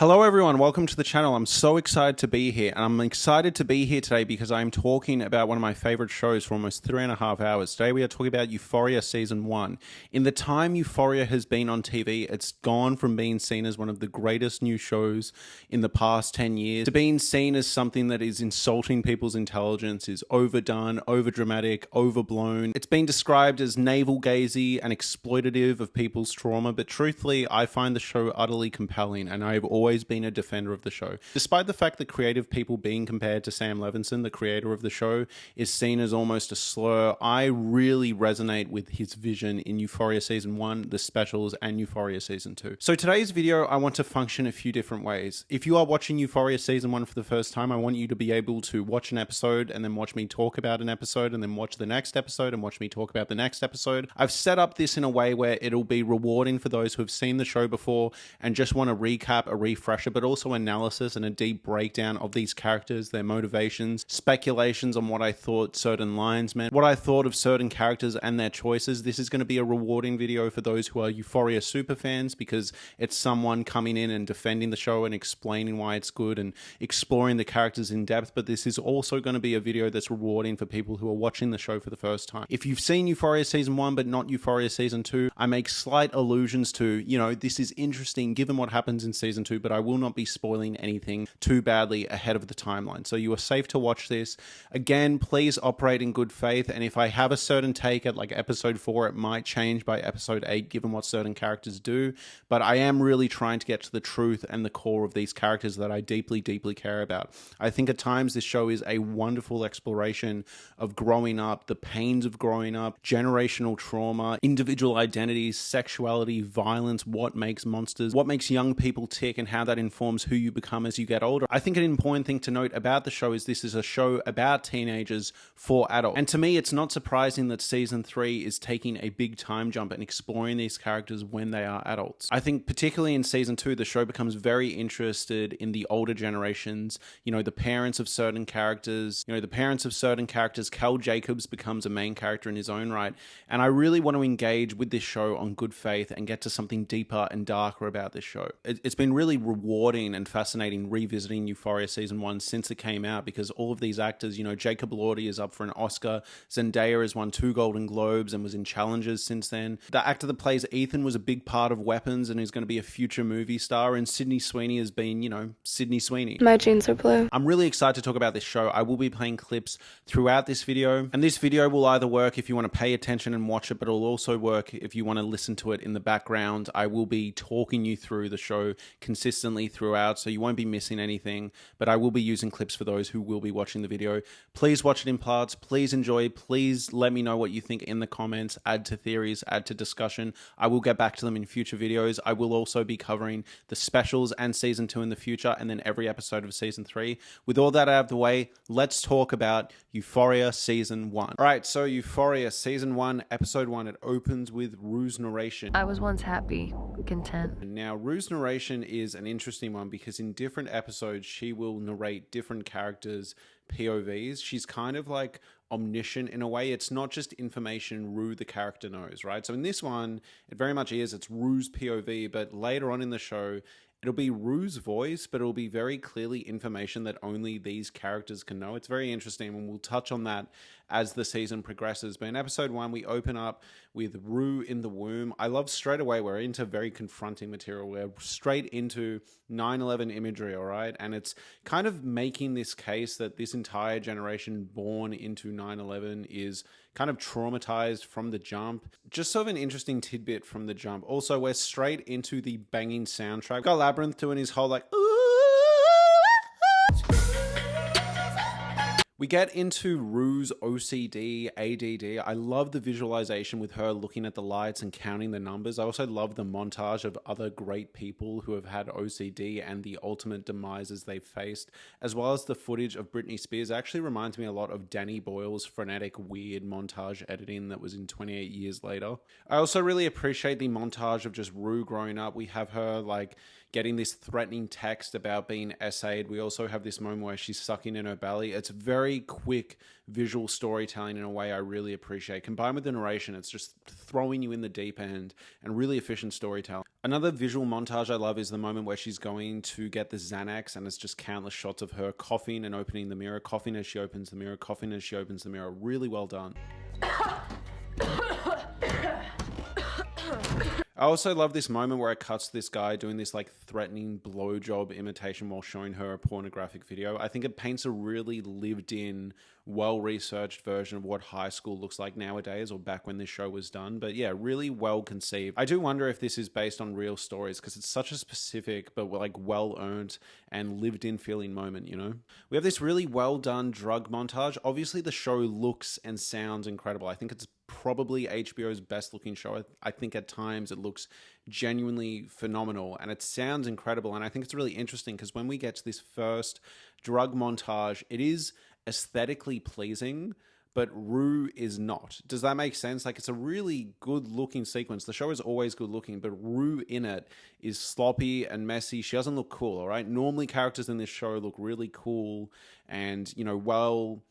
Hello everyone, welcome to the channel. I'm so excited to be here, and I'm excited to be here today because I'm talking about one of my favorite shows for almost 3.5 hours. Today we are talking about Euphoria Season 1. In the time Euphoria has been on TV, it's gone from being seen as one of the greatest new shows in the past 10 years to being seen as something that is insulting people's intelligence, is overdone, overdramatic, overblown. It's been described as navel-gazy and exploitative of people's trauma, but truthfully, I find the show utterly compelling, and I've always been a defender of the show. Despite the fact that creative people being compared to Sam Levinson, the creator of the show, is seen as almost a slur, I really resonate with his vision in Euphoria Season 1, the specials, and Euphoria Season 2. So today's video, I want to function a few different ways. If you are watching Euphoria Season 1 for the first time, I want you to be able to watch an episode and then watch me talk about an episode and then watch the next episode and watch me talk about the next episode. I've set up this in a way where it'll be rewarding for those who have seen the show before and just want to recap, a refresher, but also analysis and a deep breakdown of these characters, their motivations, speculations on what I thought certain lines meant, what I thought of certain characters and their choices. This is going to be a rewarding video for those who are Euphoria super fans because it's someone coming in and defending the show and explaining why it's good and exploring the characters in depth. But this is also going to be a video that's rewarding for people who are watching the show for the first time. If you've seen Euphoria Season 1 but not Euphoria Season 2, I make slight allusions to, this is interesting given what happens in Season 2, but I will not be spoiling anything too badly ahead of the timeline. So you are safe to watch this. Again, please operate in good faith, and if I have a certain take at like episode 4, it might change by episode 8 given what certain characters do, but I am really trying to get to the truth and the core of these characters that I deeply care about. I think at times this show is a wonderful exploration of growing up, the pains of growing up, generational trauma, individual identities, sexuality, violence, what makes monsters, what makes young people tick, and how that informs who you become as you get older. I think an important thing to note about the show is this is a show about teenagers for adults. And to me, it's not surprising that Season 3 is taking a big time jump and exploring these characters when they are adults. I think particularly in Season 2, the show becomes very interested in the older generations, the parents of certain characters, Cal Jacobs becomes a main character in his own right. And I really want to engage with this show on good faith and get to something deeper and darker about this show. It's been really rewarding and fascinating revisiting Euphoria Season 1 since it came out because all of these actors, Jacob Elordi is up for an Oscar, Zendaya has won 2 Golden Globes and was in challenges since then. The actor that plays Ethan was a big part of Weapons and is going to be a future movie star, and Sydney Sweeney has been, Sydney Sweeney. My jeans are blue. I'm really excited to talk about this show. I will be playing clips throughout this video, and this video will either work if you want to pay attention and watch it, but it'll also work if you want to listen to it in the background. I will be talking you through the show consistently throughout, so you won't be missing anything, but I will be using clips for those who will be watching the video. Please watch it in parts. Please enjoy. Please let me know what you think in the comments. Add to theories, add to discussion. I will get back to them in future videos. I will also be covering the specials and Season 2 in the future, and then every episode of Season 3. With all that out of the way, let's talk about Euphoria Season 1. All right, so Euphoria Season 1, Episode 1, it opens with Rue's narration. I was once happy, content. Now, Rue's narration is an interesting one because in different episodes, she will narrate different characters' POVs. She's kind of like omniscient in a way. It's not just information Rue the character knows, right? So in this one, it very much is. It's Rue's POV, but later on in the show, it'll be Rue's voice, but it'll be very clearly information that only these characters can know. It's very interesting, and we'll touch on that as the season progresses. But in episode 1, we open up with Rue in the womb. I love straight away, we're into very confronting material. We're straight into 9/11 imagery, all right? And it's kind of making this case that this entire generation born into 9/11 is kind of traumatized from the jump. Just sort of an interesting tidbit from the jump. Also, we're straight into the banging soundtrack. Got Labyrinth doing his whole like, ooh. We get into Rue's OCD, ADD. I love the visualization with her looking at the lights and counting the numbers. I also love the montage of other great people who have had OCD and the ultimate demises they've faced, as well as the footage of Britney Spears. It actually reminds me a lot of Danny Boyle's frenetic, weird montage editing that was in 28 Years Later. I also really appreciate the montage of just Rue growing up. We have her like, getting this threatening text about being essayed. We also have this moment where she's sucking in her belly. It's very quick visual storytelling in a way I really appreciate. Combined with the narration, it's just throwing you in the deep end and really efficient storytelling. Another visual montage I love is the moment where she's going to get the Xanax, and it's just countless shots of her coughing and opening the mirror, coughing as she opens the mirror, coughing as she opens the mirror. Really well done. I also love this moment where it cuts to this guy doing this like threatening blowjob imitation while showing her a pornographic video. I think it paints a really lived in, well-researched version of what high school looks like nowadays, or back when this show was done. But yeah, really well conceived. I do wonder if this is based on real stories, because it's such a specific but like well-earned and lived in feeling moment, you know? We have this really well done drug montage. Obviously the show looks and sounds incredible. I think it's probably HBO's best looking show. I think at times it looks genuinely phenomenal and it sounds incredible. And I think it's really interesting because when we get to this first drug montage, it is aesthetically pleasing, but Rue is not. Does that make sense? Like, it's a really good looking sequence. The show is always good looking, but Rue in it is sloppy and messy. She doesn't look cool, all right? Normally characters in this show look really cool and, you know,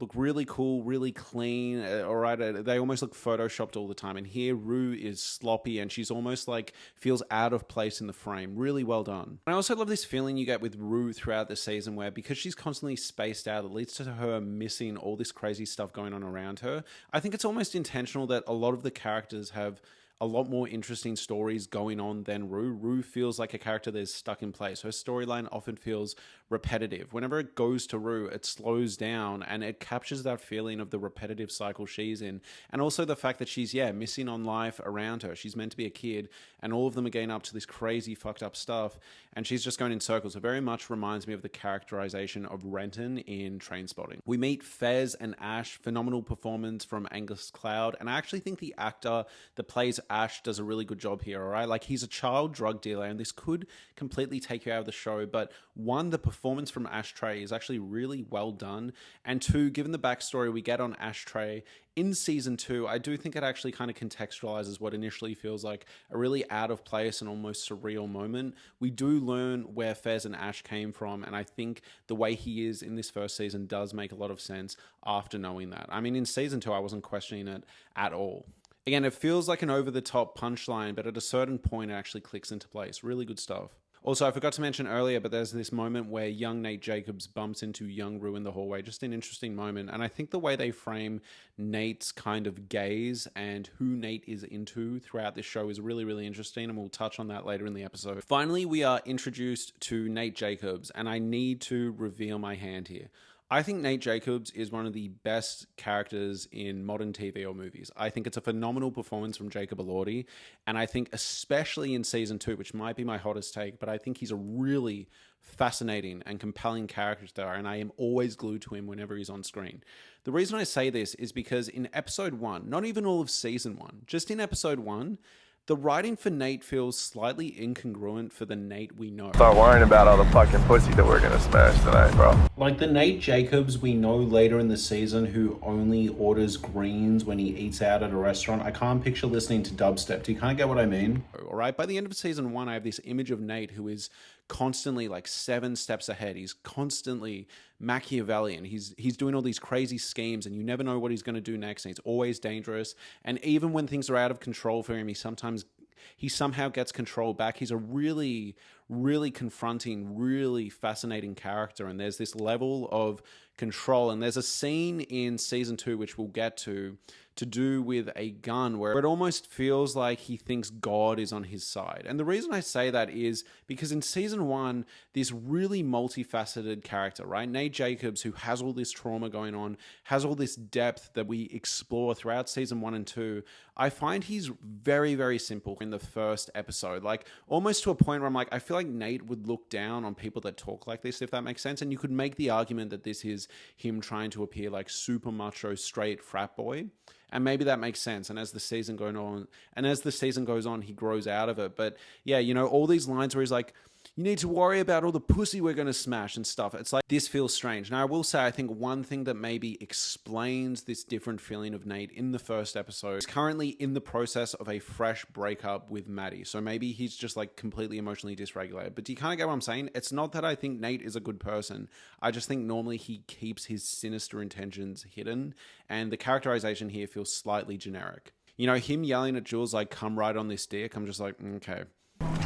look really cool, really clean, all right? They almost look photoshopped all the time. And here, Rue is sloppy and she's almost like feels out of place in the frame. Really well done. And I also love this feeling you get with Rue throughout the season where, because she's constantly spaced out, it leads to her missing all this crazy stuff going on around her. I think it's almost intentional that a lot of the characters have a lot more interesting stories going on than Rue. Rue feels like a character that's stuck in place. Her storyline often feels repetitive. Whenever it goes to Rue, it slows down and it captures that feeling of the repetitive cycle she's in. And also the fact that she's, missing on life around her. She's meant to be a kid and all of them are getting up to this crazy fucked up stuff and she's just going in circles. It very much reminds me of the characterization of Renton in Trainspotting. We meet Fez and Ash, phenomenal performance from Angus Cloud. And I actually think the actor that plays Ash does a really good job here, all right? Like, he's a child drug dealer and this could completely take you out of the show, but one, the performance from Ashtray is actually really well done, and two, given the backstory we get on Ashtray in season 2, I do think it actually kind of contextualizes what initially feels like a really out of place and almost surreal moment. We do learn where Fez and Ash came from, and I think the way he is in this first season does make a lot of sense after knowing that. I mean, in season 2, I wasn't questioning it at all. Again, it feels like an over-the-top punchline, but at a certain point, it actually clicks into place. Really good stuff. Also, I forgot to mention earlier, but there's this moment where young Nate Jacobs bumps into young Rue in the hallway. Just an interesting moment. And I think the way they frame Nate's kind of gaze and who Nate is into throughout this show is really, really interesting. And we'll touch on that later in the episode. Finally, we are introduced to Nate Jacobs, and I need to reveal my hand here. I think Nate Jacobs is one of the best characters in modern TV or movies. I think it's a phenomenal performance from Jacob Elordi, and I think especially in season 2, which might be my hottest take, but I think he's a really fascinating and compelling character, and I am always glued to him whenever he's on screen. The reason I say this is because in episode 1, not even all of season 1, just in episode 1, the writing for Nate feels slightly incongruent for the Nate we know. Start worrying about all the fucking pussy that we're gonna smash tonight, bro. Like the Nate Jacobs we know later in the season who only orders greens when he eats out at a restaurant. I can't picture listening to dubstep. Do you kind of get what I mean? All right, by the end of season 1, I have this image of Nate who is constantly like 7 steps ahead. He's constantly Machiavellian. He's doing all these crazy schemes and you never know what he's going to do next, and he's always dangerous. And even when things are out of control for him, he somehow gets control back. He's a really, really confronting, really fascinating character, and there's this level of control. And there's a scene in season 2 which we'll get to do with a gun where it almost feels like he thinks God is on his side. And the reason I say that is because in season 1, this really multifaceted character, right? Nate Jacobs, who has all this trauma going on, has all this depth that we explore throughout season 1 and 2. I find he's very, very simple in the first episode, like almost to a point where I'm like, I feel like Nate would look down on people that talk like this, if that makes sense. And you could make the argument that this is him trying to appear like super macho, straight frat boy. And maybe that makes sense. And as the season goes on, he grows out of it. But yeah, you know, all these lines where he's like, you need to worry about all the pussy we're going to smash and stuff. It's like, this feels strange. Now, I will say, I think one thing that maybe explains this different feeling of Nate in the first episode is currently in the process of a fresh breakup with Maddie. So maybe he's just like completely emotionally dysregulated. But do you kind of get what I'm saying? It's not that I think Nate is a good person. I just think normally he keeps his sinister intentions hidden. And the characterization here feels slightly generic. You know, him yelling at Jules like, come right on this dick. I'm just like, okay.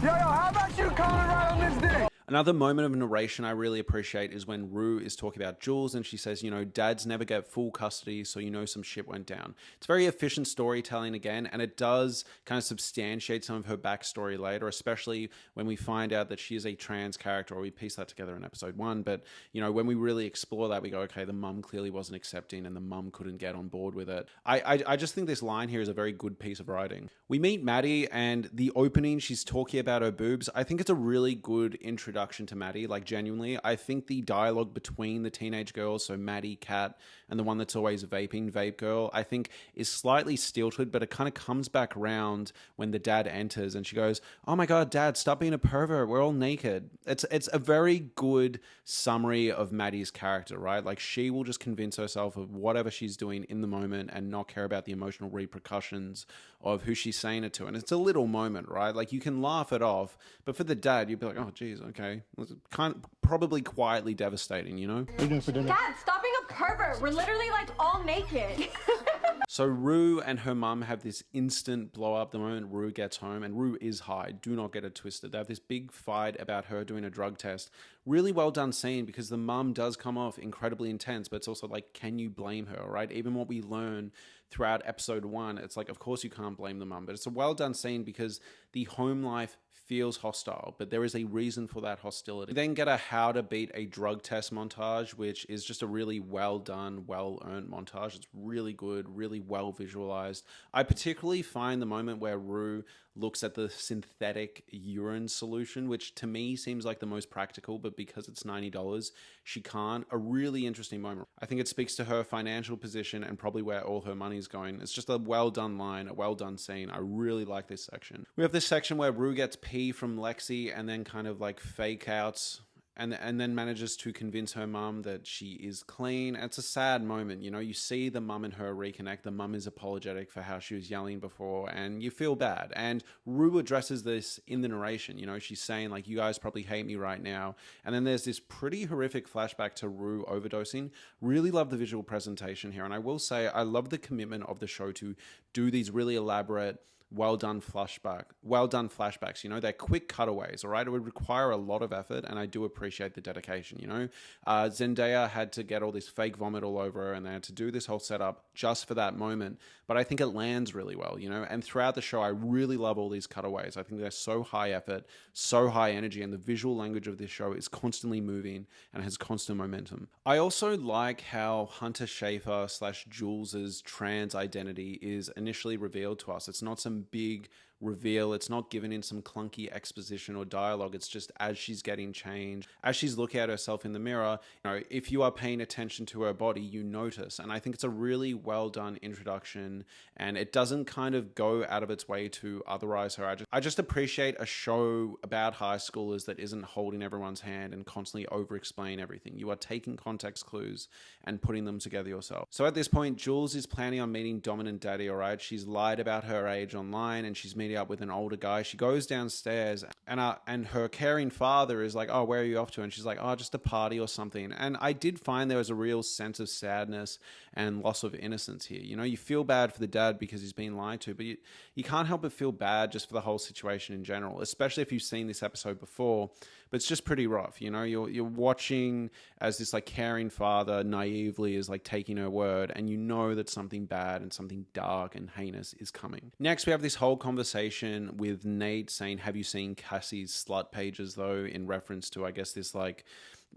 Yo, how about you coming right on this dick? Another moment of narration I really appreciate is when Rue is talking about Jules and she says, you know, dads never get full custody, so you know some shit went down. It's very efficient storytelling again, and it does kind of substantiate some of her backstory later, especially when we find out that she is a trans character, or we piece that together in episode 1. But, you know, when we really explore that, we go, okay, the mum clearly wasn't accepting and the mum couldn't get on board with it. I just think this line here is a very good piece of writing. We meet Maddie, and the opening, she's talking about her boobs. I think it's a really good introduction to Maddie, like genuinely. I think the dialogue between the teenage girls, so Maddie, Kat, and the one that's always vaping, Vape Girl, I think is slightly stilted, but it kind of comes back around when the dad enters and she goes, oh my God, Dad, stop being a pervert. We're all naked. It's a very good summary of Maddie's character, right? Like she will just convince herself of whatever she's doing in the moment and not care about the emotional repercussions of who she's saying it to. And it's a little moment, right? Like you can laugh it off, but for the dad, you'd be like, oh, geez, okay. It's kind of probably quietly devastating, you know? What are you doing for dinner? Dad, stop being a pervert. We're literally like all naked. So Rue and her mum have this instant blow up the moment Rue gets home, and Rue is high. Do not get it twisted. They have this big fight about her doing a drug test. Really well done scene because the mum does come off incredibly intense, but it's also like, can you blame her, right? Even what we learn throughout episode 1, it's like, of course you can't blame the mum, but it's a well done scene because the home life feels hostile, but there is a reason for that hostility. We then get a how to beat a drug test montage, which is just a really well done, well earned montage. It's really good, really well visualized. I particularly find the moment where Rue looks at the synthetic urine solution, which to me seems like the most practical, but because it's $90, she can't. A really interesting moment. I think it speaks to her financial position and probably where all her money's going. It's just a well done line, a well done scene. I really like this section. We have this section where Rue gets pee from Lexi and then kind of like fake outs and then manages to convince her mum that she is clean. It's a sad moment, you know. You see the mum and her reconnect. The mum is apologetic for how she was yelling before, and you feel bad. And Rue addresses this in the narration. You know, she's saying like, you guys probably hate me right now. And then there's this pretty horrific flashback to Rue overdosing. Really love the visual presentation here. And I will say, I love the commitment of the show to do these really elaborate, well done flashbacks. You know, they're quick cutaways. All right, it would require a lot of effort, and I do appreciate the dedication. You know, Zendaya had to get all this fake vomit all over her, and they had to do this whole setup just for that moment. But I think it lands really well. You know, and throughout the show, I really love all these cutaways. I think they're so high effort, so high energy, and the visual language of this show is constantly moving and has constant momentum. I also like how Hunter Schafer / Jules's trans identity is initially revealed to us. It's not some big reveal. It's not given in some clunky exposition or dialogue. It's just as she's getting changed, as she's looking at herself in the mirror, you know, if you are paying attention to her body, you notice. And I think it's a really well done introduction, and it doesn't kind of go out of its way to otherize her. I just appreciate a show about high schoolers that isn't holding everyone's hand and constantly over explain everything. You are taking context clues and putting them together yourself. So at this point, Jules is planning on meeting Dominant Daddy, all right? She's lied about her age online and she's meeting up with an older guy. She goes downstairs and her caring father is like, oh, where are you off to? And she's like, oh, just a party or something. And I did find there was a real sense of sadness and loss of innocence here. You know, you feel bad for the dad because he's been lied to, but you can't help but feel bad just for the whole situation in general, especially if you've seen this episode before. But it's just pretty rough. You know, you're watching as this like caring father naively is like taking her word, and you know that something bad and something dark and heinous is coming. Next, we have this whole conversation with Nate saying, have you seen Cassie's slut pages though, in reference to, I guess, this like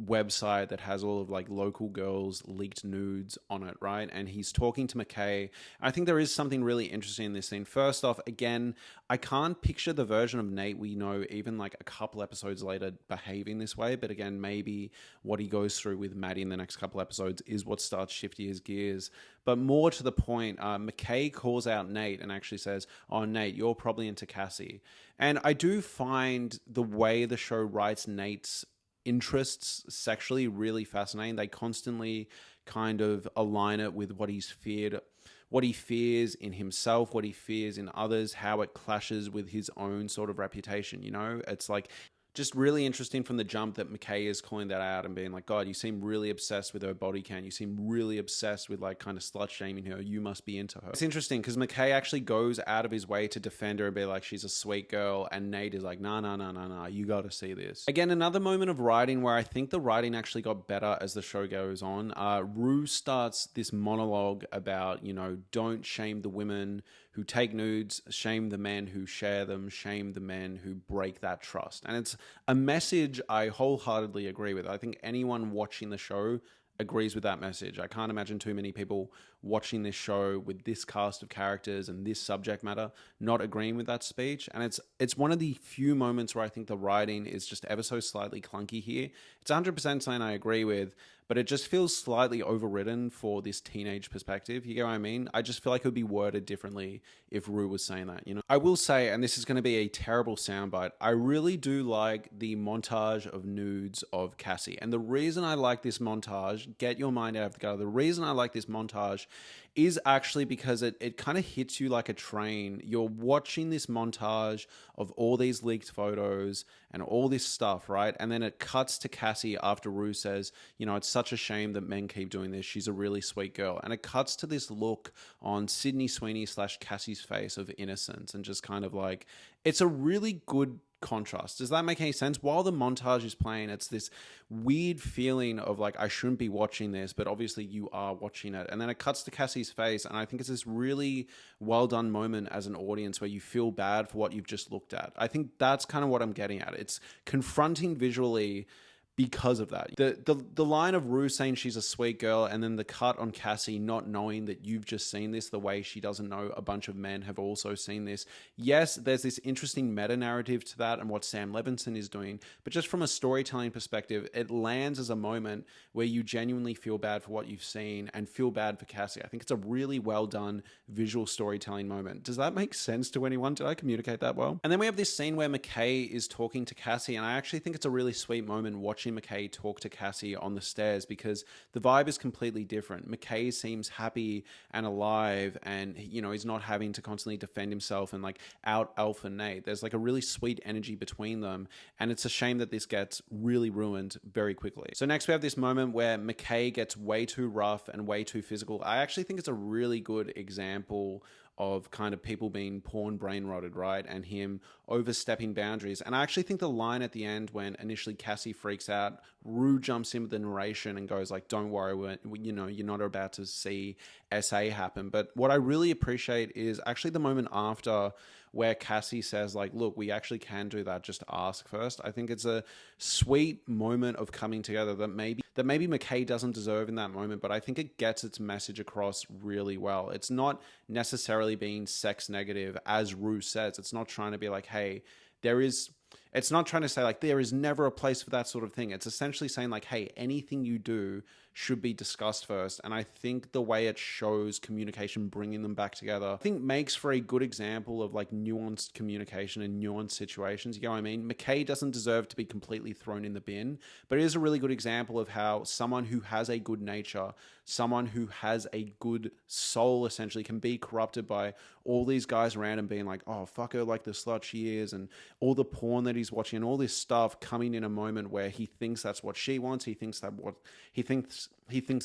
website that has all of like local girls leaked nudes on it, right? And he's talking to McKay. I think there is something really interesting in this scene. First off, again, I can't picture the version of Nate we know even like a couple episodes later behaving this way, but again, maybe what he goes through with Maddie in the next couple episodes is what starts shifting his gears. But more to the point, McKay calls out Nate and actually says, "Oh, Nate, you're probably into Cassie." And I do find the way the show writes Nate's interests sexually really fascinating. They constantly kind of align it with what he's feared, what he fears in himself, what he fears in others, how it clashes with his own sort of reputation. You know, it's like just really interesting from the jump that McKay is calling that out and being like, God, you seem really obsessed with her body count. You seem really obsessed with like kind of slut shaming her. You must be into her. It's interesting because McKay actually goes out of his way to defend her and be like, she's a sweet girl. And Nate is like, nah, you got to see this. Again, another moment of writing where I think the writing actually got better as the show goes on. Rue starts this monologue about, you know, don't shame the women who take nudes, shame the men who share them, shame the men who break that trust. And it's a message I wholeheartedly agree with. I think anyone watching the show agrees with that message. I can't imagine too many people watching this show with this cast of characters and this subject matter not agreeing with that speech. And it's one of the few moments where I think the writing is just ever so slightly clunky here. It's 100% something I agree with, but it just feels slightly overwritten for this teenage perspective. You get what I mean? I just feel like it would be worded differently if Rue was saying that, you know? I will say, and this is going to be a terrible soundbite, I really do like the montage of nudes of Cassie. And the reason I like this montage, get your mind out of the gutter, the reason I like this montage is actually because it kind of hits you like a train. You're watching this montage of all these leaked photos and all this stuff, right? And then it cuts to Cassie after Rue says, you know, it's such a shame that men keep doing this. She's a really sweet girl. And it cuts to this look on Sydney Sweeney / Cassie's face of innocence and just kind of like, it's a really good contrast. Does that make any sense? While the montage is playing, it's this weird feeling of like, I shouldn't be watching this, but obviously you are watching it. And then it cuts to Cassie's face, and I think it's this really well done moment as an audience where you feel bad for what you've just looked at. I think that's kind of what I'm getting at. It's confronting visually because of that. The line of Rue saying she's a sweet girl, and then the cut on Cassie not knowing that you've just seen this the way she doesn't know a bunch of men have also seen this. Yes, there's this interesting meta narrative to that and what Sam Levinson is doing, but just from a storytelling perspective, it lands as a moment where you genuinely feel bad for what you've seen and feel bad for Cassie. I think it's a really well done visual storytelling moment. Does that make sense to anyone? Did I communicate that well? And then we have this scene where McKay is talking to Cassie, and I actually think it's a really sweet moment watching McKay talk to Cassie on the stairs because the vibe is completely different. McKay seems happy and alive, and you know, he's not having to constantly defend himself and like out alpha Nate. There's like a really sweet energy between them, and it's a shame that this gets really ruined very quickly. So next we have this moment where McKay gets way too rough and way too physical. I actually think it's a really good example of kind of people being porn brain rotted, right? And him overstepping boundaries. And I actually think the line at the end when initially Cassie freaks out, Rue jumps in with the narration and goes like, don't worry, you know, you're not about to see SA happen. But what I really appreciate is actually the moment after where Cassie says like, look, we actually can do that, just ask first. I think it's a sweet moment of coming together that maybe McKay doesn't deserve in that moment, but I think it gets its message across really well. It's not necessarily being sex negative, as Rue says. It's not trying to be like, hey, it's not trying to say like there is never a place for that sort of thing. It's essentially saying like, hey, anything you do should be discussed first. And I think the way it shows communication, bringing them back together, I think makes for a good example of like nuanced communication and nuanced situations. You know what I mean? McKay doesn't deserve to be completely thrown in the bin, but it is a really good example of how someone who has a good nature, someone who has a good soul essentially can be corrupted by all these guys around him being like, oh, fuck her like the slut she is, and all the porn that he's watching and all this stuff coming in a moment where he thinks that's what she wants. He thinks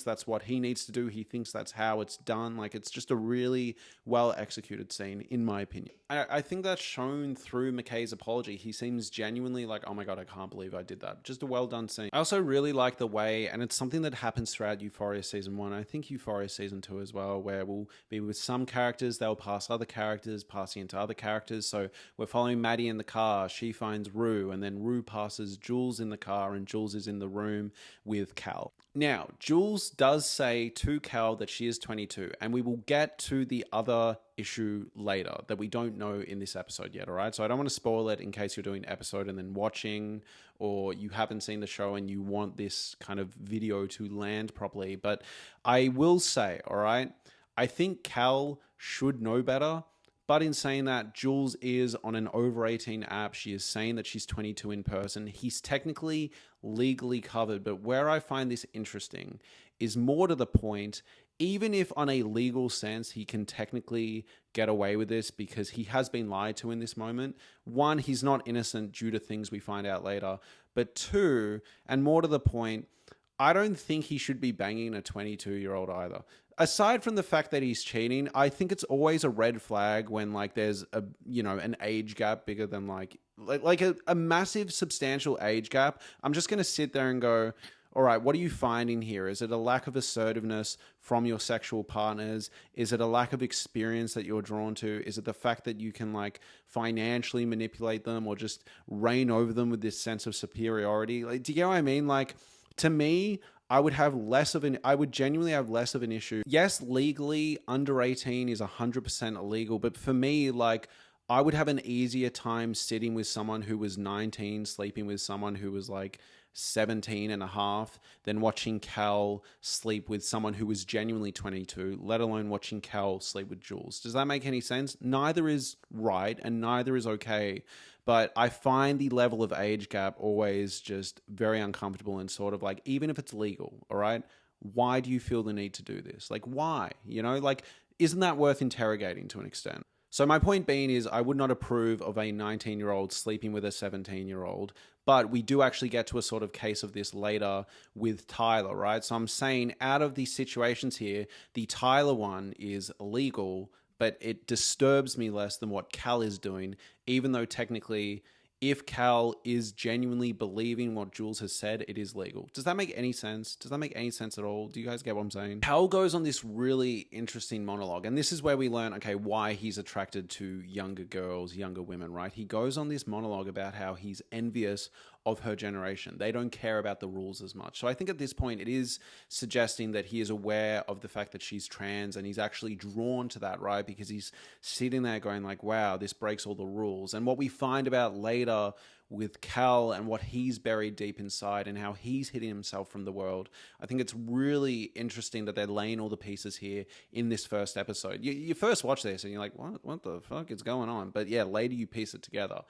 that's what he needs to do. He thinks that's how it's done. Like, it's just a really well executed scene, in my opinion. I think that's shown through McKay's apology. He seems genuinely like, oh my God, I can't believe I did that. Just a well done scene. I also really like the way, and it's something that happens throughout Euphoria season 1, I think Euphoria season 2 as well, where we'll be with some characters, they'll pass other characters, passing into other characters. So we're following Maddie in the car. She finds finds Rue, and then Rue passes Jules in the car, and Jules is in the room with Cal. Now, Jules does say to Cal that she is 22, and we will get to the other issue later that we don't know in this episode yet, all right? So I don't want to spoil it in case you're doing an episode and then watching, or you haven't seen the show and you want this kind of video to land properly. But I will say, all right, I think Cal should know better. But in saying that, Jules is on an over 18 app. She is saying that she's 22 in person. He's technically legally covered. But where I find this interesting is more to the point, even if on a legal sense he can technically get away with this because he has been lied to in this moment. One, he's not innocent due to things we find out later. But two, and more to the point, I don't think he should be banging a 22-year-old either. Aside from the fact that he's cheating, I think it's always a red flag when like there's a, you know, an age gap bigger than like a massive substantial age gap. I'm just going to sit there and go, all right, what are you finding here? Is it a lack of assertiveness from your sexual partners? Is it a lack of experience that you're drawn to? Is it the fact that you can like financially manipulate them or just reign over them with this sense of superiority? Like, do you get what I mean? Like, to me, I would genuinely have less of an issue. Yes, legally, under 18 is 100% illegal. But for me, like, I would have an easier time sitting with someone who was 19, sleeping with someone who was like 17 and a half, than watching Cal sleep with someone who was genuinely 22, let alone watching Cal sleep with Jules. Does that make any sense? Neither is right and neither is okay. But I find the level of age gap always just very uncomfortable and sort of like, even if it's legal, all right, why do you feel the need to do this? Like, why? You know, like, isn't that worth interrogating to an extent? So my point being is I would not approve of a 19-year-old sleeping with a 17-year-old, but we do actually get to a sort of case of this later with Tyler, right? So I'm saying out of these situations here, the Tyler one is illegal, but it disturbs me less than what Cal is doing, even though technically, if Cal is genuinely believing what Jules has said, it is legal. Does that make any sense? Does that make any sense at all? Do you guys get what I'm saying? Cal goes on this really interesting monologue, and this is where we learn, okay, why he's attracted to younger girls, younger women, right? He goes on this monologue about how he's envious of her generation. They don't care about the rules as much. So I think at this point it is suggesting that he is aware of the fact that she's trans and he's actually drawn to that, right? Because he's sitting there going like, wow, this breaks all the rules. And what we find about later with Cal and what he's buried deep inside and how he's hidden himself from the world, I think it's really interesting that they're laying all the pieces here in this first episode. You first watch this and you're like, what the fuck is going on? But yeah, later you piece it together.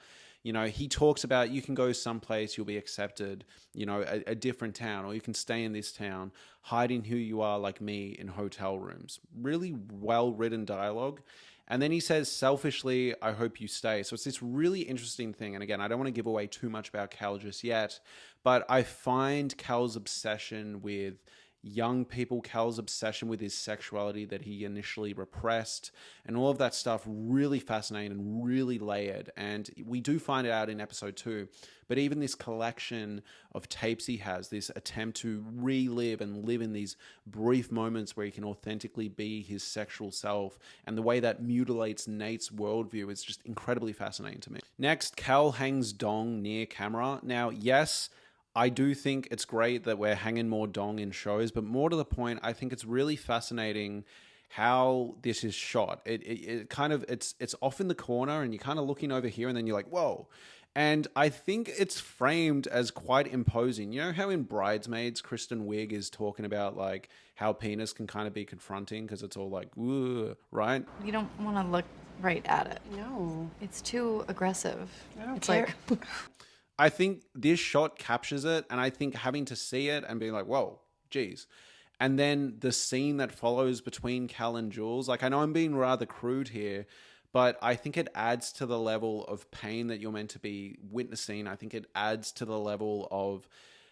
You know, he talks about you can go someplace, you'll be accepted, you know, a different town, or you can stay in this town, hiding who you are like me in hotel rooms. Really well-written dialogue. And then he says, selfishly, I hope you stay. So it's this really interesting thing. And again, I don't want to give away too much about Cal just yet, but I find Cal's obsession with young people, Cal's obsession with his sexuality that he initially repressed, and all of that stuff really fascinating and really layered. And we do find it out in episode 2. But even this collection of tapes he has, this attempt to relive and live in these brief moments where he can authentically be his sexual self, and the way that mutilates Nate's worldview is just incredibly fascinating to me. Next, Cal hangs dong near camera. Now, yes, I do think it's great that we're hanging more dong in shows, but more to the point, I think it's really fascinating how this is shot. It kind of, it's off in the corner and you're kind of looking over here and then you're like, whoa. And I think it's framed as quite imposing. You know how in Bridesmaids, Kristen Wiig is talking about like how penis can kind of be confronting because it's all like, ooh, right? You don't want to look right at it. No. It's too aggressive. I don't it's care. like I think this shot captures it, and I think having to see it and being like, whoa, geez. And then the scene that follows between Cal and Jules, like I know I'm being rather crude here, but I think it adds to the level of pain that you're meant to be witnessing. I think it adds to the level of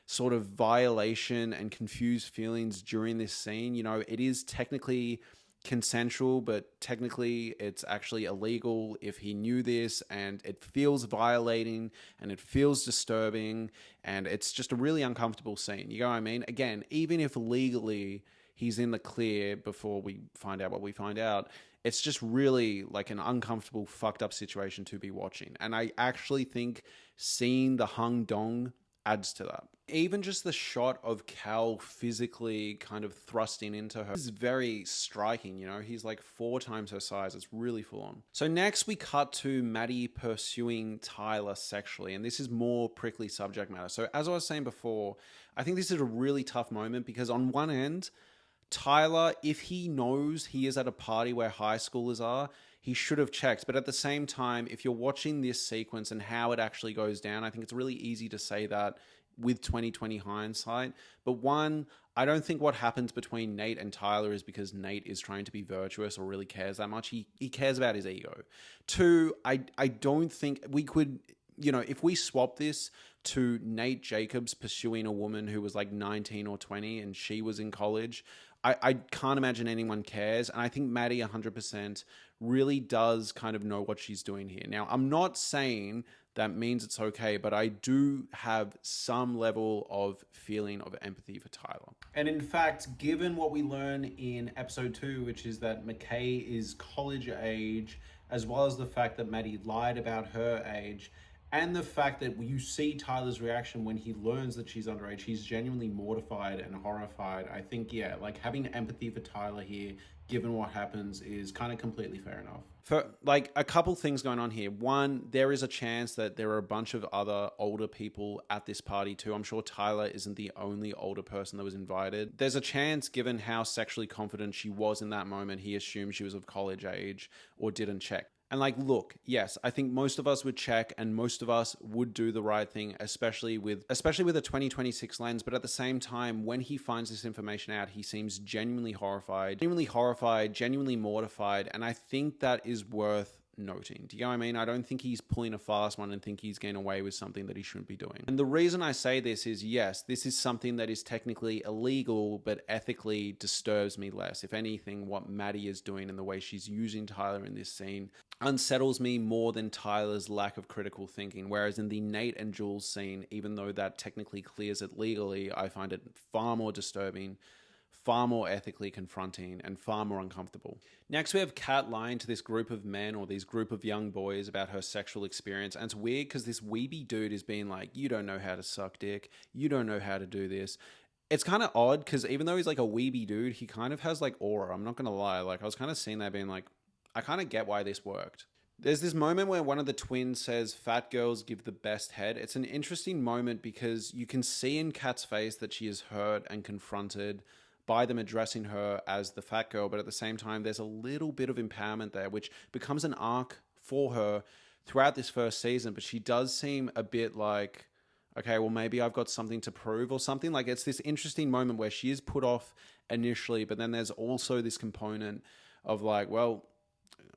sort of violation and confused feelings during this scene. You know, it is technically consensual, but technically it's actually illegal if he knew this, and it feels violating and it feels disturbing, and it's just a really uncomfortable scene. You know what I mean? Again, even if legally he's in the clear before we find out what we find out, it's just really like an uncomfortable, fucked up situation to be watching. And I actually think seeing the Hung Dong adds to that. Even just the shot of Cal physically kind of thrusting into her is very striking, you know? He's like 4 times her size. It's really full on. So next we cut to Maddie pursuing Tyler sexually, and this is more prickly subject matter. So as I was saying before, I think this is a really tough moment because on one end, Tyler, if he knows he is at a party where high schoolers are, he should have checked. But at the same time, if you're watching this sequence and how it actually goes down, I think it's really easy to say that with 2020 hindsight. But one, I don't think what happens between Nate and Tyler is because Nate is trying to be virtuous or really cares that much. He cares about his ego. Two, I don't think we could, you know, if we swap this to Nate Jacobs pursuing a woman who was like 19 or 20 and she was in college, I can't imagine anyone cares. And I think Maddie 100% really does kind of know what she's doing here. Now, I'm not saying that means it's okay, but I do have some level of feeling of empathy for Tyler. And in fact, given what we learn in episode 2, which is that McKay is college age, as well as the fact that Maddie lied about her age, and the fact that you see Tyler's reaction when he learns that she's underage, he's genuinely mortified and horrified. I think, yeah, like having empathy for Tyler here, given what happens, is kind of completely fair enough. For like a couple things going on here. One, there is a chance that there are a bunch of other older people at this party too. I'm sure Tyler isn't the only older person that was invited. There's a chance, given how sexually confident she was in that moment, he assumed she was of college age or didn't check. And like, look, yes, I think most of us would check and most of us would do the right thing, especially with a 2026 lens. But at the same time, when he finds this information out, he seems genuinely horrified, genuinely mortified. And I think that is worth noting. Do you know what I mean? I don't think he's pulling a fast one and think he's getting away with something that he shouldn't be doing. And the reason I say this is, yes, this is something that is technically illegal, but ethically disturbs me less. If anything, what Maddie is doing and the way she's using Tyler in this scene unsettles me more than Tyler's lack of critical thinking. Whereas in the Nate and Jules scene, even though that technically clears it legally, I find it far more disturbing, far more ethically confronting, and far more uncomfortable. Next, we have Kat lying to this group of men or these group of young boys about her sexual experience. And it's weird because this weeby dude is being like, you don't know how to suck dick. You don't know how to do this. It's kind of odd because even though he's like a weeby dude, he kind of has like aura. I'm not going to lie. Like I was kind of seeing that being like, I kind of get why this worked. There's this moment where one of the twins says, fat girls give the best head. It's an interesting moment because you can see in Kat's face that she is hurt and confronted by them addressing her as the fat girl, but at the same time, there's a little bit of empowerment there, which becomes an arc for her throughout this first season. But she does seem a bit like, okay, well, maybe I've got something to prove or something. Like it's this interesting moment where she is put off initially, but then there's also this component of like, well,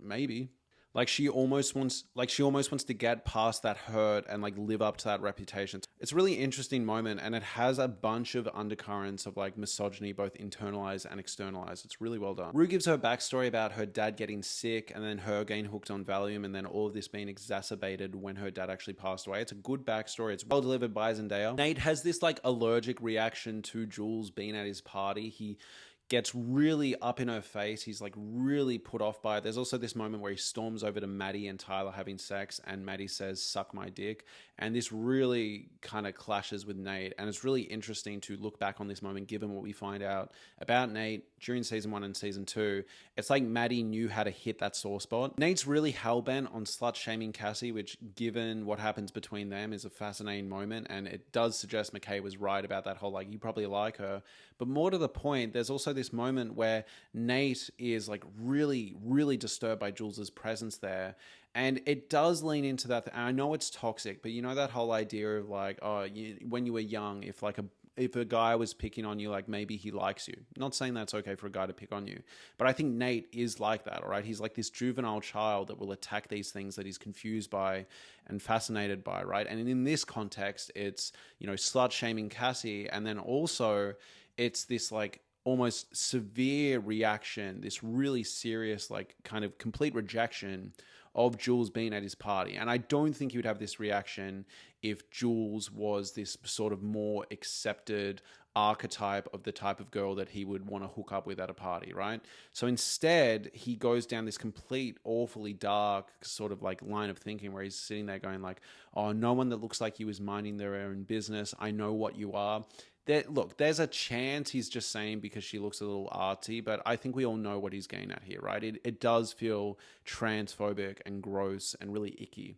maybe. Like she almost wants to get past that hurt and like live up to that reputation. It's a really interesting moment, and it has a bunch of undercurrents of like misogyny, both internalized and externalized. It's really well done. Rue gives her backstory about her dad getting sick and then her getting hooked on Valium, and then all of this being exacerbated when her dad actually passed away. It's a good backstory. It's well delivered by Zendaya. Nate has this like allergic reaction to Jules being at his party. He gets really up in her face. He's like really put off by it. There's also this moment where he storms over to Maddie and Tyler having sex, and Maddie says, suck my dick. And this really kind of clashes with Nate. And it's really interesting to look back on this moment, given what we find out about Nate during season 1 and season 2. It's like Maddie knew how to hit that sore spot. Nate's really hellbent on slut shaming Cassie, which given what happens between them is a fascinating moment. And it does suggest McKay was right about that whole, like, you probably like her. But more to the point, there's also this moment where Nate is like really, really disturbed by Jules's presence there. And it does lean into that. And I know it's toxic, but you know that whole idea of like, oh, when you were young, if a guy was picking on you, like maybe he likes you. Not saying that's okay for a guy to pick on you, but I think Nate is like that, all right? He's like this juvenile child that will attack these things that he's confused by and fascinated by, right? And in this context, it's, slut shaming Cassie. And then also it's this like almost severe reaction, this really serious, like kind of complete rejection of Jules being at his party. And I don't think he would have this reaction if Jules was this sort of more accepted archetype of the type of girl that he would want to hook up with at a party, right? So instead, he goes down this complete, awfully dark sort of like line of thinking where he's sitting there going like, oh, no one that looks like you is minding their own business. I know what you are. Look, there's a chance he's just saying because she looks a little artsy, but I think we all know what he's getting at here, right? It does feel transphobic and gross and really icky.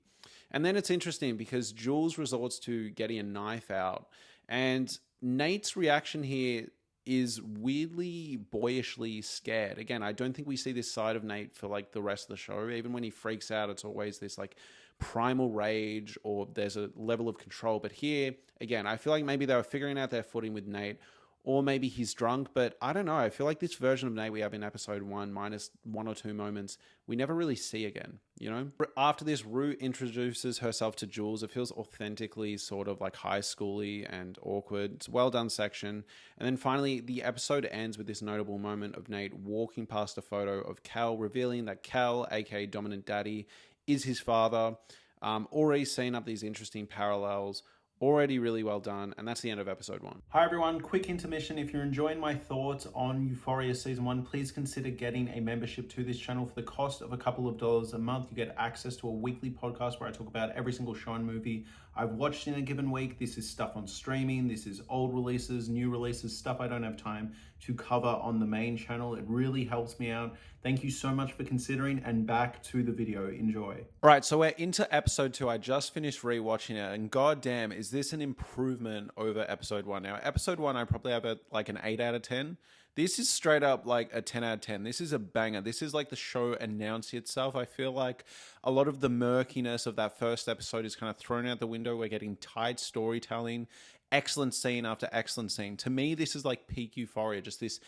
And then it's interesting because Jules resorts to getting a knife out, and Nate's reaction here is weirdly boyishly scared. Again, I don't think we see this side of Nate for like the rest of the show. Even when he freaks out, it's always this like primal rage or there's a level of control. But here, again, I feel like maybe they were figuring out their footing with Nate, or maybe he's drunk, but I don't know. I feel like this version of Nate we have in episode 1, minus 1 or 2 moments, we never really see again, you know? After this, Rue introduces herself to Jules. It feels authentically sort of like high schooly and awkward. It's a well done section. And then finally, the episode ends with this notable moment of Nate walking past a photo of Cal, revealing that Cal, aka Dominant Daddy, is his father. Already seeing up these interesting parallels. Already really well done, and that's the end of episode 1. Hi everyone, quick intermission. If you're enjoying my thoughts on Euphoria Season 1, please consider getting a membership to this channel for the cost of a couple of dollars a month. You get access to a weekly podcast where I talk about every single show and movie I've watched in a given week. This is stuff on streaming, this is old releases, new releases, stuff I don't have time to cover on the main channel. It really helps me out. Thank you so much for considering, and back to the video. Enjoy. All right, so we're into episode 2. I just finished rewatching it, and goddamn, is this an improvement over episode 1. Now, episode 1, I probably have like an 8 out of 10. This is straight up like a 10 out of 10. This is a banger. This is like the show announcing itself. I feel like a lot of the murkiness of that first episode is kind of thrown out the window. We're getting tight storytelling, excellent scene after excellent scene. To me, this is like peak Euphoria, just this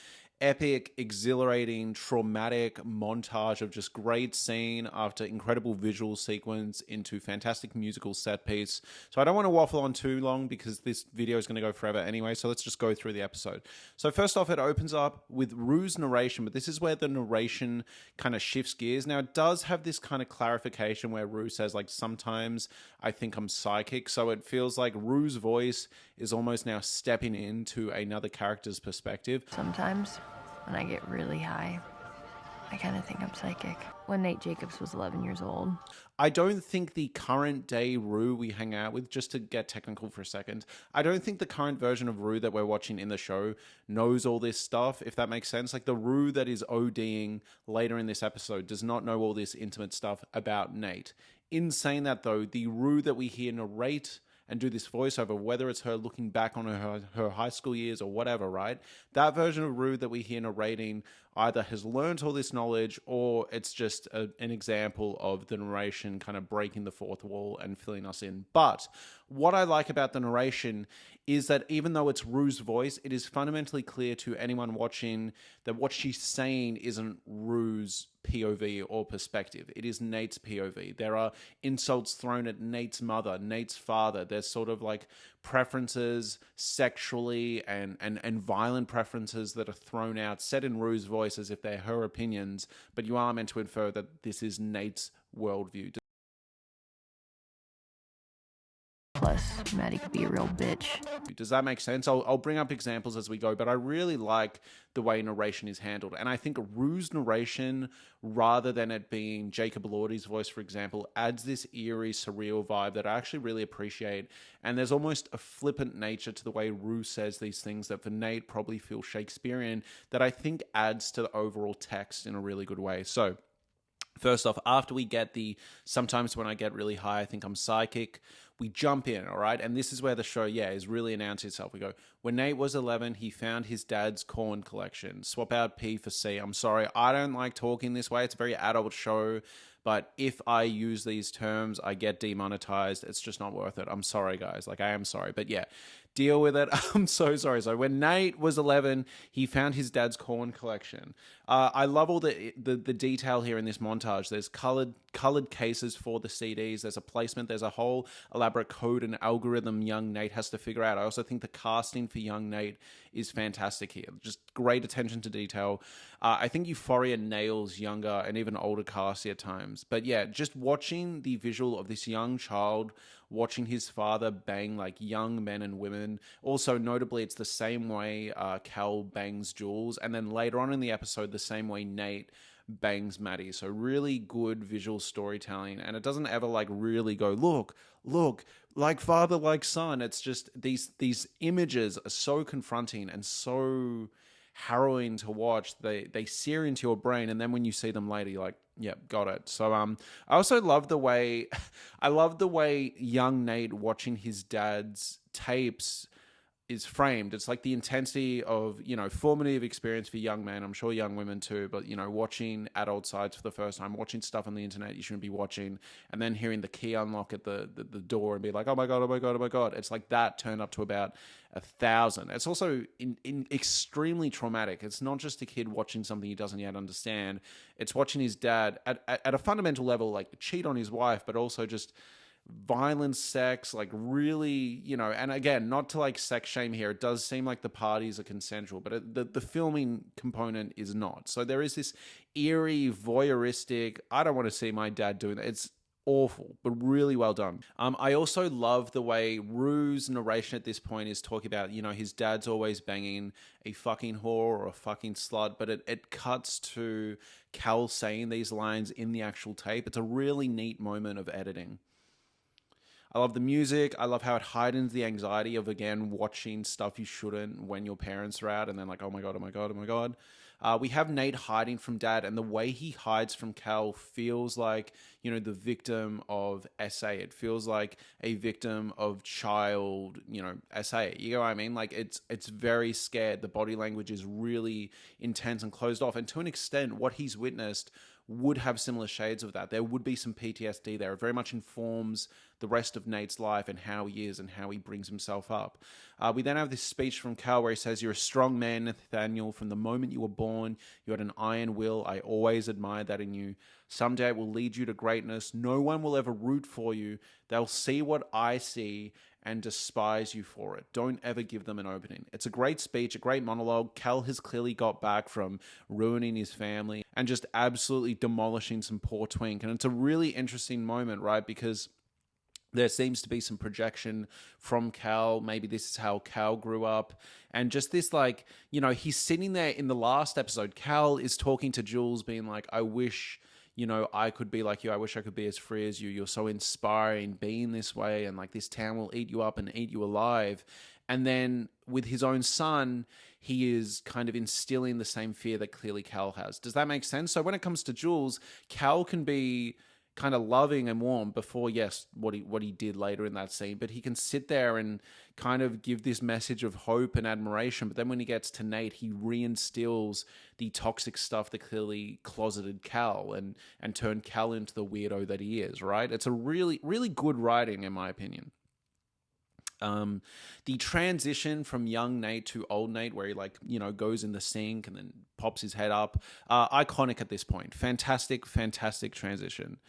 epic, exhilarating, traumatic montage of just great scene after incredible visual sequence into fantastic musical set piece. So I don't want to waffle on too long because this video is going to go forever anyway, so let's just go through the episode. So first off, it opens up with Rue's narration, but this is where the narration kind of shifts gears. Now, it does have this kind of clarification where Rue says, like, sometimes I think I'm psychic, so it feels like Rue's voice is almost now stepping into another character's perspective. Sometimes when I get really high, I kind of think I'm psychic. When Nate Jacobs was 11 years old. I don't think the current day Rue we hang out with, just to get technical for a second, I don't think the current version of Rue that we're watching in the show knows all this stuff, if that makes sense. Like the Rue that is ODing later in this episode does not know all this intimate stuff about Nate. In saying that though, the Rue that we hear narrate and do this voiceover, whether it's her looking back on her high school years or whatever, right? That version of Rue that we hear narrating either has learned all this knowledge or it's just an example of the narration kind of breaking the fourth wall and filling us in. But what I like about the narration is that even though it's Rue's voice, it is fundamentally clear to anyone watching that what she's saying isn't Rue's POV or perspective. It is Nate's POV. There are insults thrown at Nate's mother, Nate's father. There's sort of like preferences sexually and violent preferences that are thrown out, said in Rue's voice as if they're her opinions, but you are meant to infer that this is Nate's worldview. Plus, Maddie could be a real bitch. Does that make sense? I'll bring up examples as we go, but I really like the way narration is handled. And I think Rue's narration, rather than it being Jacob Elordi's voice, for example, adds this eerie, surreal vibe that I actually really appreciate. And there's almost a flippant nature to the way Rue says these things that for Nate probably feel Shakespearean, that I think adds to the overall text in a really good way. So first off, after we get the sometimes when I get really high, I think I'm psychic, we jump in, all right? And this is where the show, is really announcing itself. We go, when Nate was 11, he found his dad's corn collection. Swap out P for C. I'm sorry, I don't like talking this way. It's a very adult show. But if I use these terms, I get demonetized. It's just not worth it. I'm sorry, guys. Like, I am sorry. But yeah, deal with it. I'm so sorry. So when Nate was 11, he found his dad's corn collection. I love all the detail here in this montage. There's colored cases for the CDs. There's a placement. There's a whole elaborate code and algorithm young Nate has to figure out. I also think the casting for young Nate is fantastic here. Just great attention to detail. I think Euphoria nails younger and even older Cassie at times. But yeah, just watching the visual of this young child watching his father bang like young men and women. Also, notably, it's the same way Cal bangs Jules. And then later on in the episode, the same way Nate bangs Maddie. So really good visual storytelling. And it doesn't ever like really go, look, like father, like son. It's just these images are so confronting and so harrowing to watch. They sear into your brain, and then when you see them later, you're like, yep, got it. So I also love the way young Nate watching his dad's tapes is framed. It's like the intensity of, formative experience for young men. I'm sure young women too, but, watching adult sites for the first time, watching stuff on the internet you shouldn't be watching, and then hearing the key unlock at the door and be like, oh my God, oh my God, oh my God. It's like that turned up to about 1,000. It's also in extremely traumatic. It's not just a kid watching something he doesn't yet understand. It's watching his dad at a fundamental level, like cheat on his wife, but also just violence, sex, like really, and again, not to like sex shame here. It does seem like the parties are consensual, but the filming component is not. So there is this eerie, voyeuristic, I don't want to see my dad doing that. It's awful, but really well done. I also love the way Rue's narration at this point is talking about, his dad's always banging a fucking whore or a fucking slut, but it cuts to Cal saying these lines in the actual tape. It's a really neat moment of editing. I love the music. I love how it heightens the anxiety of, again, watching stuff you shouldn't when your parents are out and then like, oh my God, oh my God, oh my God. We have Nate hiding from dad, and the way he hides from Cal feels like, the victim of SA. It feels like a victim of child, SA. You know what I mean? Like it's very scared. The body language is really intense and closed off. And to an extent, what he's witnessed would have similar shades of that. There would be some PTSD there. It very much informs the rest of Nate's life and how he is and how he brings himself up. We then have this speech from Cal where he says, "You're a strong man, Nathaniel. From the moment you were born, you had an iron will. I always admired that in you. Someday it will lead you to greatness. No one will ever root for you. They'll see what I see and despise you for it. Don't ever give them an opening." It's a great speech, a great monologue. Cal has clearly got back from ruining his family and just absolutely demolishing some poor twink. And it's a really interesting moment, right? Because there seems to be some projection from Cal. Maybe this is how Cal grew up. And just this, like, he's sitting there in the last episode. Cal is talking to Jules, being like, I wish, I could be like you. I wish I could be as free as you. You're so inspiring being this way. And like this town will eat you up and eat you alive. And then with his own son, he is kind of instilling the same fear that clearly Cal has. Does that make sense? So when it comes to Jules, Cal can be kind of loving and warm before, yes, what he did later in that scene, but he can sit there and kind of give this message of hope and admiration. But then when he gets to Nate, he reinstills the toxic stuff that clearly closeted Cal and turned Cal into the weirdo that he is, right? It's a really, really good writing, in my opinion. The transition from young Nate to old Nate, where he goes in the sink and then pops his head up, iconic at this point. Fantastic transition.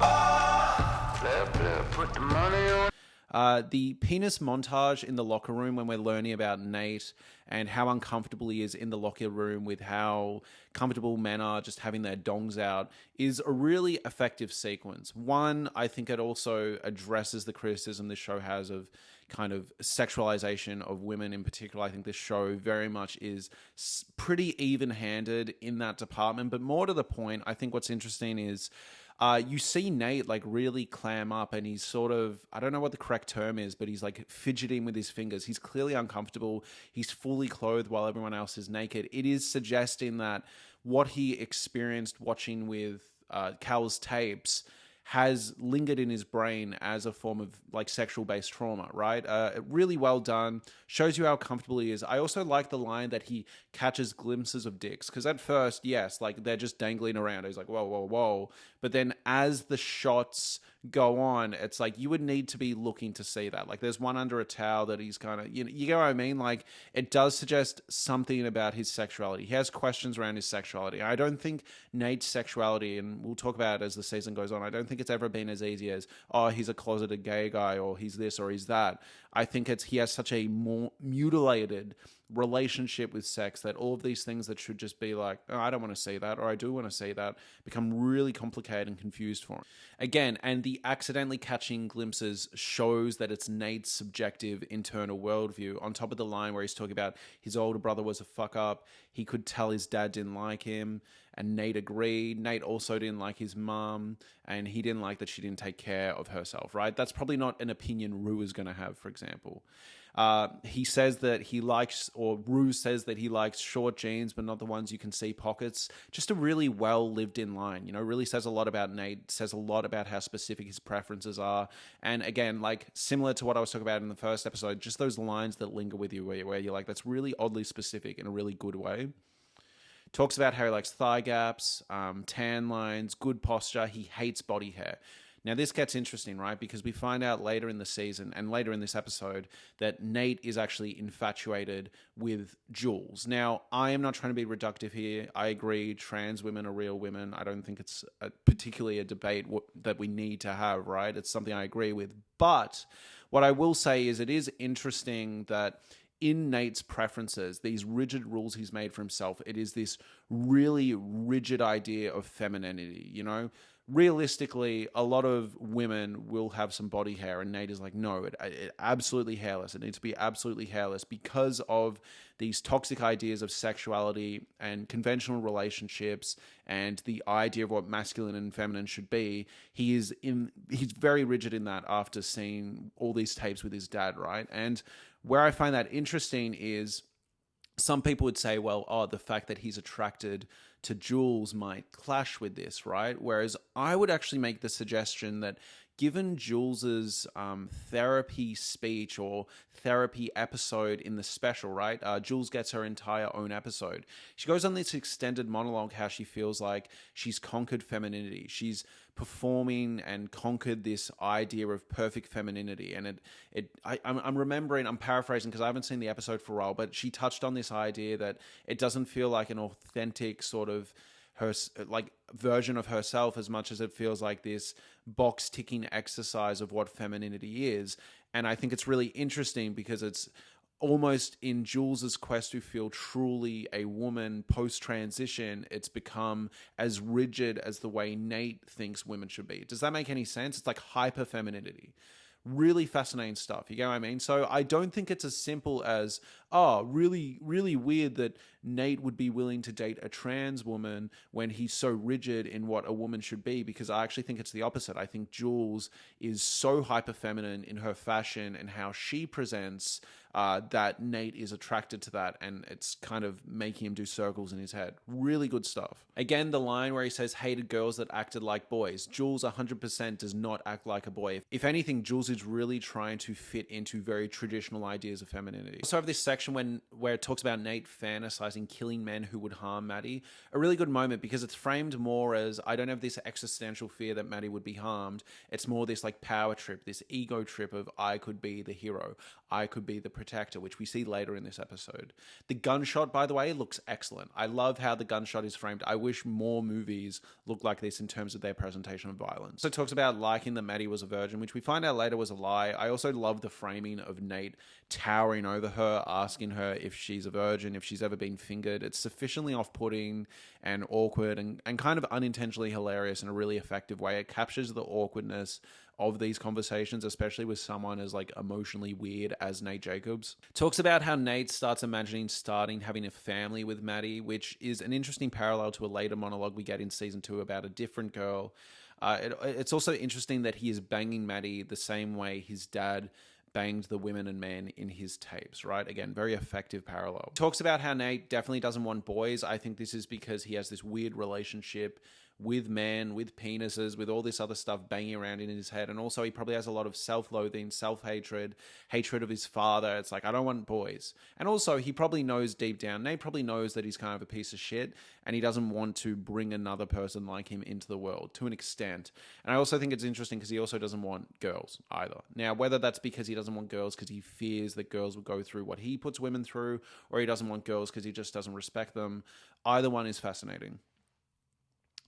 Put the money on. The penis montage in the locker room when we're learning about Nate and how uncomfortable he is in the locker room with how comfortable men are just having their dongs out is a really effective sequence. One, I think it also addresses the criticism this show has of kind of sexualization of women in particular. I think this show very much is pretty even-handed in that department, but more to the point, I think what's interesting is you see Nate like really clam up and he's sort of, I don't know what the correct term is, but he's like fidgeting with his fingers. He's clearly uncomfortable. He's fully clothed while everyone else is naked. It is suggesting that what he experienced watching with Cal's tapes has lingered in his brain as a form of like sexual based trauma, right? Really well done. Shows you how comfortable he is. I also like the line that he catches glimpses of dicks, because at first, yes, like they're just dangling around. He's like, whoa, whoa, whoa. But then as the shots go on, it's like you would need to be looking to see that. Like there's one under a towel that he's kind of, you get what I mean? Like it does suggest something about his sexuality. He has questions around his sexuality. I don't think Nate's sexuality, and we'll talk about it as the season goes on, I don't think it's ever been as easy as, oh, he's a closeted gay guy, or he's this or he's that. I think he has such a more mutilated relationship with sex that all of these things that should just be like, oh, I don't want to see that, or I do want to see that, become really complicated and confused for him. Again, and the accidentally catching glimpses shows that it's Nate's subjective internal worldview, on top of the line where he's talking about his older brother was a fuck up. He could tell his dad didn't like him, and Nate agreed. Nate also didn't like his mum, and he didn't like that she didn't take care of herself, right? That's probably not an opinion Rue is going to have, for example. He says that he likes, or Rue says that he likes short jeans, but not the ones you can see pockets. Just a really well lived in line, really says a lot about Nate, says a lot about how specific his preferences are. And again, like similar to what I was talking about in the first episode, just those lines that linger with you where you're like, that's really oddly specific in a really good way. Talks about how he likes thigh gaps, tan lines, good posture. He hates body hair. Now, this gets interesting, right? Because we find out later in the season and later in this episode that Nate is actually infatuated with Jules. Now, I am not trying to be reductive here. I agree, trans women are real women. I don't think it's particularly a debate that we need to have, right? It's something I agree with. But what I will say is it is interesting that in Nate's preferences, these rigid rules he's made for himself, it is this really rigid idea of femininity, Realistically, a lot of women will have some body hair, and Nate is like, no, it absolutely hairless. It needs to be absolutely hairless because of these toxic ideas of sexuality and conventional relationships and the idea of what masculine and feminine should be. He's very rigid in that after seeing all these tapes with his dad, right? And where I find that interesting is some people would say, well, the fact that he's attracted to Jules might clash with this, right? Whereas I would actually make the suggestion that given Jules's therapy speech or therapy episode in the special, right? Jules gets her entire own episode. She goes on this extended monologue how she feels like she's conquered femininity. She's performing and conquered this idea of perfect femininity. And I'm remembering, I'm paraphrasing because I haven't seen the episode for a while, but she touched on this idea that it doesn't feel like an authentic sort of her like version of herself as much as it feels like this box ticking exercise of what femininity is. And I think it's really interesting because it's almost in Jules's quest to feel truly a woman post-transition, it's become as rigid as the way Nate thinks women should be. Does that make any sense? It's like hyper femininity. Really fascinating stuff. You get what I mean? So I don't think it's as simple as, really, really weird that Nate would be willing to date a trans woman when he's so rigid in what a woman should be, because I actually think it's the opposite. I think Jules is so hyper feminine in her fashion and how she presents that Nate is attracted to that, and it's kind of making him do circles in his head. Really good stuff. Again, the line where he says hated girls that acted like boys. Jules 100% does not act like a boy. If anything, Jules is really trying to fit into very traditional ideas of femininity. Also have this section where it talks about Nate fantasizing killing men who would harm Maddie. A really good moment because it's framed more as, I don't have this existential fear that Maddie would be harmed. It's more this like power trip, this ego trip of I could be the hero. I could be the protector, which we see later in this episode. The gunshot, by the way, looks excellent. I love how the gunshot is framed. I wish more movies look like this in terms of their presentation of violence. So it talks about liking that Maddie was a virgin, which we find out later was a lie. I also love the framing of Nate towering over her, asking her if she's a virgin, if she's ever been fingered. It's sufficiently off-putting and awkward and kind of unintentionally hilarious in a really effective way. It captures the awkwardness of these conversations, especially with someone as like emotionally weird as Nate Jacobs. Talks about how Nate starts imagining having a family with Maddie, which is an interesting parallel to a later monologue we get in season 2 about a different girl. It's also interesting that he is banging Maddie the same way his dad banged the women and men in his tapes, right? Again, very effective parallel. Talks about how Nate definitely doesn't want boys. I think this is because he has this weird relationship with men, with penises, with all this other stuff banging around in his head. And also he probably has a lot of self-loathing, self-hatred, hatred of his father. It's like, I don't want boys. And also he probably knows deep down, Nate probably knows that he's kind of a piece of shit and he doesn't want to bring another person like him into the world to an extent. And I also think it's interesting because he also doesn't want girls either. Now, whether that's because he doesn't want girls because he fears that girls will go through what he puts women through, or he doesn't want girls because he just doesn't respect them, either one is fascinating.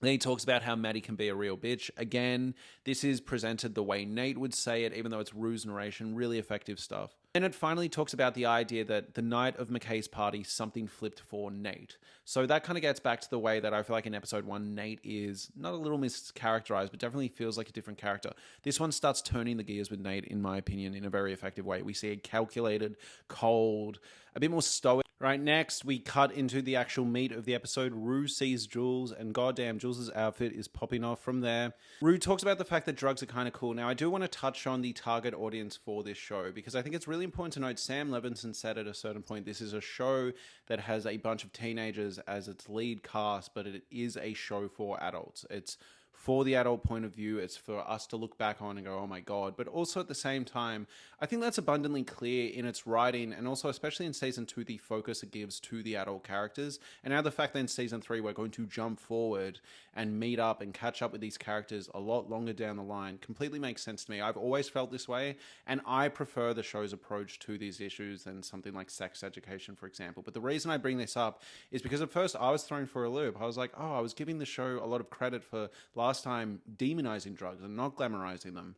Then he talks about how Maddie can be a real bitch. Again, this is presented the way Nate would say it, even though it's Rue's narration. Really effective stuff. And it finally talks about the idea that the night of McKay's party, something flipped for Nate. So that kind of gets back to the way that I feel like in episode 1, Nate is not a little mischaracterized, but definitely feels like a different character. This one starts turning the gears with Nate, in my opinion, in a very effective way. We see a calculated, cold, a bit more stoic. Right, next we cut into the actual meat of the episode. Rue sees Jules, and goddamn, Jules' outfit is popping off from there. Rue talks about the fact that drugs are kind of cool. Now, I do want to touch on the target audience for this show, because I think it's really important to note Sam Levinson said at a certain point, this is a show that has a bunch of teenagers as its lead cast, but it is a show for adults. It's for the adult point of view. It's for us to look back on and go, oh my God. But also at the same time, I think that's abundantly clear in its writing, and also especially in season 2, the focus it gives to the adult characters. And now the fact that in season 3, we're going to jump forward and meet up and catch up with these characters a lot longer down the line completely makes sense to me. I've always felt this way, and I prefer the show's approach to these issues than something like Sex Education, for example. But the reason I bring this up is because at first I was thrown for a loop. I was like, oh, I was giving the show a lot of credit for last time demonizing drugs and not glamorizing them.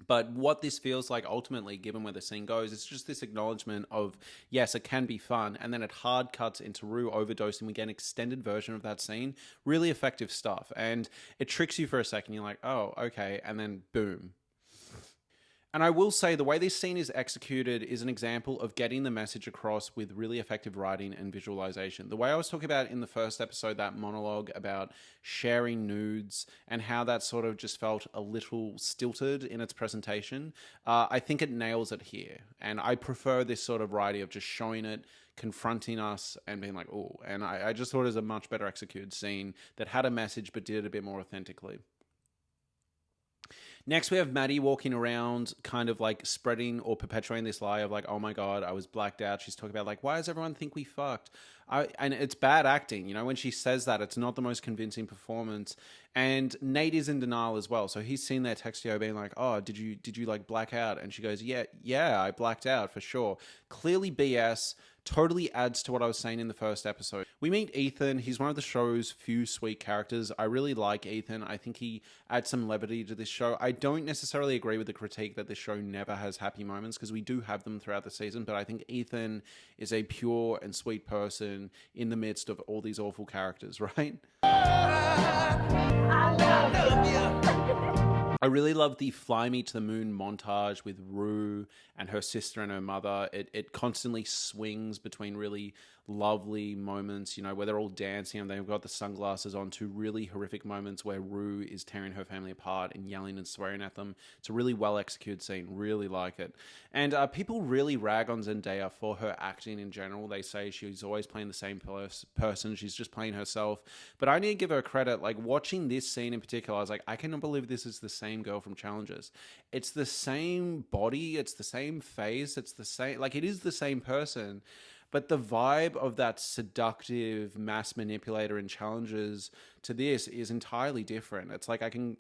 But what this feels like ultimately, given where the scene goes, is just this acknowledgement of, yes, it can be fun. And then it hard cuts into Rue overdosing. We get an extended version of that scene. Really effective stuff. And it tricks you for a second. You're like, oh, okay. And then boom. And I will say the way this scene is executed is an example of getting the message across with really effective writing and visualization. The way I was talking about in the first episode, that monologue about sharing nudes and how that sort of just felt a little stilted in its presentation, I think it nails it here. And I prefer this sort of writing of just showing it, confronting us and being like, oh, and I just thought it was a much better executed scene that had a message but did it a bit more authentically. Next, we have Maddie walking around kind of like spreading or perpetuating this lie of like, oh my God, I was blacked out. She's talking about like, why does everyone think we fucked? And it's bad acting. You know, when she says that, it's not the most convincing performance. And Nate is in denial as well. So he's seen their textio being like, oh, did you like black out? And she goes, yeah, I blacked out for sure. Clearly BS. Totally adds to what I was saying in the first episode. We meet Ethan. He's one of the show's few sweet characters. I really like Ethan. I think he adds some levity to this show. I don't necessarily agree with the critique that this show never has happy moments, because we do have them throughout the season, but I think Ethan is a pure and sweet person in the midst of all these awful characters, right? I really love the Fly Me to the Moon montage with Rue and her sister and her mother. It constantly swings between really lovely moments, you know, where they're all dancing and they've got the sunglasses on, to really horrific moments where Rue is tearing her family apart and yelling and swearing at them. It's a really well executed scene. Really like it. And people really rag on Zendaya for her acting in general. They say she's always playing the same person. She's just playing herself. But I need to give her credit. Like, watching this scene in particular, I was like, I cannot believe this is the same girl from Challengers. It's the same body. It's the same face. It's the same, like, it is the same person. But the vibe of that seductive mass manipulator in Challengers to this is entirely different. It's like I can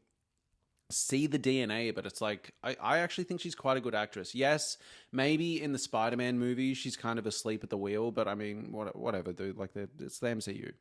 see the DNA, but it's like I actually think she's quite a good actress. Yes, maybe in the Spider-Man movie she's kind of asleep at the wheel, but I mean, whatever, dude. Like, it's the MCU.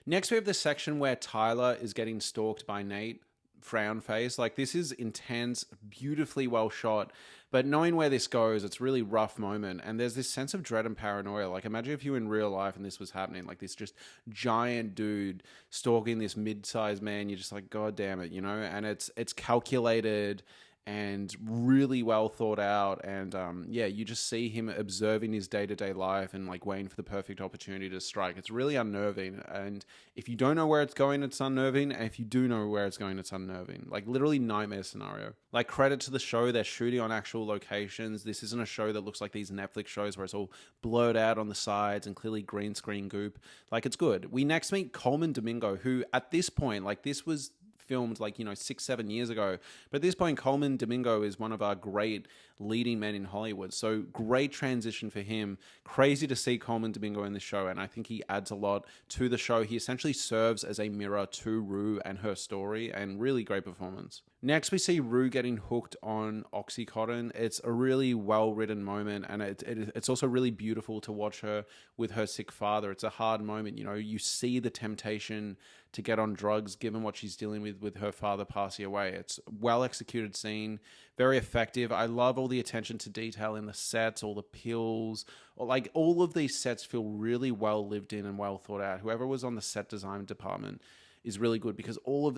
Next, we have this section where Tyler is getting stalked by Nate. Frown face. Like, this is intense, beautifully well shot, but knowing where this goes, it's a really rough moment, and there's this sense of dread and paranoia. Like, imagine if you were in real life and this was happening, like this just giant dude stalking this mid-sized man. You're just like, God damn it, you know? And it's calculated, and really well thought out. And yeah, you just see him observing his day-to-day life and like waiting for the perfect opportunity to strike. It's really unnerving, and if you don't know where it's going, it's unnerving, and if you do know where it's going, it's unnerving. Like literally nightmare scenario. Like credit to the show, they're shooting on actual locations. This isn't a show that looks like these Netflix shows where it's all blurred out on the sides and clearly green screen goop. Like it's good. We next meet Coleman Domingo, who at this point, like this was filmed like 6-7 years ago, but at this point Coleman Domingo is one of our great leading men in Hollywood, so great transition for him. Crazy to see Coleman Domingo in the show, and I think he adds a lot to the show. He essentially serves as a mirror to Rue and her story, and really great performance. Next we see Rue getting hooked on Oxycontin. It's a really well written moment, and it's also really beautiful to watch her with her sick father. It's a hard moment, you see the temptation to get on drugs given what she's dealing with her father passing away. It's well executed scene, very effective. I love all the attention to detail in the sets, all the pills, like all of these sets feel really well lived in and well thought out. Whoever was on the set design department is really good, because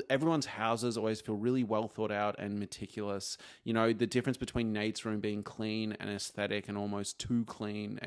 everyone's houses always feel really well thought out and meticulous. The difference between Nate's room being clean and aesthetic and almost too clean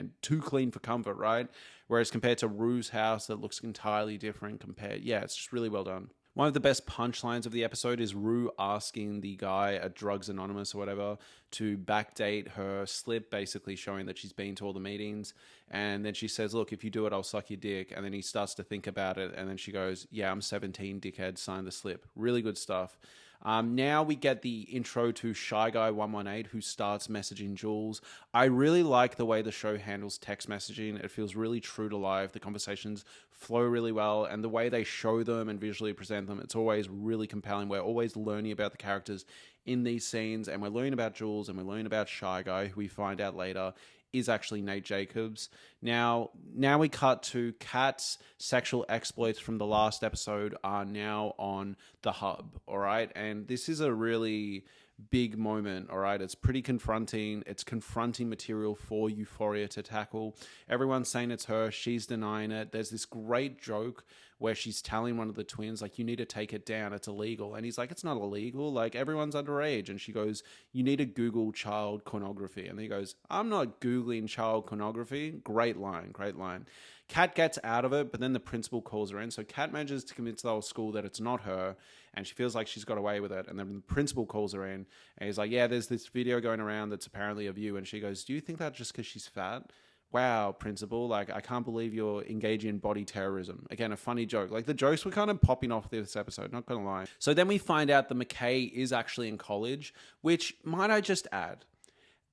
for comfort, right? Whereas compared to Rue's house that looks entirely different it's just really well done. One of the best punchlines of the episode is Rue asking the guy at Drugs Anonymous or whatever to backdate her slip, basically showing that she's been to all the meetings. And then she says, look, if you do it, I'll suck your dick. And then he starts to think about it. And then she goes, yeah, I'm 17, dickhead, sign the slip. Really good stuff. Now we get the intro to Shy Guy 118, who starts messaging Jules. I really like the way the show handles text messaging. It feels really true to life. The conversations flow really well, and the way they show them and visually present them, it's always really compelling. We're always learning about the characters in these scenes, and we're learning about Jules, and we're learning about Shy Guy, who we find out later is actually Nate Jacobs. Now we cut to Kat's sexual exploits from the last episode are now on the hub, all right? And this is a really big moment, all right? It's pretty confronting. It's confronting material for Euphoria to tackle. Everyone's saying it's her. She's denying it. There's this great joke where she's telling one of the twins, like, you need to take it down. It's illegal. And he's like, it's not illegal. Like, everyone's underage. And she goes, you need to Google child pornography. And he goes, I'm not Googling child pornography. Great line, great line. Kat gets out of it, but then the principal calls her in. So Kat manages to convince the whole school that it's not her, and she feels like she's got away with it. And then the principal calls her in, and he's like, yeah, there's this video going around that's apparently of you. And she goes, do you think that just because she's fat? Wow, principal, like, I can't believe you're engaging in body terrorism. Again, a funny joke. Like, the jokes were kind of popping off this episode, not gonna lie. So then we find out that McKay is actually in college, which, might I just add,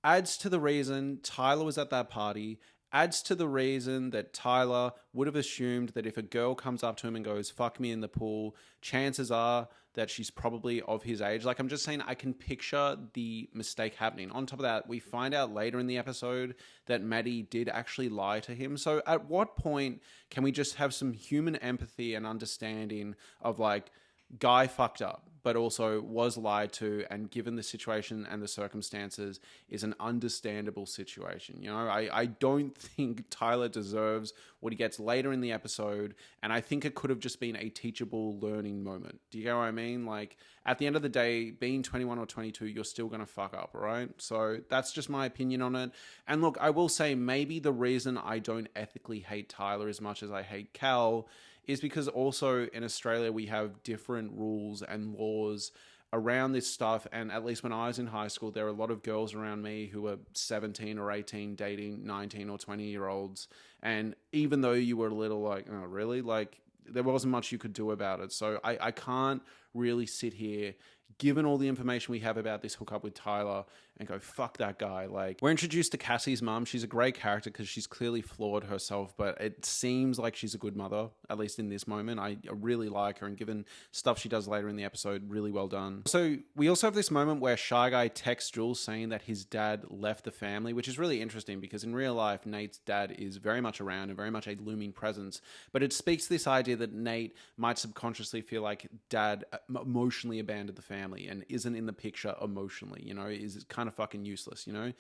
adds to the reason Tyler was at that party, adds to the reason that Tyler would have assumed that if a girl comes up to him and goes, fuck me in the pool, chances are that she's probably of his age. Like, I'm just saying, I can picture the mistake happening. On top of that, we find out later in the episode that Maddie did actually lie to him. So at what point can we just have some human empathy and understanding of, like, guy fucked up, but also was lied to, and given the situation and the circumstances, is an understandable situation. I don't think Tyler deserves what he gets later in the episode, and I think it could have just been a teachable learning moment. Do you get what I mean? Like, at the end of the day, being 21 or 22, you're still going to fuck up, right? So that's just my opinion on it. And look, I will say, maybe the reason I don't ethically hate Tyler as much as I hate Cal is because also in Australia we have different rules and laws around this stuff. And at least when I was in high school, there were a lot of girls around me who were 17 or 18 dating 19 or 20-year-olds. And even though you were a little like, oh, really? Like, there wasn't much you could do about it. So I can't really sit here, given all the information we have about this hookup with Tyler, and go, fuck that guy. Like, we're introduced to Cassie's mum. She's a great character because she's clearly flawed herself, but it seems like she's a good mother, at least in this moment. I really like her, and given stuff she does later in the episode, really well done. So we also have this moment where Shy Guy texts Jules saying that his dad left the family, which is really interesting because in real life, Nate's dad is very much around and very much a looming presence, but it speaks to this idea that Nate might subconsciously feel like dad emotionally abandoned the family. family and isn't in the picture emotionally, you know, is kind of fucking useless, you know.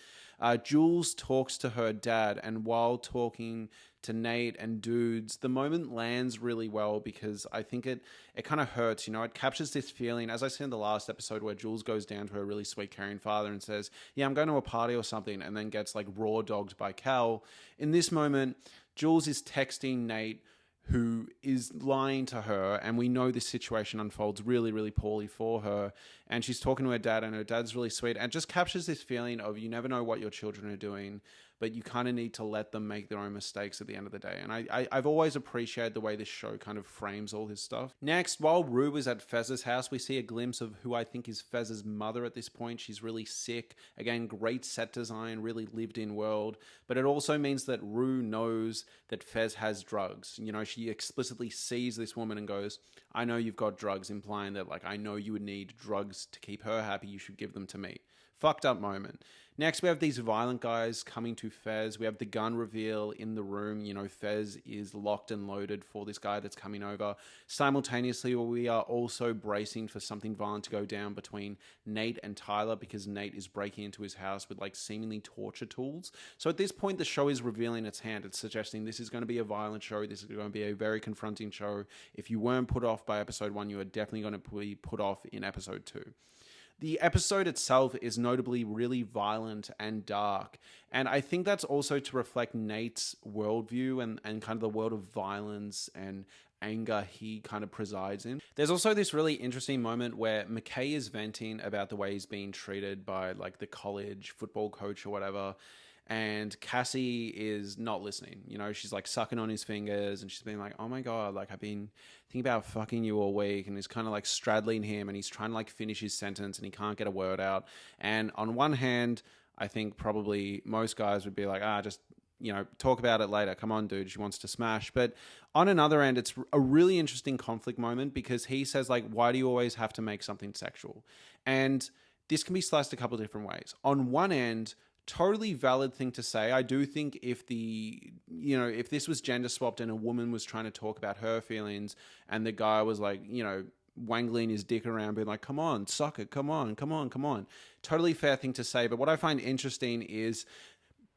Jules talks to her dad, and while talking to Nate and dudes, the moment lands really well because I think it kind of hurts, you know. It captures this feeling, as I said in the last episode, where Jules goes down to her really sweet caring father and says, yeah, I'm going to a party or something, and then gets like raw dogged by Cal. In this moment, Jules is texting Nate, who is lying to her, and we know this situation unfolds really, really poorly for her, and she's talking to her dad, and her dad's really sweet, and it just captures this feeling of you never know what your children are doing, but you kind of need to let them make their own mistakes at the end of the day. And I've always appreciated the way this show kind of frames all this stuff. Next, while Rue is at Fez's house, we see a glimpse of who I think is Fez's mother at this point. She's really sick. Again, great set design, really lived in world. But it also means that Rue knows that Fez has drugs. You know, she explicitly sees this woman and goes, I know you've got drugs, implying that, like, I know you would need drugs to keep her happy. You should give them to me. Fucked up moment. Next, we have these violent guys coming to Fez. We have the gun reveal in the room. You know, Fez is locked and loaded for this guy that's coming over. Simultaneously, we are also bracing for something violent to go down between Nate and Tyler, because Nate is breaking into his house with like seemingly torture tools. So at this point, the show is revealing its hand. It's suggesting this is going to be a violent show. This is going to be a very confronting show. If you weren't put off by episode 1, you are definitely going to be put off in episode 2. The episode itself is notably really violent and dark. And I think that's also to reflect Nate's worldview and kind of the world of violence and anger he kind of presides in. There's also this really interesting moment where McKay is venting about the way he's being treated by like the college football coach or whatever. And Cassie is not listening. You know, she's like sucking on his fingers and she's being like, oh my God, like I've been thinking about fucking you all week. And he's kind of like straddling him and he's trying to like finish his sentence and he can't get a word out. And on one hand, I think probably most guys would be like, just, you know, talk about it later. Come on, dude. She wants to smash. But on another end, it's a really interesting conflict moment because he says like, why do you always have to make something sexual? And this can be sliced a couple of different ways. On one end, totally valid thing to say. I do think if if this was gender swapped and a woman was trying to talk about her feelings and the guy was like, you know, wangling his dick around being like, come on, suck it, come on. Totally fair thing to say. But what I find interesting is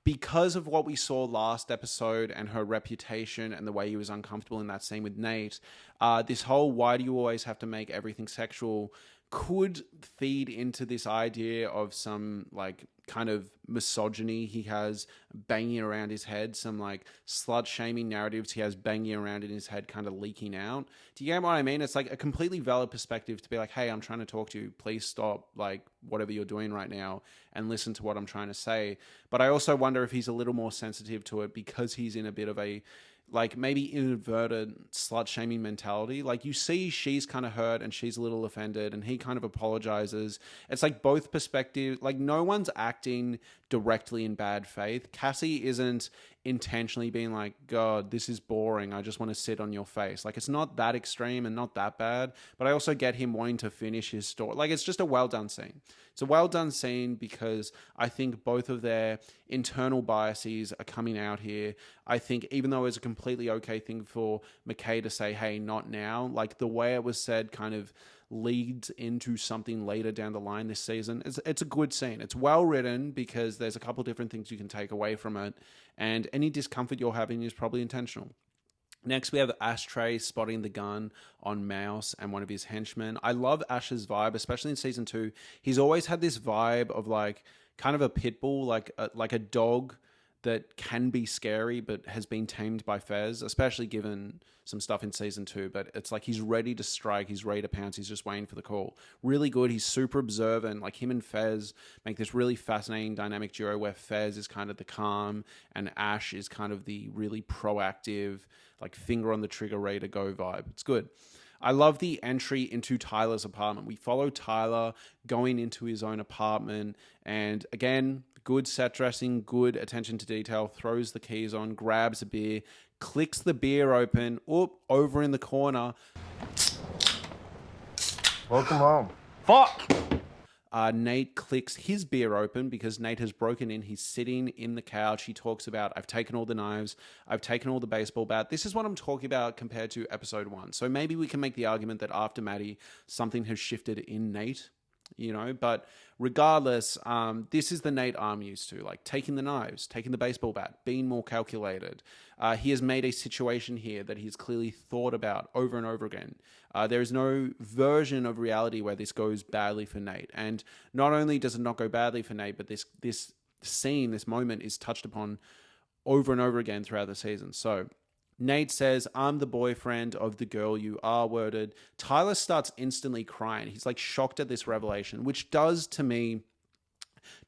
because of what we saw last episode and her reputation and the way he was uncomfortable in that scene with Nate, this whole why do you always have to make everything sexual could feed into this idea of some like kind of misogyny he has banging around his head, some like slut shaming narratives he has banging around in his head kind of leaking out. Do you get what I mean? It's like a completely valid perspective to be like, hey, I'm trying to talk to you. Please stop like whatever you're doing right now and listen to what I'm trying to say. But I also wonder if he's a little more sensitive to it because he's in a bit of a like maybe inverted slut shaming mentality. Like you see she's kind of hurt and she's a little offended and he kind of apologizes. It's like both perspectives. Like no one's acting directly in bad faith. Cassie isn't intentionally being like, God, this is boring. I just want to sit on your face. Like it's not that extreme and not that bad. But I also get him wanting to finish his story. Like it's just a well done scene. It's a well done scene because I think both of their internal biases are coming out here. I think even though it's a completely okay thing for McKay to say, hey, not now, like the way it was said kind of leads into something later down the line this season. It's a good scene. It's well written because there's a couple different things you can take away from it. And any discomfort you're having is probably intentional. Next, we have Ashtray spotting the gun on Mouse and one of his henchmen. I love Ash's vibe, especially in season 2. He's always had this vibe of like kind of a pit bull, like a dog that can be scary but has been tamed by Fez, especially given some stuff in season 2. But it's like he's ready to strike, he's ready to pounce, he's just waiting for the call. Really good. He's super observant. Like him and Fez make this really fascinating dynamic duo where Fez is kind of the calm and Ash is kind of the really proactive, like finger on the trigger, ready to go vibe. It's good. I love the entry into Tyler's apartment. We follow Tyler going into his own apartment. And again, good set dressing, good attention to detail, throws the keys on, grabs a beer, clicks the beer open, over in the corner. Welcome home. Fuck! Nate clicks his beer open because Nate has broken in. He's sitting in the couch. He talks about, I've taken all the knives. I've taken all the baseball bat. This is what I'm talking about compared to episode 1. So maybe we can make the argument that after Maddie, something has shifted in Nate, you know, but regardless, this is the Nate I'm used to, like taking the knives, taking the baseball bat, being more calculated. He has made a situation here that he's clearly thought about over and over again. There is no version of reality where this goes badly for Nate. And not only does it not go badly for Nate, but this scene, this moment is touched upon over and over again throughout the season. So Nate says, I'm the boyfriend of the girl you R-worded. Tyler starts instantly crying. He's like shocked at this revelation, which does to me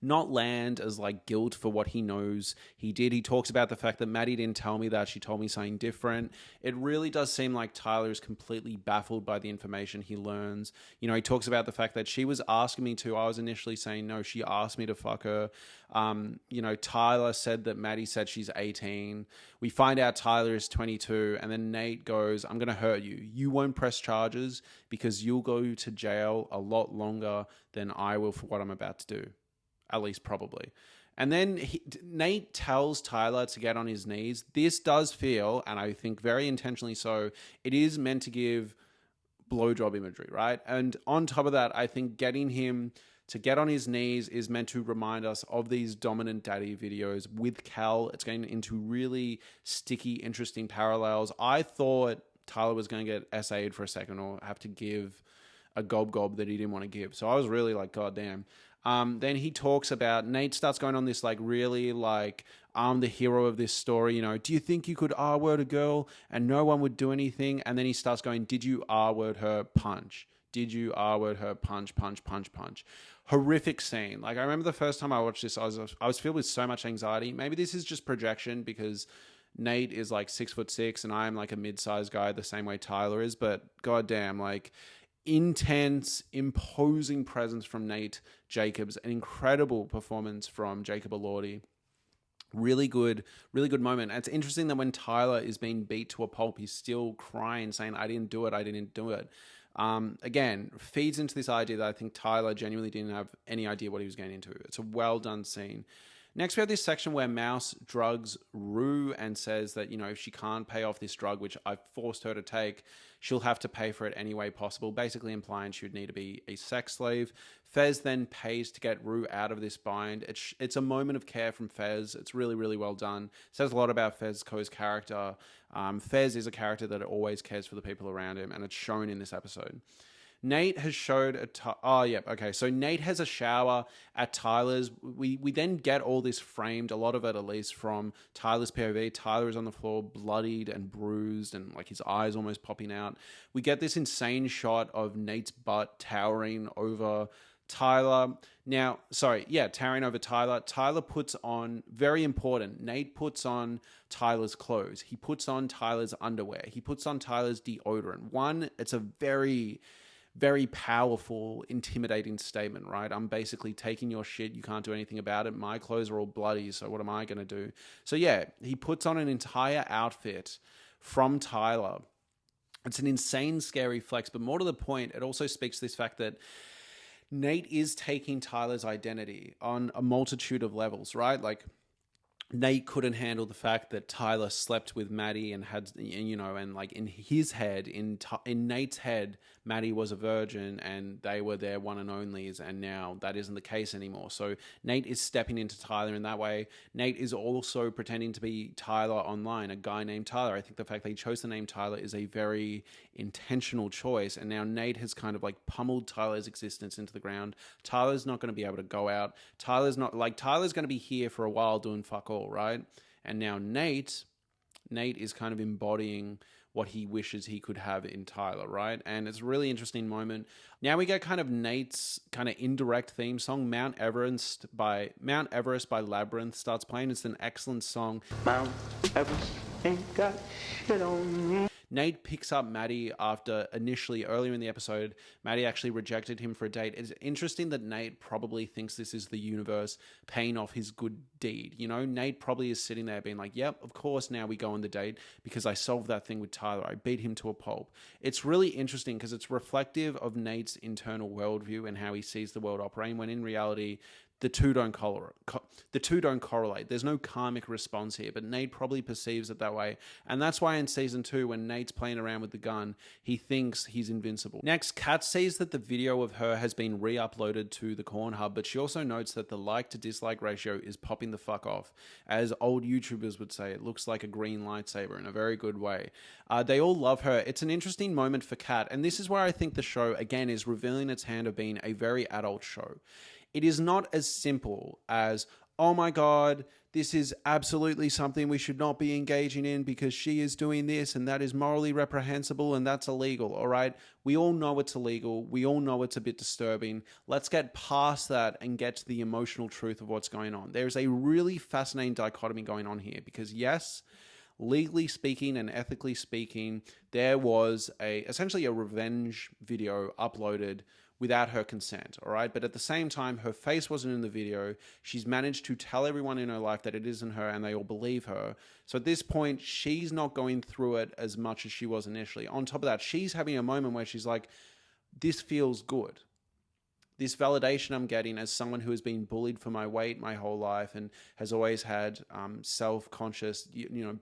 not land as like guilt for what he knows he did. He talks about the fact that Maddie didn't tell me that. She told me something different. It really does seem like Tyler is completely baffled by the information he learns. You know, he talks about the fact that she was asking me to. I was initially saying no. She asked me to fuck her. You know, Tyler said that Maddie said she's 18. We find out Tyler is 22. And then Nate goes, I'm going to hurt you. You won't press charges because you'll go to jail a lot longer than I will for what I'm about to do. At least probably. And then Nate tells Tyler to get on his knees. This does feel, and I think very intentionally so, it is meant to give blowjob imagery, right? And on top of that, I think getting him to get on his knees is meant to remind us of these dominant daddy videos with Cal. It's getting into really sticky, interesting parallels. I thought Tyler was going to get SA'd for a second or have to give a gob that he didn't want to give. So I was really like, God damn. Then he talks about, Nate starts going on this like really like, I'm the hero of this story, you know, do you think you could R-word a girl and no one would do anything? And then he starts going, did you R-word her? Punch. Did you R-word her? Punch, punch, punch, punch. Horrific scene. Like I remember the first time I watched this, I was filled with so much anxiety. Maybe this is just projection because Nate is like 6'6" and I am like a mid-sized guy the same way Tyler is, but goddamn, like intense, imposing presence from Nate Jacobs, an incredible performance from Jacob Elordi. Really good moment. And it's interesting that when Tyler is being beat to a pulp, he's still crying, saying, I didn't do it. Again, feeds into this idea that I think Tyler genuinely didn't have any idea what he was getting into. It's a well done scene. Next, we have this section where Mouse drugs Rue and says that, you know, if she can't pay off this drug, which I've forced her to take, she'll have to pay for it any way possible, basically implying she would need to be a sex slave. Fez then pays to get Rue out of this bind. It's a moment of care from Fez. It's really, really well done. It says a lot about Fez Coe's character. Fez is a character that always cares for the people around him, and it's shown in this episode. Nate has showed so Nate has a shower at Tyler's. We then get all this framed, a lot of it at least, from Tyler's POV. Tyler is on the floor, bloodied and bruised, and like his eyes almost popping out. We get this insane shot of Nate's butt towering over Tyler. Towering over Tyler. Tyler puts on, very important, Nate puts on Tyler's clothes. He puts on Tyler's underwear. He puts on Tyler's deodorant. One, it's a very powerful, intimidating statement, right? I'm basically taking your shit. You can't do anything about it. My clothes are all bloody, so what am I going to do? So yeah, he puts on an entire outfit from Tyler. It's an insane, scary flex, but more to the point, it also speaks to this fact that Nate is taking Tyler's identity on a multitude of levels, right? Like, Nate couldn't handle the fact that Tyler slept with Maddie and had, you know, and like in his head, in Nate's head, Maddie was a virgin and they were their one and onlys, and now that isn't the case anymore. So Nate is stepping into Tyler in that way. Nate is also pretending to be Tyler online, a guy named Tyler. I think the fact that he chose the name Tyler is a very intentional choice, and now Nate has kind of like pummeled Tyler's existence into the ground. Tyler's not going to be able to go out. Tyler's going to be here for a while doing fuck all, right? And now Nate is kind of embodying what he wishes he could have in Tyler, right? And it's a really interesting moment. Now we get kind of Nate's kind of indirect theme song. Mount Everest by Labyrinth starts playing. It's an excellent song. Mount Everest ain't got shit on me. Nate picks up Maddie after initially, earlier in the episode, Maddie actually rejected him for a date. It's interesting that Nate probably thinks this is the universe paying off his good deed. You know, Nate probably is sitting there being like, yep, of course now we go on the date because I solved that thing with Tyler. I beat him to a pulp. It's really interesting because it's reflective of Nate's internal worldview and how he sees the world operating, when in reality, the two don't correlate. There's no karmic response here, but Nate probably perceives it that way. And that's why in season 2, when Nate's playing around with the gun, he thinks he's invincible. Next, Kat sees that the video of her has been re-uploaded to the Corn Hub, but she also notes that the like to dislike ratio is popping the fuck off. As old YouTubers would say, it looks like a green lightsaber in a very good way. They all love her. It's an interesting moment for Kat, and this is where I think the show, again, is revealing its hand of being a very adult show. It is not as simple as, oh my God, this is absolutely something we should not be engaging in because she is doing this and that is morally reprehensible and that's illegal, all right? We all know it's illegal. We all know it's a bit disturbing. Let's get past that and get to the emotional truth of what's going on. There's a really fascinating dichotomy going on here because, yes, legally speaking and ethically speaking, there was essentially a revenge video uploaded without her consent, all right? But at the same time, her face wasn't in the video. She's managed to tell everyone in her life that it isn't her and they all believe her. So at this point, she's not going through it as much as she was initially. On top of that, she's having a moment where she's like, this feels good. This validation I'm getting as someone who has been bullied for my weight my whole life and has always had self-conscious,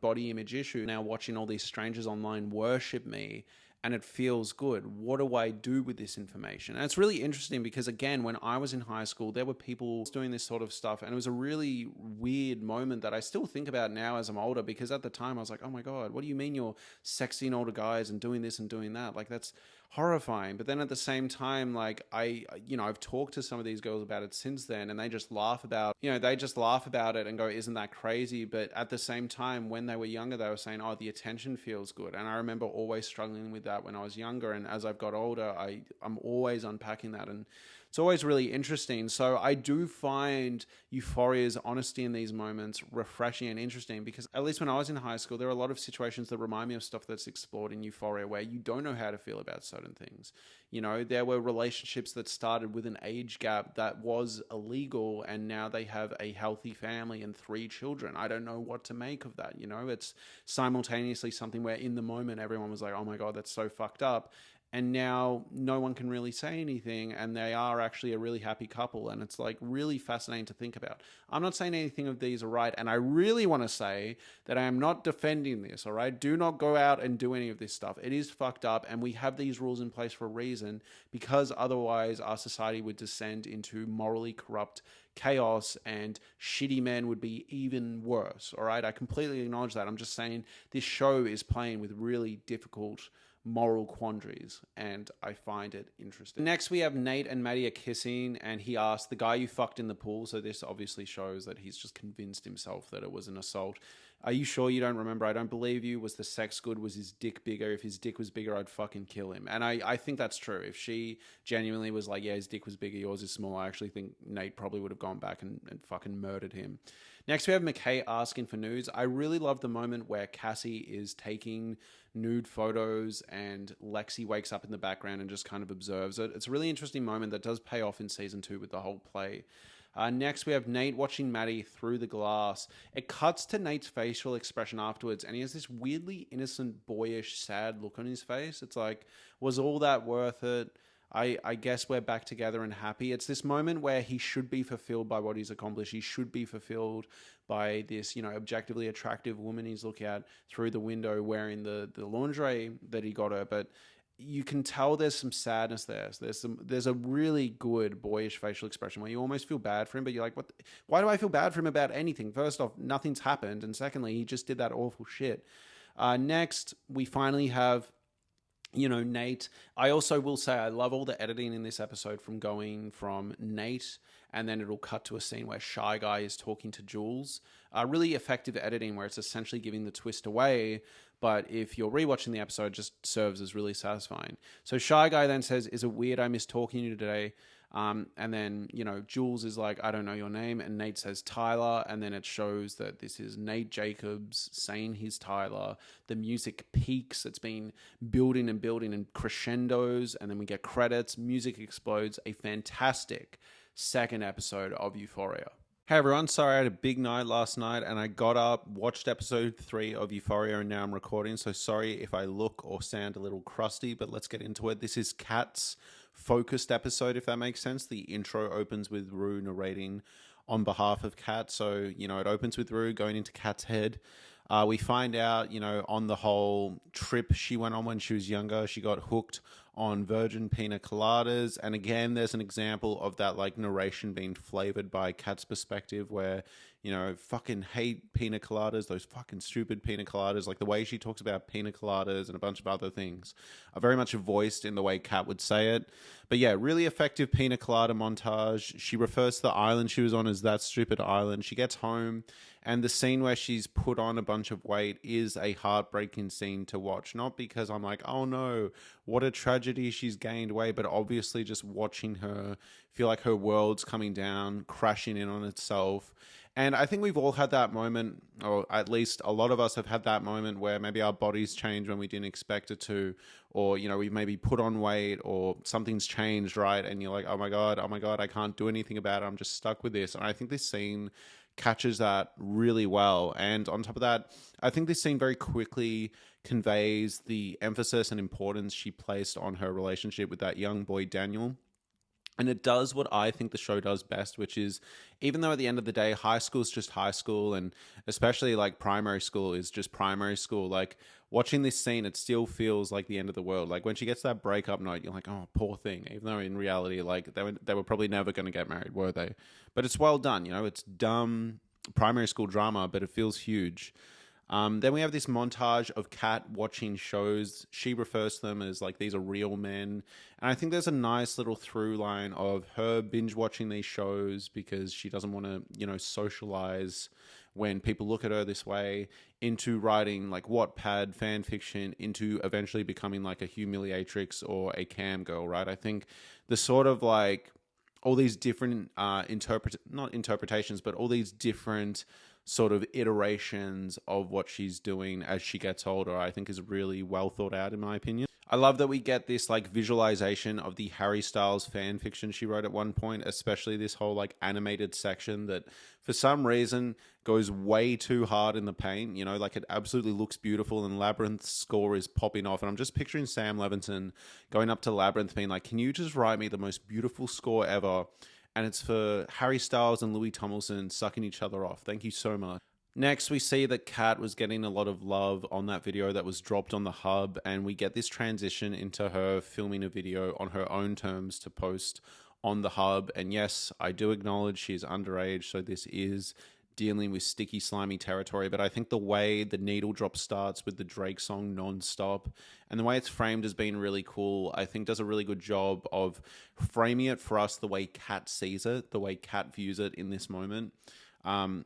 body image issue. Now watching all these strangers online worship me, and it feels good. What do I do with this information? And it's really interesting because, again, when I was in high school, there were people doing this sort of stuff, and it was a really weird moment that I still think about now as I'm older, because at the time I was like, oh my God, what do you mean you're sexing older guys and doing this and doing that? Like, that's horrifying. But then at the same time, like, I've talked to some of these girls about it since then, and they just laugh about it and go, isn't that crazy? But at the same time, when they were younger, they were saying, oh, the attention feels good. And I remember always struggling with that when I was younger, and as I've got older, I'm always unpacking that, and it's always really interesting. So I do find Euphoria's honesty in these moments refreshing and interesting, because at least when I was in high school, there are a lot of situations that remind me of stuff that's explored in Euphoria where you don't know how to feel about certain things. You know, there were relationships that started with an age gap that was illegal, and now they have a healthy family and 3 children. I don't know what to make of that. You know, it's simultaneously something where in the moment everyone was like, oh my God, that's so fucked up. And now no one can really say anything, and they are actually a really happy couple, and it's like really fascinating to think about. I'm not saying anything of these are right, and I really want to say that I am not defending this, all right? Do not go out and do any of this stuff. It is fucked up, and we have these rules in place for a reason, because otherwise our society would descend into morally corrupt chaos, and shitty men would be even worse, all right? I completely acknowledge that. I'm just saying this show is playing with really difficult moral quandaries, and I find it interesting. Next, we have Nate and Maddie are kissing, and he asks, the guy you fucked in the pool? So this obviously shows that he's just convinced himself that it was an assault. Are you sure you don't remember? I don't believe you. Was the sex good? Was his dick bigger? If his dick was bigger, I'd fucking kill him. And I think that's true. If she genuinely was like, yeah, his dick was bigger, yours is small, I actually think Nate probably would have gone back and fucking murdered him. Next, we have McKay asking for nudes. I really love the moment where Cassie is taking nude photos and Lexi wakes up in the background and just kind of observes it. It's a really interesting moment that does pay off in season 2 with the whole play. Next, we have Nate watching Maddie through the glass. It cuts to Nate's facial expression afterwards, and he has this weirdly innocent, boyish, sad look on his face. It's like, was all that worth it? I guess we're back together and happy. It's this moment where he should be fulfilled by what he's accomplished. He should be fulfilled by this, objectively attractive woman he's looking at through the window wearing the lingerie that he got her. But you can tell there's some sadness there. So there's a really good boyish facial expression where you almost feel bad for him, but you're like, why do I feel bad for him about anything? First off, nothing's happened. And secondly, he just did that awful shit. Next, we finally have Nate. I also will say I love all the editing in this episode, from going from Nate and then it'll cut to a scene where Shy Guy is talking to Jules. Really effective editing where it's essentially giving the twist away, but if you're rewatching the episode, it just serves as really satisfying. So Shy Guy then says, is it weird I miss talking to you today? And then, Jules is like, I don't know your name. And Nate says Tyler. And then it shows that this is Nate Jacobs saying he's Tyler. The music peaks. It's been building and building and crescendos. And then we get credits. Music explodes. A fantastic second episode of Euphoria. Hey everyone, sorry I had a big night last night and I got up, watched episode 3 of Euphoria and now I'm recording, so sorry if I look or sound a little crusty, but let's get into it. This is Kat's focused episode, if that makes sense. The intro opens with Rue narrating on behalf of Kat, so, it opens with Rue going into Kat's head. We find out, on the whole trip she went on when she was younger, she got hooked on virgin pina coladas. And again, there's an example of that like narration being flavored by Kat's perspective where, fucking hate pina coladas, those fucking stupid pina coladas. Like the way she talks about pina coladas and a bunch of other things are very much voiced in the way Kat would say it. But yeah, really effective pina colada montage. She refers to the island she was on as that stupid island. She gets home and the scene where she's put on a bunch of weight is a heartbreaking scene to watch. Not because I'm like, oh no, what a tragedy she's gained weight, but obviously just watching her feel like her world's coming down, crashing in on itself. And I think we've all had that moment, or at least a lot of us have had that moment where maybe our bodies change when we didn't expect it to, or, we've maybe put on weight or something's changed, right? And you're like, oh my God, I can't do anything about it. I'm just stuck with this. And I think this scene catches that really well. And on top of that, I think this scene very quickly conveys the emphasis and importance she placed on her relationship with that young boy, Daniel. And it does what I think the show does best, which is, even though at the end of the day, high school is just high school, and especially like primary school is just primary school, like watching this scene, it still feels like the end of the world. Like when she gets that breakup note, you're like, oh, poor thing. Even though in reality, like they were probably never going to get married, were they? But it's well done. It's dumb primary school drama, but it feels huge. Then we have this montage of Kat watching shows. She refers to them as like, these are real men. And I think there's a nice little through line of her binge watching these shows because she doesn't want to, socialize when people look at her this way, into writing like Wattpad fan fiction, into eventually becoming like a humiliatrix or a cam girl, right? I think the sort of like all these different not interpretations, but all these different sort of iterations of what she's doing as she gets older, I think is really well thought out in my opinion. I love that we get this like visualization of the Harry Styles fan fiction she wrote at one point, especially this whole like animated section that for some reason goes way too hard in the paint, like it absolutely looks beautiful and Labyrinth's score is popping off. And I'm just picturing Sam Levinson going up to Labyrinth being like, can you just write me the most beautiful score ever? And it's for Harry Styles and Louis Tomlinson sucking each other off. Thank you so much. Next, we see that Kat was getting a lot of love on that video that was dropped on the hub, and we get this transition into her filming a video on her own terms to post on the hub. And yes, I do acknowledge she's underage, so this is dealing with sticky, slimy territory, but I think the way the needle drop starts with the Drake song non-stop and the way it's framed as being really cool, I think does a really good job of framing it for us the way Kat sees it, the way Kat views it in this moment.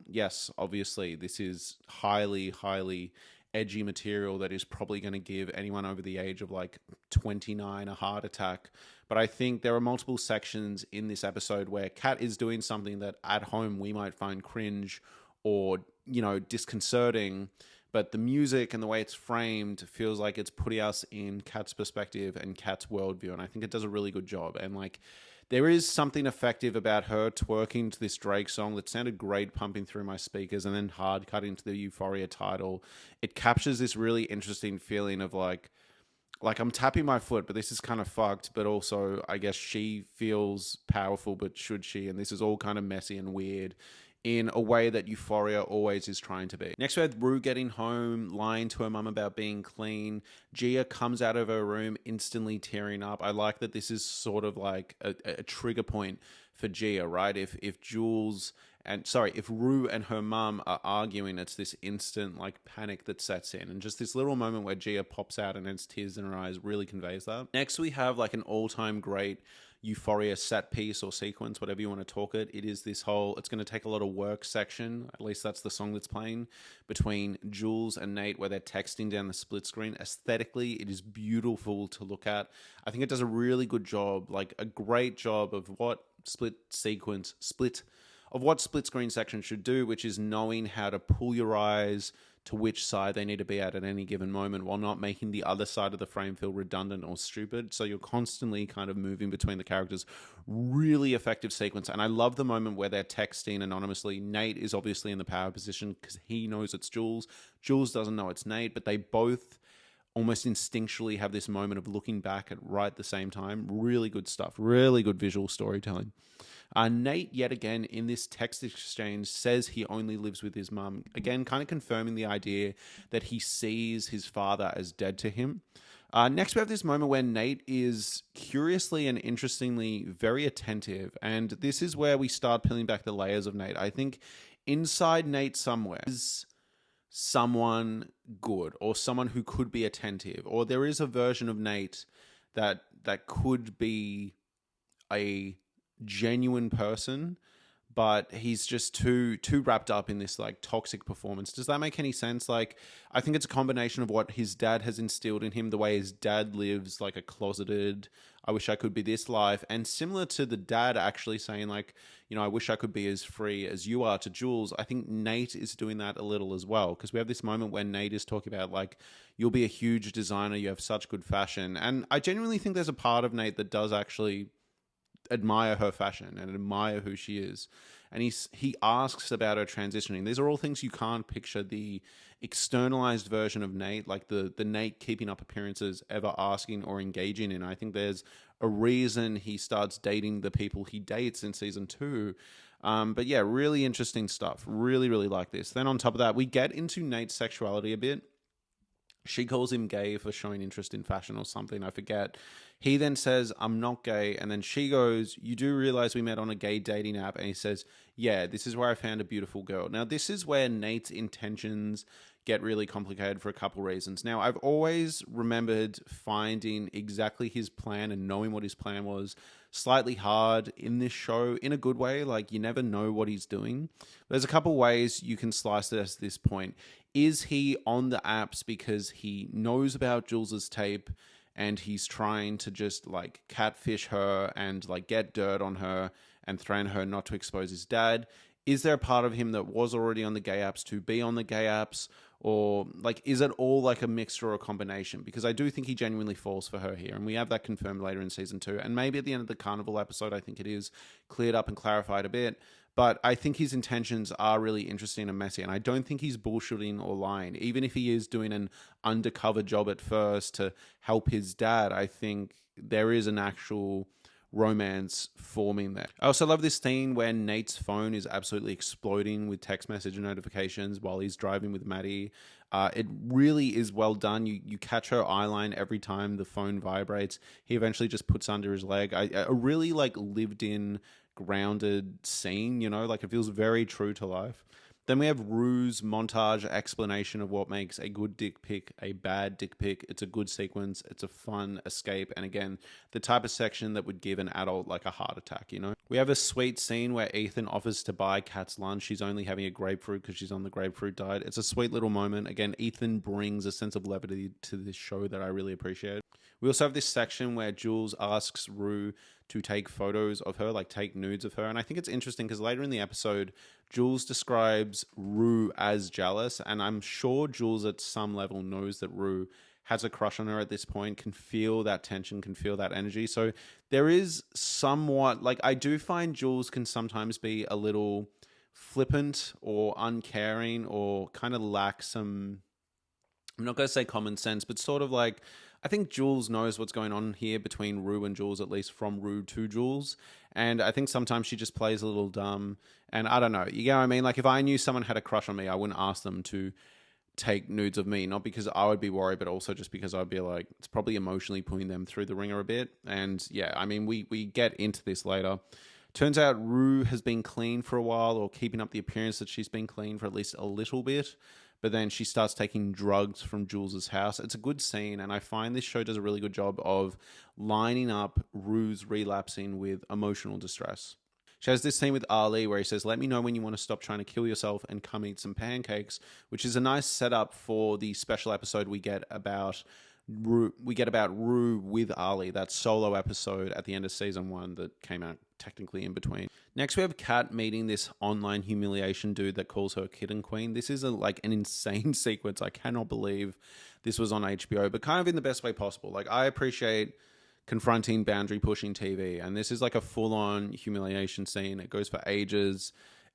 Yes, obviously, this is highly, highly edgy material that is probably going to give anyone over the age of like 29 a heart attack. But I think there are multiple sections in this episode where Kat is doing something that at home we might find cringe or, disconcerting. But the music and the way it's framed feels like it's putting us in Kat's perspective and Kat's worldview. And I think it does a really good job. And like, there is something effective about her twerking to this Drake song that sounded great pumping through my speakers and then hard cut into the Euphoria title. It captures this really interesting feeling of like I'm tapping my foot, but this is kind of fucked. But also, I guess she feels powerful, but should she? And this is all kind of messy and weird in a way that Euphoria always is trying to be. Next, we have Rue getting home, lying to her mum about being clean. Gia comes out of her room, instantly tearing up. I like that this is sort of like a trigger point for Gia, right? If Jules and sorry, if Rue and her mum are arguing, it's this instant like panic that sets in, and just this little moment where Gia pops out and has tears in her eyes really conveys that. Next, we have like an all-time great Euphoria set piece or sequence, whatever you want to talk it. It is this whole, it's going to take a lot of work section, at least that's the song that's playing, between Jules and Nate where they're texting down the split screen. Aesthetically, it is beautiful to look at. I think it does a really good job, like a great job of what split screen section should do, which is knowing how to pull your eyes to which side they need to be at any given moment while not making the other side of the frame feel redundant or stupid. So you're constantly kind of moving between the characters. Really effective sequence. And I love the moment where they're texting anonymously. Nate is obviously in the power position because he knows it's Jules. Jules doesn't know it's Nate, but they both almost instinctually have this moment of looking back at right at the same time. Really good stuff. Really good visual storytelling. Nate, yet again, in this text exchange, says he only lives with his mum. Again, kind of confirming the idea that he sees his father as dead to him. Next, we have this moment where Nate is curiously and interestingly very attentive. And this is where we start peeling back the layers of Nate. I think inside Nate somewhere is someone good or someone who could be attentive. Or there is a version of Nate that could be a genuine person, but he's just too wrapped up in this like toxic performance. Does that make any sense? Like, I think it's a combination of what his dad has instilled in him, the way his dad lives, like a closeted, I wish I could be this life, and similar to the dad actually saying like, you know, I wish I could be as free as you are to Jules. I think Nate is doing that a little as well, because we have this moment where Nate is talking about like, you'll be a huge designer, you have such good fashion, and I genuinely think there's a part of Nate that does actually admire her fashion and admire who she is. And he asks about her transitioning. These are all things you can't picture the externalized version of Nate, like the Nate keeping up appearances, ever asking or engaging in. I think there's a reason he starts dating the people he dates in season 2. But yeah, really interesting stuff. Really, really like this. Then on top of that, we get into Nate's sexuality a bit. She calls him gay for showing interest in fashion or something, I forget. He then says, I'm not gay. And then she goes, you do realize we met on a gay dating app? And he says, yeah, this is where I found a beautiful girl. Now, this is where Nate's intentions get really complicated for a couple reasons. Now, I've always remembered finding exactly his plan and knowing what his plan was slightly hard in this show, in a good way. Like, you never know what he's doing. There's a couple ways you can slice it at this point. Is he on the apps because he knows about Jules's tape and he's trying to just like catfish her and like get dirt on her and threaten her not to expose his dad? Is there a part of him that was already on the gay apps to be on the gay apps? Or like, is it all like a mixture or a combination? Because I do think he genuinely falls for her here. And we have that confirmed later in season 2. And maybe at the end of the carnival episode, I think it is cleared up and clarified a bit. But I think his intentions are really interesting and messy. And I don't think he's bullshitting or lying. Even if he is doing an undercover job at first to help his dad, I think there is an actual romance forming there. I also love this scene where Nate's phone is absolutely exploding with text message notifications while he's driving with Maddie. It really is well done. You catch her eyeline every time the phone vibrates. He eventually just puts under his leg. A really like lived in, grounded scene, you know, like it feels very true to life. Then we have Rue's montage explanation of what makes a good dick pic a bad dick pic. It's a good sequence. It's a fun escape. And again, the type of section that would give an adult like a heart attack, you know? We have a sweet scene where Ethan offers to buy Kat's lunch. She's only having a grapefruit because she's on the grapefruit diet. It's a sweet little moment. Again, Ethan brings a sense of levity to this show that I really appreciate. We also have this section where Jules asks Rue to take photos of her, like take nudes of her. And I think it's interesting because later in the episode, Jules describes Rue as jealous. And I'm sure Jules at some level knows that Rue has a crush on her at this point, can feel that tension, can feel that energy. So there is somewhat, like I do find Jules can sometimes be a little flippant or uncaring or kind of lack some, I'm not going to say common sense, but sort of like, I think Jules knows what's going on here between Rue and Jules, at least from Rue to Jules. And I think sometimes she just plays a little dumb. And I don't know, you know what I mean? Like if I knew someone had a crush on me, I wouldn't ask them to take nudes of me, not because I would be worried, but also just because I'd be like, it's probably emotionally putting them through the ringer a bit. And yeah, I mean, we get into this later. Turns out Rue has been clean for a while, or keeping up the appearance that she's been clean for at least a little bit. But then she starts taking drugs from Jules's house. It's a good scene, and I find this show does a really good job of lining up Rue's relapsing with emotional distress. She has this scene with Ali where he says, "Let me know when you want to stop trying to kill yourself and come eat some pancakes," which is a nice setup for the special episode we get about Rue with Ali, that solo episode at the end of season 1 that came out technically in between. Next, we have Kat meeting this online humiliation dude that calls her Kitten Queen. This is like an insane sequence. I cannot believe this was on HBO, but kind of in the best way possible. Like, I appreciate confronting boundary pushing TV, and this is like a full-on humiliation scene. It goes for ages.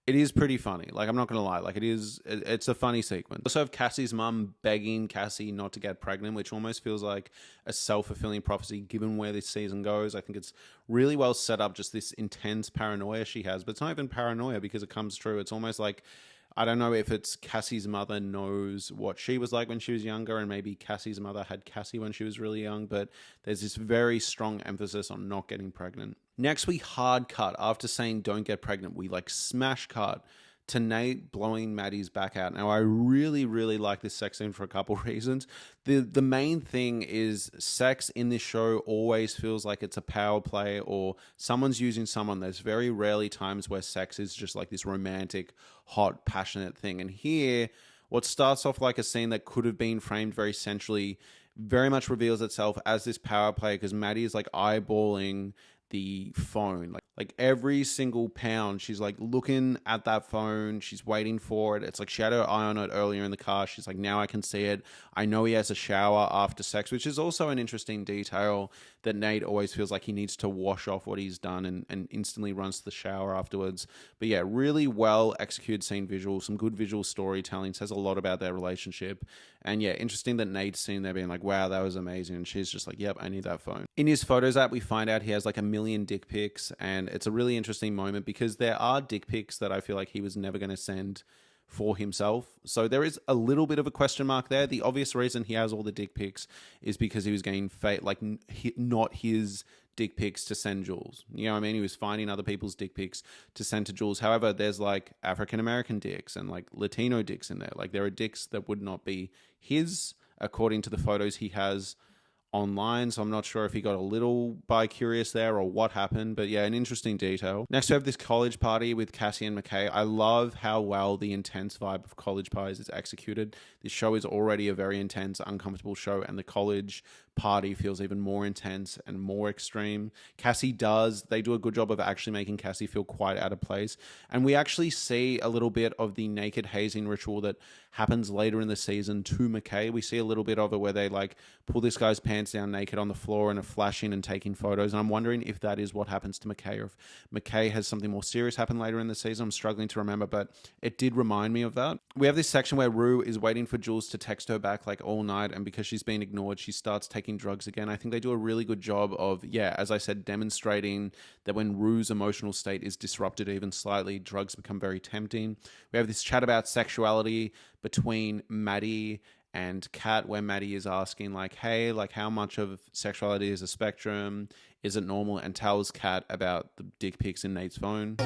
It is pretty funny. Like, I'm not going to lie. Like, it's a funny sequence. Also have Cassie's mum begging Cassie not to get pregnant, which almost feels like a self-fulfilling prophecy given where this season goes. I think it's really well set up, just this intense paranoia she has. But it's not even paranoia because it comes true. It's almost like, I don't know if it's Cassie's mother knows what she was like when she was younger, and maybe Cassie's mother had Cassie when she was really young, but there's this very strong emphasis on not getting pregnant. Next, we hard cut. After saying don't get pregnant, we like smash cut to Nate blowing Maddie's back out. Now, I really, really like this sex scene for a couple reasons. The main thing is sex in this show always feels like it's a power play or someone's using someone. There's very rarely times where sex is just like this romantic, hot, passionate thing. And here, what starts off like a scene that could have been framed very centrally very much reveals itself as this power play because Maddie is like eyeballing the phone. Like every single pound, she's like looking at that phone. She's waiting for it. It's like she had her eye on it earlier in the car. She's like, now I can see it. I know he has a shower after sex, which is also an interesting detail that Nate always feels like he needs to wash off what he's done and instantly runs to the shower afterwards. But yeah, really well executed scene visual, some good visual storytelling, says a lot about their relationship. And yeah, interesting that Nate's sitting there being like, wow, that was amazing. And she's just like, yep, I need that phone. In his Photos app, we find out he has like 1 million dick pics, and it's a really interesting moment because there are dick pics that I feel like he was never going to send for himself. So there is a little bit of a question mark there. The obvious reason he has all the dick pics is because he was getting not his dick pics to send Jules. You know what I mean? He was finding other people's dick pics to send to Jules. However, there's like African-American dicks and like Latino dicks in there. Like there are dicks that would not be his according to the photos he has online, so I'm not sure if he got a little bi-curious there or what happened, but yeah, an interesting detail. Next we have this college party with Cassie and McKay. I love how well the intense vibe of college parties is executed. This show is already a very intense, uncomfortable show, and the college party feels even more intense and more extreme. They do a good job of actually making Cassie feel quite out of place, and we actually see a little bit of the naked hazing ritual that happens later in the season to McKay. We see a little bit of it where they like pull this guy's pants down naked on the floor and are flashing and taking photos, and I'm wondering if that is what happens to McKay or if McKay has something more serious happen later in the season. I'm struggling to remember, but it did remind me of that. We have this section where Rue is waiting for Jules to text her back like all night, and because she's been ignored, she starts taking drugs again. I think they do a really good job of, yeah, as I said, demonstrating that when Rue's emotional state is disrupted even slightly, drugs become very tempting. We have this chat about sexuality between Maddie and Kat, where Maddie is asking like, hey, like how much of sexuality is a spectrum? Is it normal? And tells Kat about the dick pics in Nate's phone.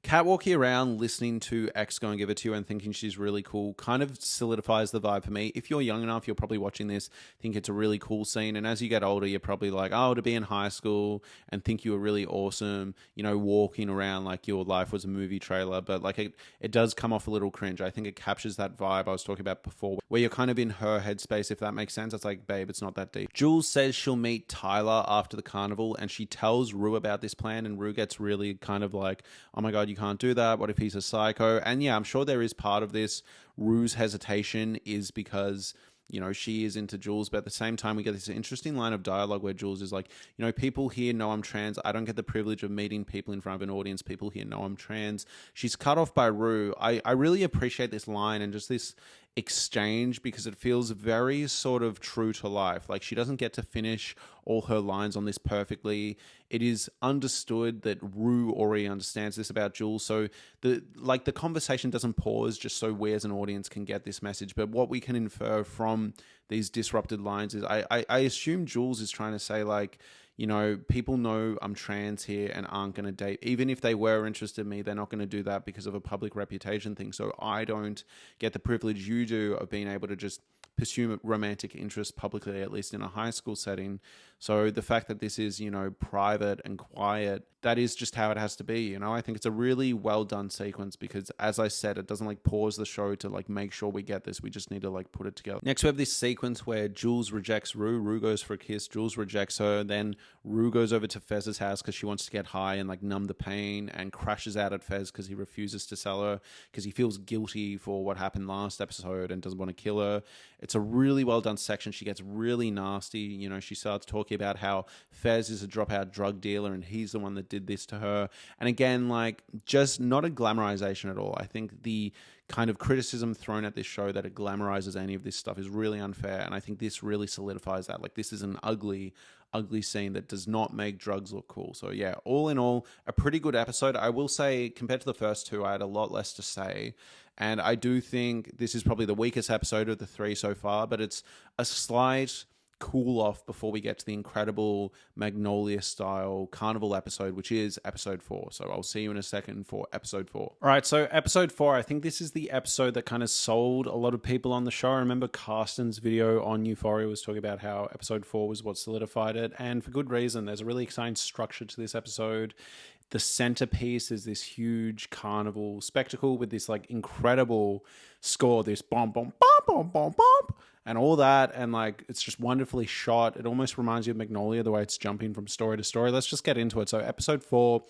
Kat walking around listening to X Go and Give It To You and thinking she's really cool kind of solidifies the vibe for me. If you're young enough, you're probably watching this, think it's a really cool scene. And as you get older, you're probably like, oh, to be in high school and think you were really awesome, you know, walking around like your life was a movie trailer. But like it does come off a little cringe. I think it captures that vibe I was talking about before, where you're kind of in her headspace, if that makes sense. It's like, babe, it's not that deep. Jules says she'll meet Tyler after the carnival, and she tells Rue about this plan, and Rue gets really kind of like, oh my God, you can't do that. What if he's a psycho? And yeah, I'm sure there is part of this. Rue's hesitation is because, you know, she is into Jules, but at the same time, we get this interesting line of dialogue where Jules is like, you know, people here know I'm trans. I don't get the privilege of meeting people in front of an audience. People here know I'm trans. She's cut off by Rue. I really appreciate this line and just this exchange because it feels very sort of true to life. Like she doesn't get to finish all her lines on this perfectly. It is understood that Rue already understands this about Jules, so the conversation doesn't pause just so we as an audience can get this message. But what we can infer from these disrupted lines is I assume Jules is trying to say like, You know, people know I'm trans here and aren't going to date. Even if they were interested in me, they're not going to do that because of a public reputation thing. So I don't get the privilege you do of being able to just pursue romantic interest publicly, at least in a high school setting. So the fact that this is, you know, private and quiet, that is just how it has to be. You know, I think it's a really well done sequence because, as I said, it doesn't like pause the show to like make sure we get this. We just need to like put it together. Next, we have this sequence where Jules rejects Rue. Rue goes for a kiss. Jules rejects her. Then Rue goes over to Fez's house because she wants to get high and like numb the pain, and crashes out at Fez because he refuses to sell her because he feels guilty for what happened last episode and doesn't want to kill her. It's a really well done section. She gets really nasty. You know, she starts talking about how Fez is a dropout drug dealer and he's the one that did this to her. And again, like, just not a glamorization at all. I think the kind of criticism thrown at this show that it glamorizes any of this stuff is really unfair. And I think this really solidifies that. Like, this is an ugly scene that does not make drugs look cool. So yeah, all in all, a pretty good episode. I will say, compared to the first two, I had a lot less to say. And I do think this is probably the weakest episode of the three so far, but it's a slight cool off before we get to the incredible Magnolia style carnival episode, which is episode 4. So I'll see you in a second for episode 4. All right, so episode 4, I think this is the episode that kind of sold a lot of people on the show. I remember Carsten's video on Euphoria was talking about how episode 4 was what solidified it, and for good reason. There's a really exciting structure to this episode. The centerpiece is this huge carnival spectacle with this like incredible score, this bomb, bomb, bomb, bomb, bomb, bomb, and all that. And like, it's just wonderfully shot. It almost reminds you of Magnolia, the way it's jumping from story to story. Let's just get into it. So episode 4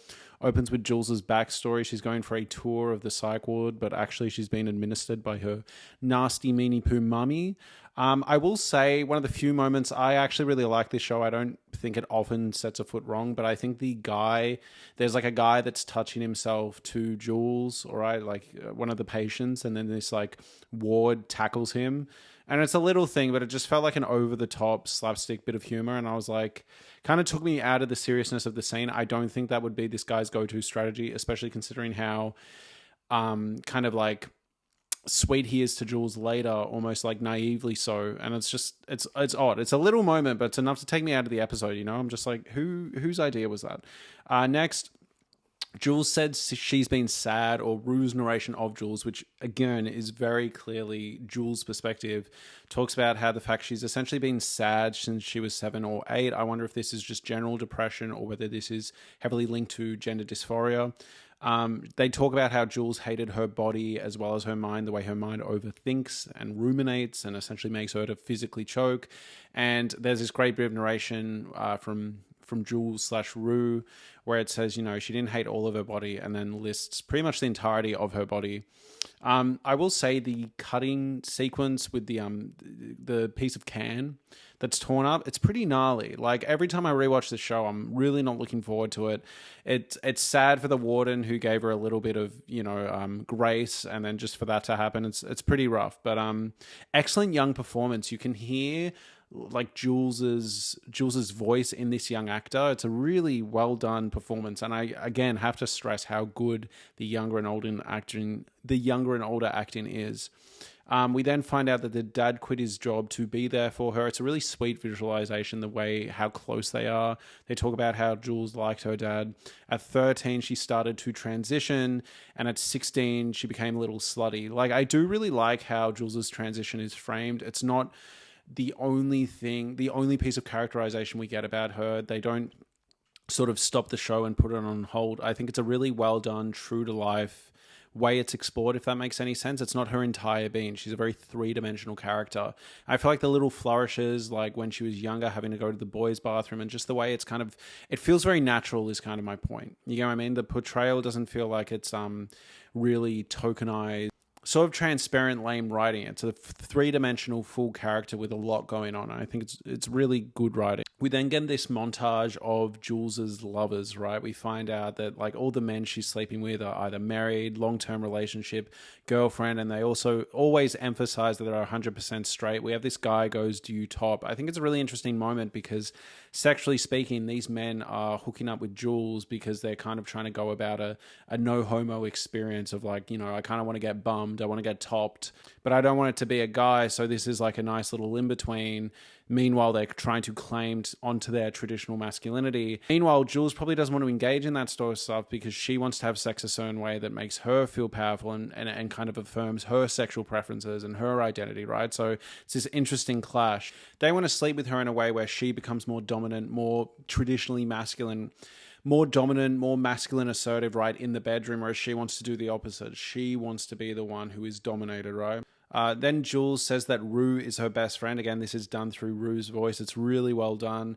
opens with Jules's backstory. She's going for a tour of the psych ward, but actually she's been administered by her nasty meanie poo mummy. I will say, one of the few moments I actually really like this show. I don't think it often sets a foot wrong, but I think there's like a guy that's touching himself to Jules, all right, like one of the patients, and then this like ward tackles him. And it's a little thing, but it just felt like an over-the-top slapstick bit of humor. And I was like, kind of took me out of the seriousness of the scene. I don't think that would be this guy's go-to strategy, especially considering how kind of like sweet he is to Jules later, almost like naively so. And it's just, it's odd. It's a little moment, but it's enough to take me out of the episode, you know? I'm just like, whose idea was that? Next, Jules said she's been sad, or Rue's narration of Jules, which again is very clearly Jules' perspective, talks about how the fact she's essentially been sad since she was 7 or 8. I wonder if this is just general depression or whether this is heavily linked to gender dysphoria. They talk about how Jules hated her body as well as her mind, the way her mind overthinks and ruminates and essentially makes her to physically choke. And there's this great bit of narration from Jules/Rue, where it says, you know, she didn't hate all of her body, and then lists pretty much the entirety of her body. I will say the cutting sequence with the piece of can that's torn up, it's pretty gnarly. Like, every time I rewatch the show, I'm really not looking forward to it. It's sad for the warden who gave her a little bit of, you know, grace, and then just for that to happen, it's pretty rough. But excellent young performance. You can hear like Jules's voice in this young actor. It's a really well done performance, and I again have to stress how good the younger and older acting is. We then find out that the dad quit his job to be there for her. It's a really sweet visualization, the way how close they are. They talk about how Jules liked her dad. At 13, she started to transition, and at 16, she became a little slutty. Like, I do really like how Jules's transition is framed. It's not the only piece of characterization we get about her. They don't sort of stop the show and put it on hold. I think it's a really well done, true to life way it's explored, if that makes any sense. It's not her entire being. She's a very three-dimensional character. I feel like the little flourishes, like when she was younger, having to go to the boys' bathroom, and just the way it's kind of, it feels very natural is kind of my point. You know what I mean? The portrayal doesn't feel like it's really tokenized, sort of transparent, lame writing. It's a three-dimensional full character with a lot going on. I think it's really good writing. We then get this montage of Jules's lovers, right? We find out that like all the men she's sleeping with are either married, long-term relationship, girlfriend, and they also always emphasize that they're 100% straight. We have this guy goes, "Do you top?" I think it's a really interesting moment because, sexually speaking, these men are hooking up with Jules because they're kind of trying to go about a no homo experience of like, you know, I kind of want to get bummed, I want to get topped, but I don't want it to be a guy. So this is like a nice little in-between. Meanwhile, they're trying to claim onto their traditional masculinity. Meanwhile, Jules probably doesn't want to engage in that sort of stuff because she wants to have sex a certain way that makes her feel powerful and kind of affirms her sexual preferences and her identity, right? So it's this interesting clash. They want to sleep with her in a way where she becomes more dominant, more traditionally masculine, more dominant, more masculine, assertive, right, in the bedroom, whereas she wants to do the opposite. She wants to be the one who is dominated, right? Then Jules says that Rue is her best friend. Again, this is done through Rue's voice. It's really well done.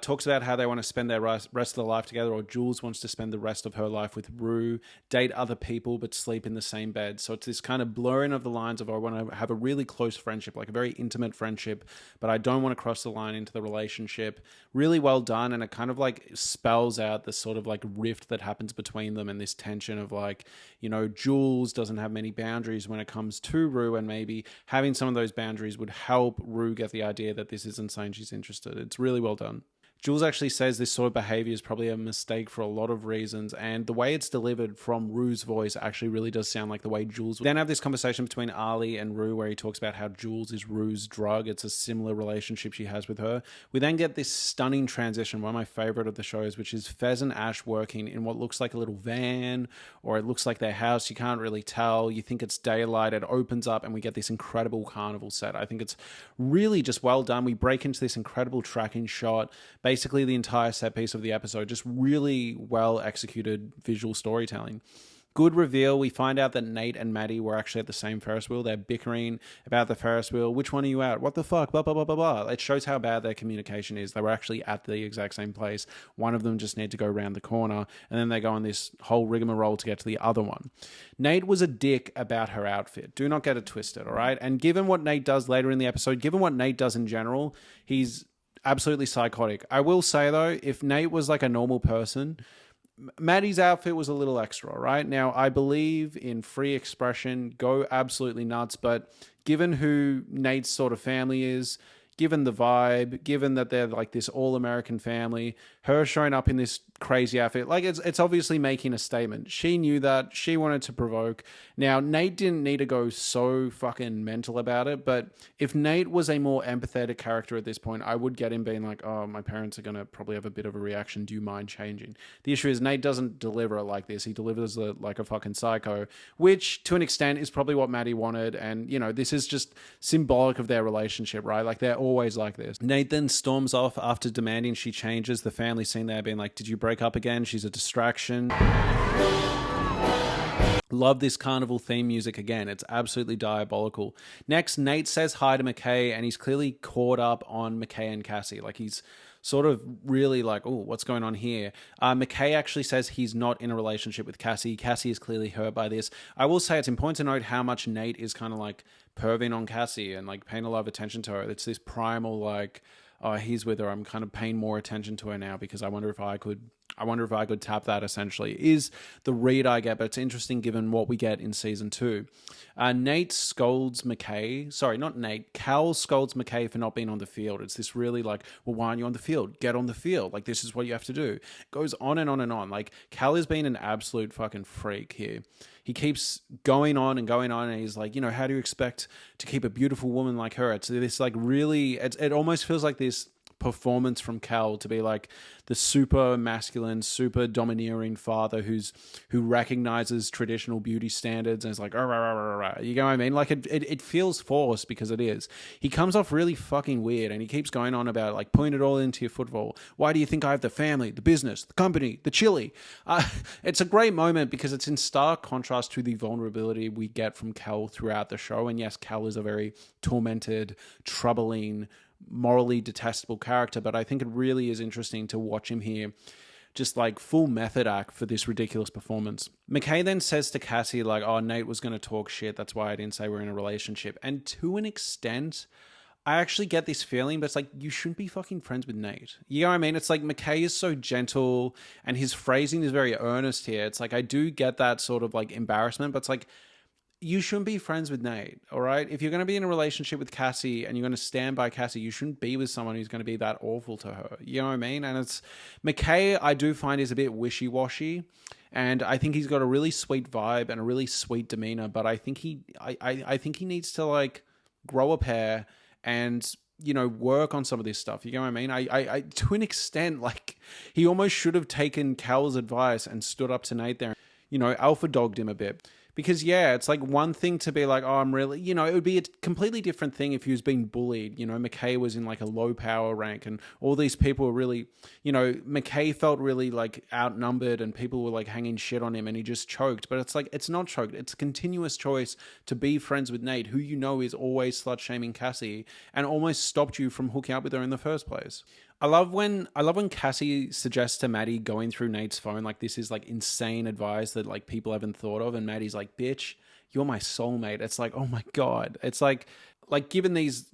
Talks about how they want to spend their rest of their life together, or Jules wants to spend the rest of her life with Rue, date other people, but sleep in the same bed. So it's this kind of blurring of the lines of, I want to have a really close friendship, like a very intimate friendship, but I don't want to cross the line into the relationship. Really well done. And it kind of like spells out the sort of like rift that happens between them and this tension of like, you know, Jules doesn't have many boundaries when it comes to Rue, and maybe having some of those boundaries would help Rue get the idea that this isn't saying she's interested. It's really well done. Jules actually says this sort of behavior is probably a mistake for a lot of reasons, and the way it's delivered from Rue's voice actually really does sound like the way Jules would. We then have this conversation between Ali and Rue where he talks about how Jules is Rue's drug. It's a similar relationship she has with her. We then get this stunning transition, one of my favorite of the shows, which is Fez and Ash working in what looks like a little van, or it looks like their house. You can't really tell. You think it's daylight. It opens up and we get this incredible carnival set. I think it's really just well done. We break into this incredible tracking shot. Basically, the entire set piece of the episode, just really well executed visual storytelling. Good reveal. We find out that Nate and Maddie were actually at the same Ferris wheel. They're bickering about the Ferris wheel. Which one are you at? What the fuck? Blah, blah, blah, blah, blah. It shows how bad their communication is. They were actually at the exact same place. One of them just needed to go around the corner, and then they go on this whole rigmarole to get to the other one. Nate was a dick about her outfit. Do not get it twisted, all right? And given what Nate does later in the episode, given what Nate does in general, he's absolutely psychotic. I will say, though, if Nate was like a normal person, Maddie's outfit was a little extra, right? Now, I believe in free expression, go absolutely nuts, but given who Nate's sort of family is, given the vibe, given that they're like this all-American family, her showing up in this crazy outfit, like it's obviously making a statement. She knew that. She wanted to provoke. Now, Nate didn't need to go so fucking mental about it, but if Nate was a more empathetic character at this point, I would get him being like, oh, my parents are going to probably have a bit of a reaction. Do you mind changing? The issue is Nate doesn't deliver it like this. He delivers it like a fucking psycho, which to an extent is probably what Maddie wanted. And, you know, this is just symbolic of their relationship, right? Like they're always like this. Nate then storms off after demanding she changes. The family scene there being like, did you break up again? She's a distraction. Love this carnival theme music again. It's absolutely diabolical. Next, Nate says hi to McKay, and he's clearly caught up on McKay and Cassie. Like he's sort of really like, oh, what's going on here? McKay actually says he's not in a relationship with Cassie. Cassie is clearly hurt by this. I will say it's important to note how much Nate is kind of like perving on Cassie and like paying a lot of attention to her. It's this primal like, oh, he's with her. I'm kind of paying more attention to her now because I wonder if I could tap that, essentially, is the read I get. But it's interesting given what we get in season 2. Nate scolds McKay. Sorry, not Nate. Cal scolds McKay for not being on the field. It's this really like, well, why aren't you on the field? Get on the field. Like, this is what you have to do. It goes on and on and on. Like, Cal is being an absolute fucking freak here. He keeps going on, and he's like, you know, how do you expect to keep a beautiful woman like her? It's this like really, it almost feels like this performance from Cal to be like the super masculine, super domineering father who recognizes traditional beauty standards and is like, you know what I mean? Like it feels forced because it is. He comes off really fucking weird, and he keeps going on about like putting it all into your football. Why do you think I have the family, the business, the company, the chili? It's a great moment because it's in stark contrast to the vulnerability we get from Cal throughout the show. And yes, Cal is a very tormented, troubling, morally detestable character, but I think it really is interesting to watch him here just like full method act for this ridiculous performance. McKay then says to Cassie like, oh, Nate was going to talk shit, that's why I didn't say we're in a relationship. And to an extent, I actually get this feeling, but it's like, you shouldn't be fucking friends with Nate. You know what I mean? It's like McKay is so gentle and his phrasing is very earnest here. It's like, I do get that sort of like embarrassment, but it's like, you shouldn't be friends with Nate, all right? If you're going to be in a relationship with Cassie and you're going to stand by Cassie, you shouldn't be with someone who's going to be that awful to her. You know what I mean? And it's McKay, I do find is a bit wishy-washy. And I think he's got a really sweet vibe and a really sweet demeanor, but I think I think he needs to like grow a pair and work on some of this stuff. You know what I mean? I to an extent, like he almost should have taken Cal's advice and stood up to Nate there, alpha dogged him a bit. Because, yeah, it's like one thing to be like, oh, I'm really, it would be a completely different thing if he was being bullied. McKay was in like a low power rank and all these people were really, McKay felt really like outnumbered and people were like hanging shit on him and he just choked. But it's like, it's not choked. It's a continuous choice to be friends with Nate, who is always slut shaming Cassie and almost stopped you from hooking up with her in the first place. I love when Cassie suggests to Maddie going through Nate's phone, like this is like insane advice that like people haven't thought of. And Maddie's like, bitch, you're my soulmate. It's like, oh my God. It's like given these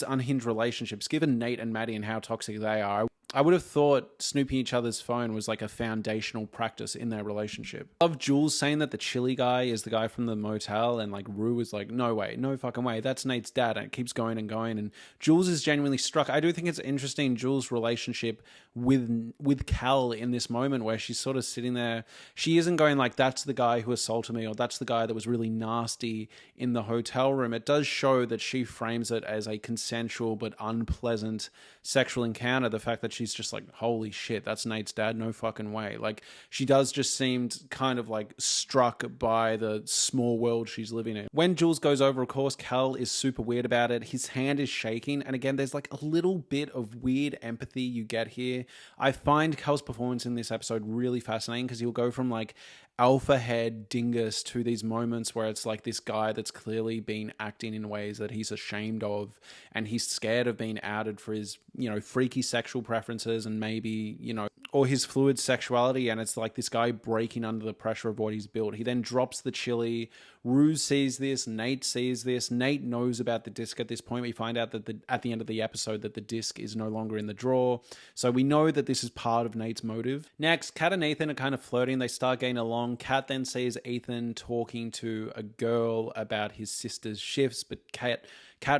unhinged relationships, given Nate and Maddie and how toxic they are, I would have thought snooping each other's phone was like a foundational practice in their relationship. I love Jules saying that the chili guy is the guy from the motel and like Rue is like, no way, no fucking way, that's Nate's dad, and it keeps going and going, and Jules is genuinely struck. I do think it's interesting, Jules' relationship with Cal in this moment where she's sort of sitting there. She isn't going like, that's the guy who assaulted me or that's the guy that was really nasty in the hotel room. It does show that she frames it as a consensual but unpleasant sexual encounter. The fact that she's just like, holy shit, that's Nate's dad, no fucking way. Like she does just seem kind of like struck by the small world she's living in. When Jules goes over, of course, Cal is super weird about it. His hand is shaking, and again, there's like a little bit of weird empathy you get here. I find Cal's performance in this episode really fascinating because he'll go from like alpha head dingus to these moments where it's like this guy that's clearly been acting in ways that he's ashamed of and he's scared of being outed for his freaky sexual preferences and maybe or his fluid sexuality, and it's like this guy breaking under the pressure of what he's built. He then drops the chili. Ruse sees this, Nate sees this. Nate knows about the disc at this point. We find out that at the end of the episode that the disc is no longer in the drawer, so we know that this is part of Nate's motive. Next, Kat and Ethan are kind of flirting. They start getting along. Kat then sees Ethan talking to a girl about his sister's shifts, but Kat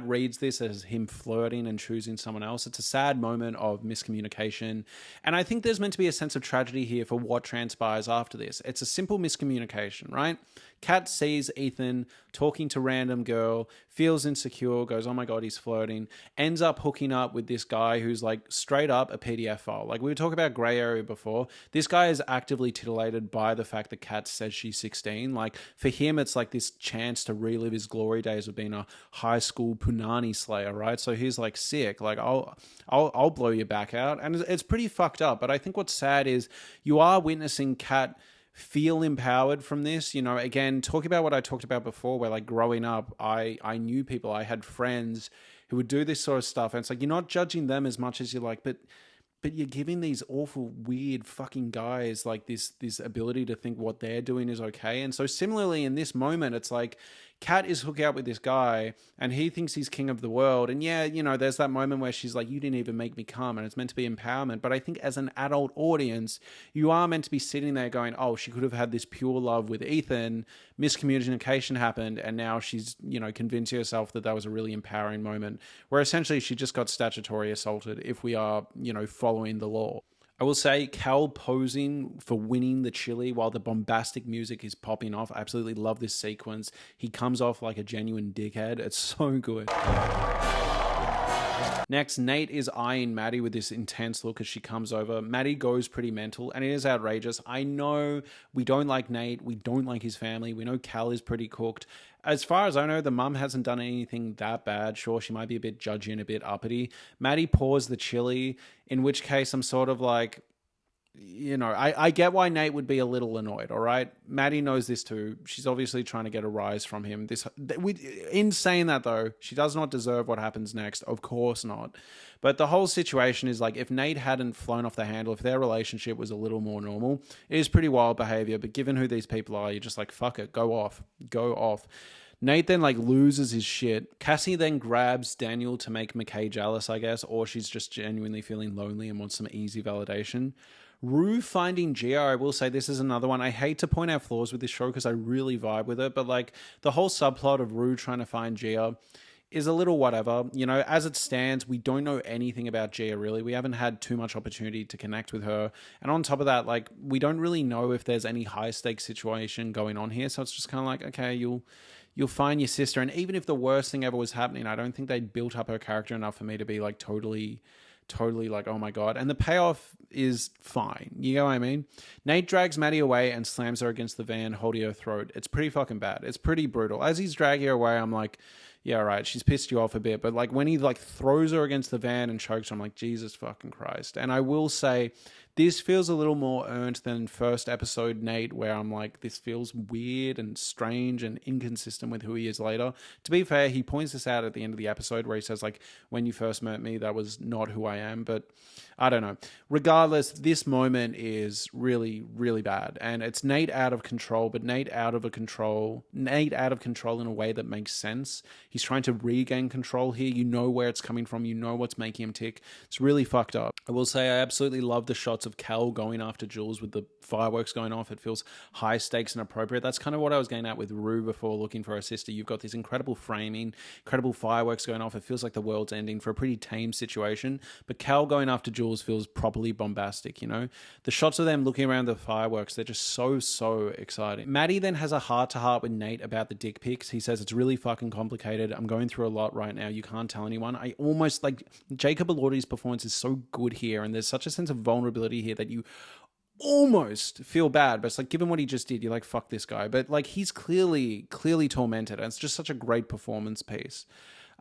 reads this as him flirting and choosing someone else. It's a sad moment of miscommunication. And I think there's meant to be a sense of tragedy here for what transpires after this. It's a simple miscommunication, right? Kat sees Ethan talking to random girl, feels insecure, goes, oh my God, he's flirting, ends up hooking up with this guy who's like straight up a PDF file. Like we were talking about gray area before. This guy is actively titillated by the fact that Kat says she's 16. Like for him, it's like this chance to relive his glory days of being a high school punani slayer, right? So he's like, sick, like I'll blow your back out. And it's pretty fucked up. But I think what's sad is you are witnessing Kat feel empowered from this. Again, talking about what I talked about before, where like growing up, I knew people, I had friends who would do this sort of stuff, and it's like you're not judging them as much as you're like, but you're giving these awful weird fucking guys like this ability to think what they're doing is okay. And so similarly in this moment, it's like Kat is hooking up with this guy and he thinks he's king of the world. And yeah, there's that moment where she's like, you didn't even make me come, and it's meant to be empowerment. But I think as an adult audience, you are meant to be sitting there going, oh, she could have had this pure love with Ethan, miscommunication happened, and now she's, convincing herself that was a really empowering moment, where essentially she just got statutory assaulted if we are, following the law. I will say Cal posing for winning the chili while the bombastic music is popping off. I absolutely love this sequence. He comes off like a genuine dickhead. It's so good. Next, Nate is eyeing Maddie with this intense look as she comes over. Maddie goes pretty mental, and it is outrageous. I know we don't like Nate. We don't like his family. We know Cal is pretty cooked. As far as I know, the mum hasn't done anything that bad. Sure, she might be a bit judgy and a bit uppity. Maddie pours the chili, in which case I'm sort of like, I get why Nate would be a little annoyed, all right? Maddie knows this too. She's obviously trying to get a rise from him. In saying that, though, she does not deserve what happens next. Of course not. But the whole situation is like, if Nate hadn't flown off the handle, if their relationship was a little more normal, it is pretty wild behavior. But given who these people are, you're just like, fuck it, go off. Nate then like loses his shit. Cassie then grabs Daniel to make McKay jealous, I guess, or she's just genuinely feeling lonely and wants some easy validation. Rue finding Gia, I will say this is another one. I hate to point out flaws with this show because I really vibe with it, but like the whole subplot of Rue trying to find Gia is a little whatever. You know, as it stands, we don't know anything about Gia, really. We haven't had too much opportunity to connect with her. And on top of that, like, we don't really know if there's any high-stakes situation going on here. So it's just kind of like, okay, you'll find your sister. And even if the worst thing ever was happening, I don't think they'd built up her character enough for me to be like totally like, oh my God. And the payoff is fine. You know what I mean? Nate drags Maddie away and slams her against the van, holding her throat. It's pretty fucking bad. It's pretty brutal. As he's dragging her away, I'm like, yeah, right, she's pissed you off a bit. But like when he like throws her against the van and chokes her, I'm like, Jesus fucking Christ. And I will say, this feels a little more earned than first episode Nate, where I'm like, this feels weird and strange and inconsistent with who he is later. To be fair, he points this out at the end of the episode where he says, like, when you first met me, that was not who I am. But I don't know. Regardless, this moment is really, really bad. And it's Nate out of control, but Nate out of control in a way that makes sense. He's trying to regain control here. You know where it's coming from. You know what's making him tick. It's really fucked up. I will say I absolutely love the shots of Cal going after Jules with the fireworks going off. It feels high stakes and appropriate. That's kind of what I was getting at with Rue before looking for her sister. You've got this incredible framing, incredible fireworks going off. It feels like the world's ending for a pretty tame situation. But Cal going after Jules feels properly bombastic, you know? The shots of them looking around the fireworks, they're just so exciting. Maddie then has a heart-to-heart with Nate about the dick pics. He says, it's really fucking complicated. I'm going through a lot right now. You can't tell anyone. I almost, like, Jacob Elordi's performance is so good here, and there's such a sense of vulnerability here that you almost feel bad, but it's like, given what he just did, you're like, fuck this guy. But like, he's clearly tormented, and it's just such a great performance piece.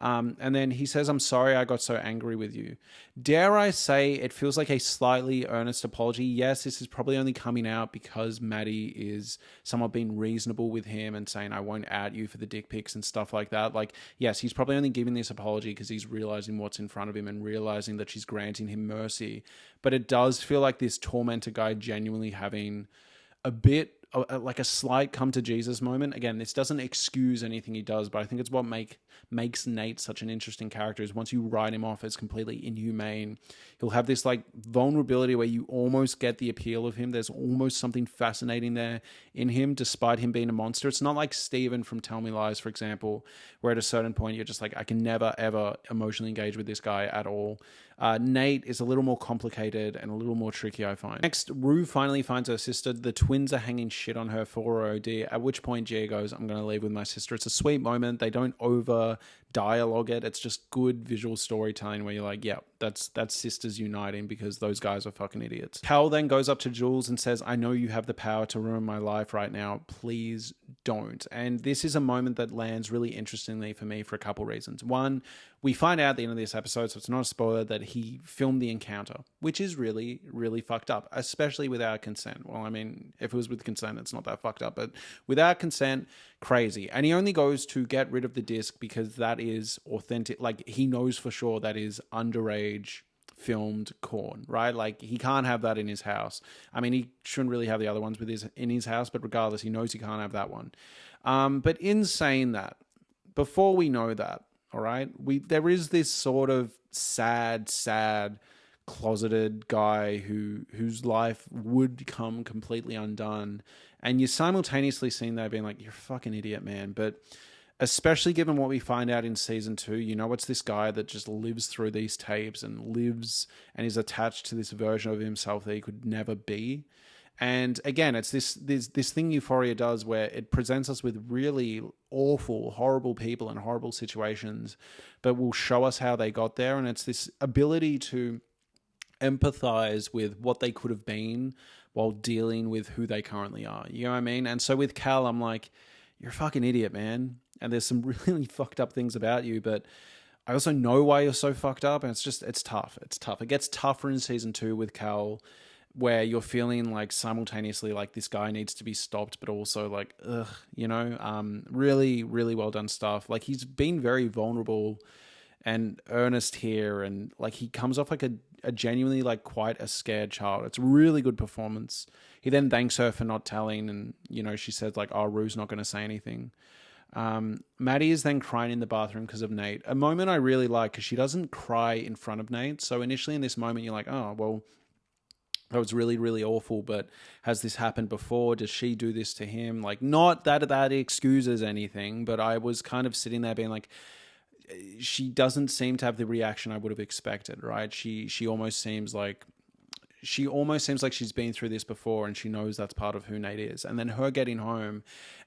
And then he says, I'm sorry I got so angry with you. Dare I say it feels like a slightly earnest apology. Yes, this is probably only coming out because Maddie is somewhat being reasonable with him and saying, I won't out you for the dick pics and stuff like that. Like, yes, he's probably only giving this apology because he's realizing what's in front of him and realizing that she's granting him mercy. But it does feel like this tormentor guy genuinely having a bit like a slight come to Jesus moment. Again, this doesn't excuse anything he does, but I think it's what makes Nate such an interesting character is once you write him off as completely inhumane, he'll have this like vulnerability where you almost get the appeal of him. There's almost something fascinating there in him, despite him being a monster. It's not like Steven from Tell Me Lies, for example, where at a certain point you're just like, I can never, ever emotionally engage with this guy at all. Nate is a little more complicated and a little more tricky, I find. Next, Rue finally finds her sister. The twins are hanging shit on her for her OD, at which point Gia goes, I'm going to leave with my sister. It's a sweet moment. They don't over dialogue it. It's just good visual storytelling where you're like, yeah, that's sisters uniting because those guys are fucking idiots. Cal then goes up to Jules and says, I know you have the power to ruin my life right now. Please don't. And this is a moment that lands really interestingly for me for a couple reasons. One, we find out at the end of this episode, so it's not a spoiler, that he filmed the encounter, which is really, really fucked up, especially without consent. Well, I mean, if it was with consent, it's not that fucked up, but without consent, crazy. And he only goes to get rid of the disc because that is authentic. Like, he knows for sure that is underage filmed corn, right? Like, he can't have that in his house. I mean, he shouldn't really have the other ones in his house, but regardless, he knows he can't have that one. But in saying that, before we know that, all right, there is this sort of sad, closeted guy whose life would come completely undone, and you're simultaneously seeing that being like, you're a fucking idiot, man. But especially given what we find out in season 2, you know, it's this guy that just lives through these tapes and lives and is attached to this version of himself that he could never be. And again, it's this thing Euphoria does where it presents us with really awful, horrible people and horrible situations, but will show us how they got there. And it's this ability to empathize with what they could have been while dealing with who they currently are. You know what I mean? And so with Cal, I'm like, you're a fucking idiot, man. And there's some really fucked up things about you, but I also know why you're so fucked up. And it's tough. It's tough. It gets tougher in season 2 with Cal, where you're feeling like simultaneously like this guy needs to be stopped, but also like, ugh, you know, really, really well done stuff. Like, he's been very vulnerable and earnest here, and like he comes off like a genuinely like quite a scared child. It's a really good performance. He then thanks her for not telling, and you know, she says like, oh, Rue's not going to say anything. Maddie is then crying in the bathroom because of Nate, a moment I really like because she doesn't cry in front of Nate. So initially in this moment you're like, oh well, that was really, really awful, but has this happened before? Does she do this to him? Like, not that that excuses anything, but I was kind of sitting there being like, she doesn't seem to have the reaction I would have expected, right? She almost seems like she's been through this before and she knows that's part of who Nate is. And then her getting home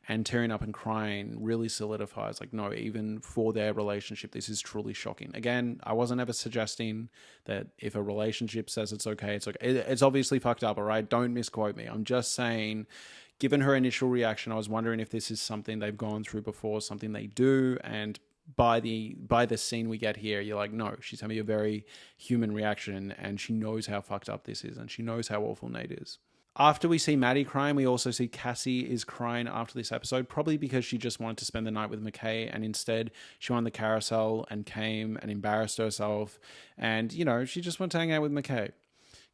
and tearing up and crying really solidifies, like, no, even for their relationship, this is truly shocking. Again, I wasn't ever suggesting that if a relationship says it's okay, it's okay. It's obviously fucked up, all right? Don't misquote me. I'm just saying, given her initial reaction, I was wondering if this is something they've gone through before, something they do, and by the scene we get here, you're like, no, she's having a very human reaction and she knows how fucked up this is and she knows how awful Nate is. After we see Maddie crying, we also see Cassie is crying after this episode, probably because she just wanted to spend the night with McKay and instead she went on the carousel and came and embarrassed herself and, she just wanted to hang out with McKay.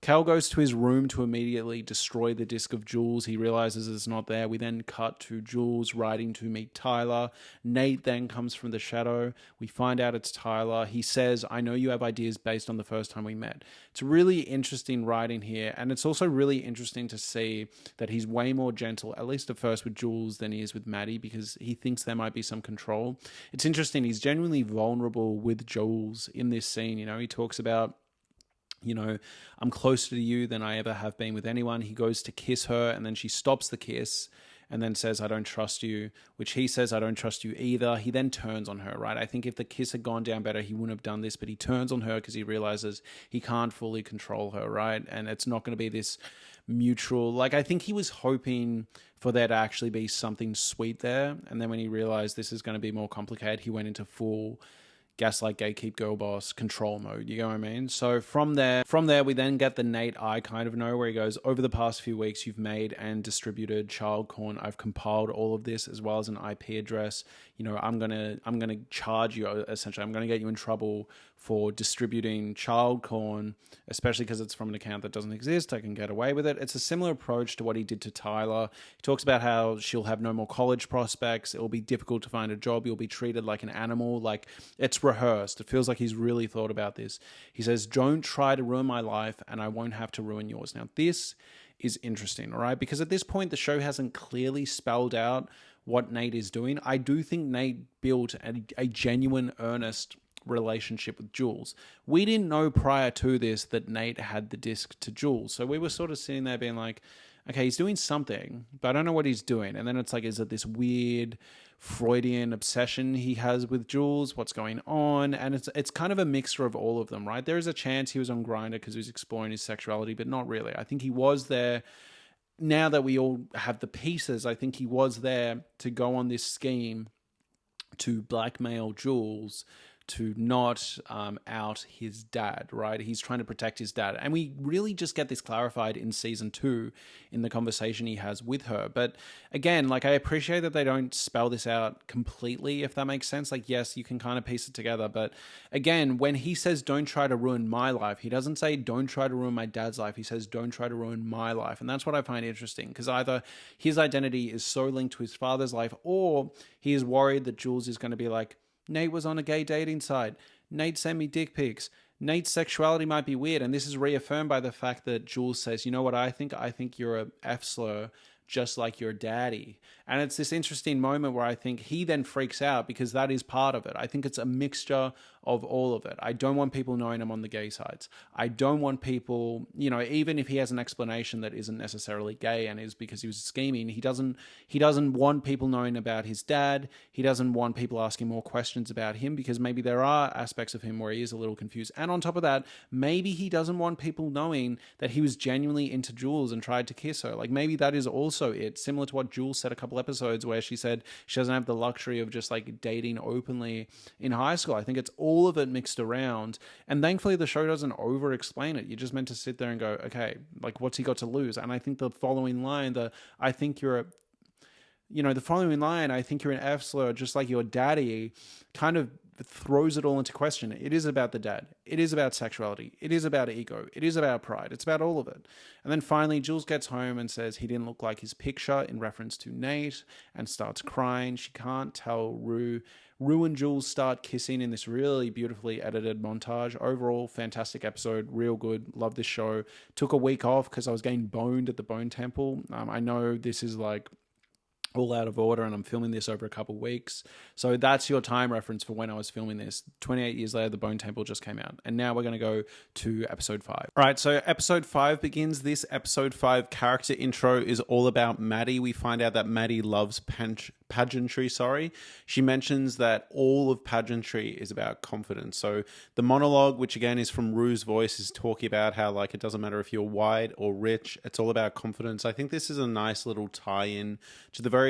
Cal goes to his room to immediately destroy the disc of Jules. He realizes it's not there. We then cut to Jules riding to meet Tyler. Nate then comes from the shadow. We find out it's Tyler. He says, I know you have ideas based on the first time we met. It's really interesting writing here. And it's also really interesting to see that he's way more gentle, at least at first with Jules than he is with Maddie, because he thinks there might be some control. It's interesting. He's genuinely vulnerable with Jules in this scene. He talks about, I'm closer to you than I ever have been with anyone. He goes to kiss her and then she stops the kiss and then says, I don't trust you, which he says, I don't trust you either. He then turns on her, right? I think if the kiss had gone down better, he wouldn't have done this, but he turns on her because he realizes he can't fully control her, right? And it's not going to be this mutual, like, I think he was hoping for there to actually be something sweet there. And then when he realized this is going to be more complicated, he went into full gaslight, gatekeep, girl boss, control mode. You know what I mean? So from there, we then get the Nate I kind of know, where he goes, over the past few weeks, you've made and distributed child corn. I've compiled all of this as well as an IP address. I'm gonna charge you, essentially. I'm gonna get you in trouble for distributing child corn, especially because it's from an account that doesn't exist. I can get away with it. It's a similar approach to what he did to Tyler. He talks about how she'll have no more college prospects. It'll be difficult to find a job. You'll be treated like an animal. Like, it's rehearsed. It feels like he's really thought about this. He says, don't try to ruin my life and I won't have to ruin yours. Now, this is interesting, all right? Because at this point, the show hasn't clearly spelled out what Nate is doing. I do think Nate built a genuine, earnest relationship with Jules. We didn't know prior to this that Nate had the disc to Jules. So we were sort of sitting there being like, okay, he's doing something, but I don't know what he's doing. And then it's like, is it this weird Freudian obsession he has with Jules? What's going on? And it's kind of a mixture of all of them, right? There is a chance he was on Grindr because he was exploring his sexuality, but not really. I think he was there. Now that we all have the pieces, I think he was there to go on this scheme to blackmail Jules to not out his dad, right? He's trying to protect his dad. And we really just get this clarified in season 2 in the conversation he has with her. But again, like, I appreciate that they don't spell this out completely, if that makes sense. Like, yes, you can kind of piece it together. But again, when he says, don't try to ruin my life, he doesn't say, don't try to ruin my dad's life. He says, don't try to ruin my life. And that's what I find interesting, because either his identity is so linked to his father's life, or he is worried that Jules is going to be like, Nate was on a gay dating site. Nate sent me dick pics. Nate's sexuality might be weird. And this is reaffirmed by the fact that Jules says, you know what I think? I think you're a F slur, just like your daddy. And it's this interesting moment where I think he then freaks out because that is part of it. I think it's a mixture of all of it. I don't want people knowing I'm on the gay sites. I don't want people, even if he has an explanation that isn't necessarily gay and is because he was scheming, he doesn't want people knowing about his dad. He doesn't want people asking more questions about him because maybe there are aspects of him where he is a little confused. And on top of that, maybe he doesn't want people knowing that he was genuinely into Jules and tried to kiss her. Like, maybe that is also it, similar to what Jules said a couple episodes where she said she doesn't have the luxury of just like dating openly in high school. I think it's all of it mixed around, and thankfully the show doesn't over explain it. You're just meant to sit there and go, okay, like, what's he got to lose? And I think the following line, the following line, I think you're an F slur just like your daddy, kind of throws it all into question. It is about the dad. It is about sexuality. It is about ego. It is about pride. It's about all of it. And then finally, Jules gets home and says he didn't look like his picture in reference to Nate and starts crying. She can't tell Rue Rue and Jules start kissing in this really beautifully edited montage. Overall, fantastic episode, real good. Love this show. Took a week off because I was getting boned at the Bone Temple. I know this is like all out of order and I'm filming this over a couple of weeks. So that's your time reference for when I was filming this. 28 years later, the Bone Temple just came out. And now we're going to go to episode 5. All right, so episode 5 begins. This episode 5 character intro is all about Maddie. We find out that Maddie loves pageantry. She mentions that all of pageantry is about confidence. So the monologue, which again is from Rue's voice, is talking about how like it doesn't matter if you're white or rich, it's all about confidence. I think this is a nice little tie-in to the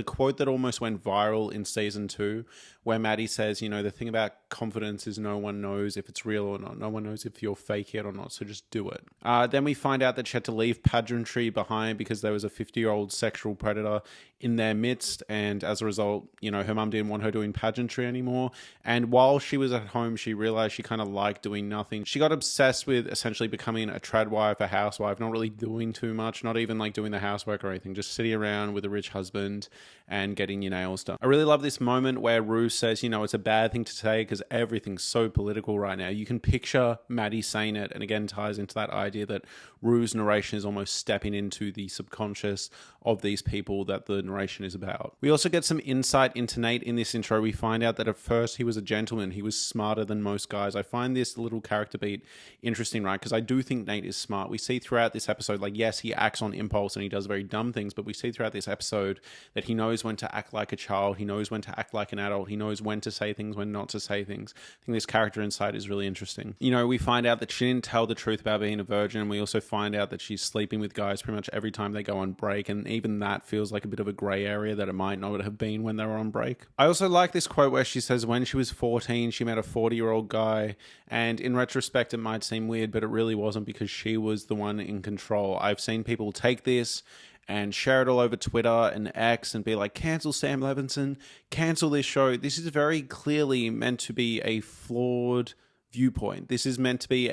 quote that almost went viral in season 2, where Maddie says, you know, the thing about confidence is no one knows if it's real or not. No one knows if you're faking it or not, so just do it. Then we find out that she had to leave pageantry behind because there was a 50-year-old sexual predator in their midst, and as a result, you know, her mum didn't want her doing pageantry anymore. And while she was at home, she realized she kind of liked doing nothing. She got obsessed with essentially becoming a tradwife, a housewife, not really doing too much, not even like doing the housework or anything, just sitting around with a rich husband and getting your nails done. I really love this moment where Rue says, you know, it's a bad thing to say because everything's so political right now. You can picture Maddie saying it, and again ties into that idea that Rue's narration is almost stepping into the subconscious of these people that the narration is about. We also get some insight into Nate in this intro. We find out that at first he was a gentleman. He was smarter than most guys. I find this little character beat interesting, right? Because I do think Nate is smart. We see throughout this episode, like, yes, he acts on impulse and he does very dumb things, but we see throughout this episode that he knows when to act like a child. He knows when to act like an adult. He knows when to say things, when not to say things. I think this character insight is really interesting. You know, we find out that she didn't tell the truth about being a virgin. We also find out that she's sleeping with guys pretty much every time they go on break, and even that feels like a bit of a grey area that it might not have been when they were on break. I also like this quote where she says when she was 14, she met a 40-year-old guy, and in retrospect, it might seem weird, but it really wasn't because she was the one in control. I've seen people take this and share it all over Twitter and X and be like, cancel Sam Levinson, cancel this show. This is very clearly meant to be a flawed viewpoint. This is meant to be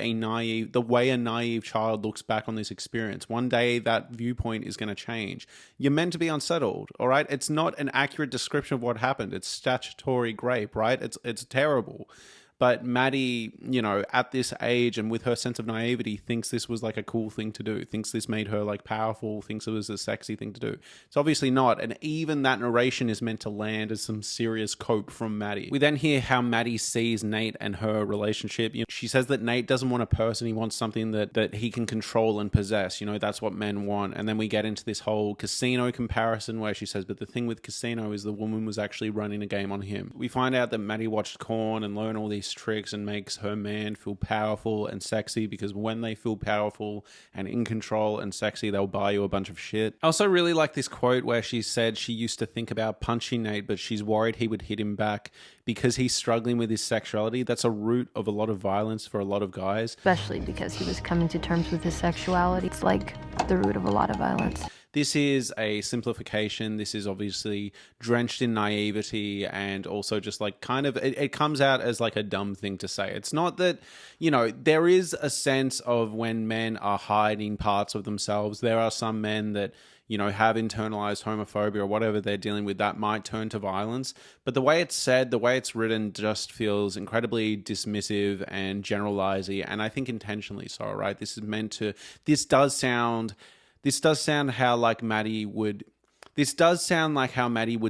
the way a naive child looks back on this experience. One day that viewpoint is going to change. You're meant to be unsettled, all right? It's not an accurate description of what happened. It's statutory rape, right? It's terrible. But Maddie, you know, at this age and with her sense of naivety, thinks this was like a cool thing to do, thinks this made her like powerful, thinks it was a sexy thing to do. It's obviously not. And even that narration is meant to land as some serious cope from Maddie. We then hear how Maddie sees Nate and her relationship. You know, she says that Nate doesn't want a person. He wants something that he can control and possess. You know, that's what men want. And then we get into this whole casino comparison where she says, but the thing with casino is the woman was actually running a game on him. We find out that Maddie watched Korn and learned all these tricks and makes her man feel powerful and sexy, because when they feel powerful and in control and sexy, they'll buy you a bunch of shit. I also really like this quote where she said she used to think about punching Nate, but she's worried he would hit him back because he's struggling with his sexuality. That's a root of a lot of violence for a lot of guys. Especially because he was coming to terms with his sexuality. It's like the root of a lot of violence. This is a simplification. This is obviously drenched in naivety and also just like kind of, it comes out as like a dumb thing to say. It's not that, you know, there is a sense of when men are hiding parts of themselves. There are some men that, you know, have internalized homophobia or whatever they're dealing with that might turn to violence. But the way it's said, the way it's written just feels incredibly dismissive and generalizing. And I think intentionally so, right? This does sound how like Maddie would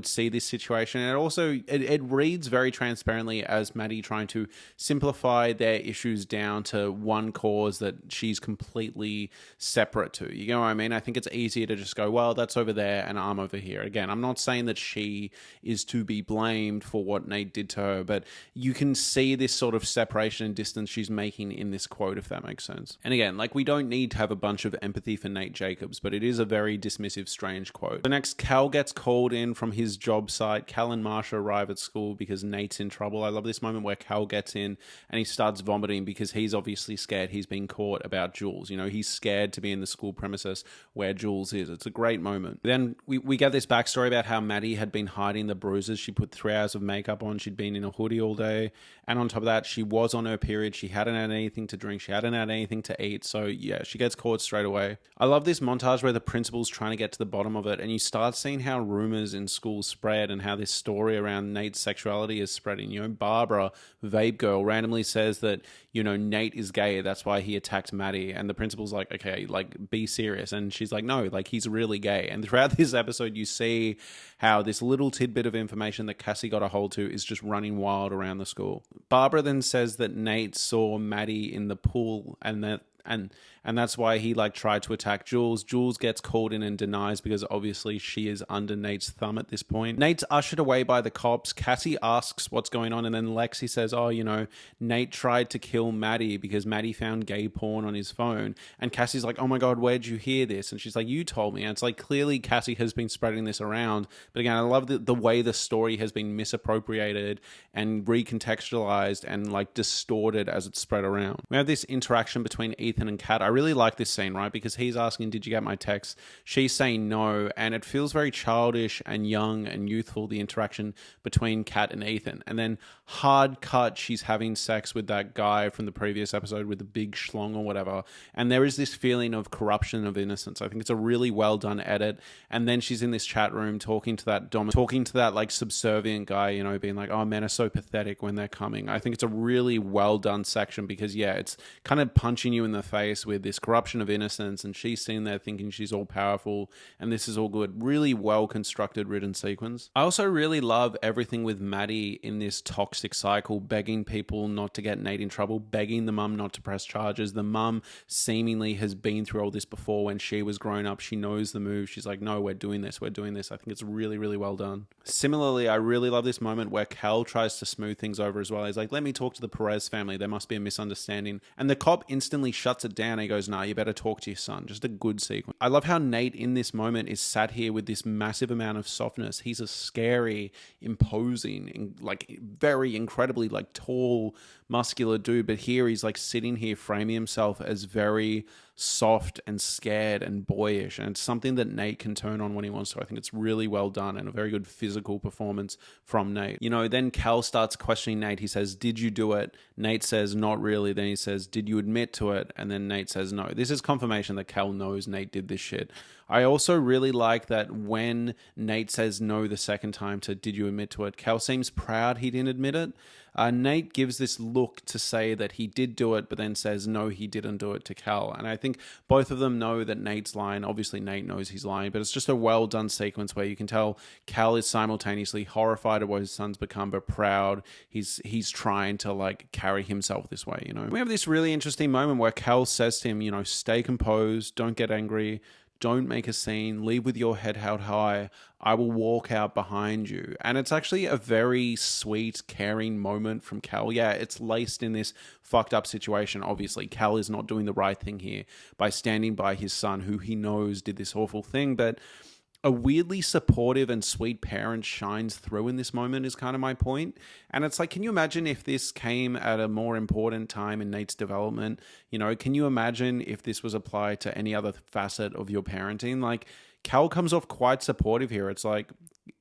see this situation. And it also, it reads very transparently as Maddie trying to simplify their issues down to one cause that she's completely separate to. You know what I mean? I think it's easier to just go, well, that's over there and I'm over here. Again, I'm not saying that she is to be blamed for what Nate did to her, but you can see this sort of separation and distance she's making in this quote, if that makes sense. And again, like, we don't need to have a bunch of empathy for Nate Jacobs, but it is a very dismissive, strange quote. The next, Cal gets called in from his job site. Cal and Marsha arrive at school because Nate's in trouble. I love this moment where Cal gets in and he starts vomiting because he's obviously scared he's been caught about Jules. You know, he's scared to be in the school premises where Jules is. It's a great moment. Then we get this backstory about how Maddie had been hiding the bruises. She put 3 hours of makeup on. She'd been in a hoodie all day. And on top of that, she was on her period. She hadn't had anything to drink. She hadn't had anything to eat. So yeah, she gets caught straight away. I love this montage where the principal's trying to get to the bottom of it, and you start start seeing how rumors in school spread and how this story around Nate's sexuality is spreading. You know, Barbara, Vape Girl, randomly says that, you know, Nate is gay. That's why he attacked Maddie. And the principal's like, okay, like, be serious. And she's like, no, like, he's really gay. And throughout this episode, you see how this little tidbit of information that Cassie got a hold to is just running wild around the school. Barbara then says that Nate saw Maddie in the pool and that's why he like tried to attack Jules. Jules gets called in and denies because obviously she is under Nate's thumb at this point. Nate's ushered away by the cops. Cassie asks what's going on, and then Lexi says, oh, you know, Nate tried to kill Maddie because Maddie found gay porn on his phone. And Cassie's like, oh my God, where'd you hear this? And she's like, you told me. And it's like, clearly Cassie has been spreading this around. But again, I love the way the story has been misappropriated and recontextualized and like distorted as it's spread around. We have this interaction between Ethan and Kat. I really like this scene, right? Because he's asking, did you get my text? She's saying no. And it feels very childish and young and youthful, the interaction between Kat and Ethan. And then hard cut, she's having sex with that guy from the previous episode with the big schlong or whatever. And there is this feeling of corruption of innocence. I think it's a really well done edit. And then she's in this chat room talking to that like subservient guy, you know, being like, oh, men are so pathetic when they're coming. I think it's a really well done section because, yeah, it's kind of punching you in the face with this corruption of innocence, and she's sitting there thinking she's all powerful and this is all good. Really well constructed written sequence. I also really love everything with Maddie in this toxic cycle, begging people not to get Nate in trouble, begging the mum not to press charges. The mum seemingly has been through all this before. When she was grown up, she knows the move. She's like, no, we're doing this. I think it's really, really well done. Similarly, I really love this moment where Cal tries to smooth things over as well. He's like, let me talk to the Perez family. There must be a misunderstanding. And the cop instantly shuts it down. He goes, nah, you better talk to your son. Just a good sequence. I love how Nate in this moment is sat here with this massive amount of softness. He's a scary, imposing, like very incredibly like tall, muscular dude. But here he's like sitting here framing himself as very soft and scared and boyish, and it's something that Nate can turn on when he wants to. I think it's really well done and a very good physical performance from Nate. You know, then Cal starts questioning Nate. He says, did you do it? Nate says, not really. Then he says, did you admit to it? And then Nate says, no. This is confirmation that Cal knows Nate did this shit. I also really like that when Nate says no the second time to did you admit to it, Cal seems proud he didn't admit it. Nate gives this look to say that he did do it, but then says, no, he didn't do it to Cal. And I think both of them know that Nate's lying. Obviously, Nate knows he's lying, but it's just a well-done sequence where you can tell Cal is simultaneously horrified at what his son's become, but proud. He's trying to, like, carry himself this way, you know? We have this really interesting moment where Cal says to him, you know, stay composed, don't get angry, don't make a scene, leave with your head held high. I will walk out behind you. And it's actually a very sweet, caring moment from Cal. Yeah, it's laced in this fucked up situation. Obviously, Cal is not doing the right thing here by standing by his son, who he knows did this awful thing. But a weirdly supportive and sweet parent shines through in this moment is kind of my point. And it's like, can you imagine if this came at a more important time in Nate's development? You know, can you imagine if this was applied to any other facet of your parenting? Like, Cal comes off quite supportive here. It's like,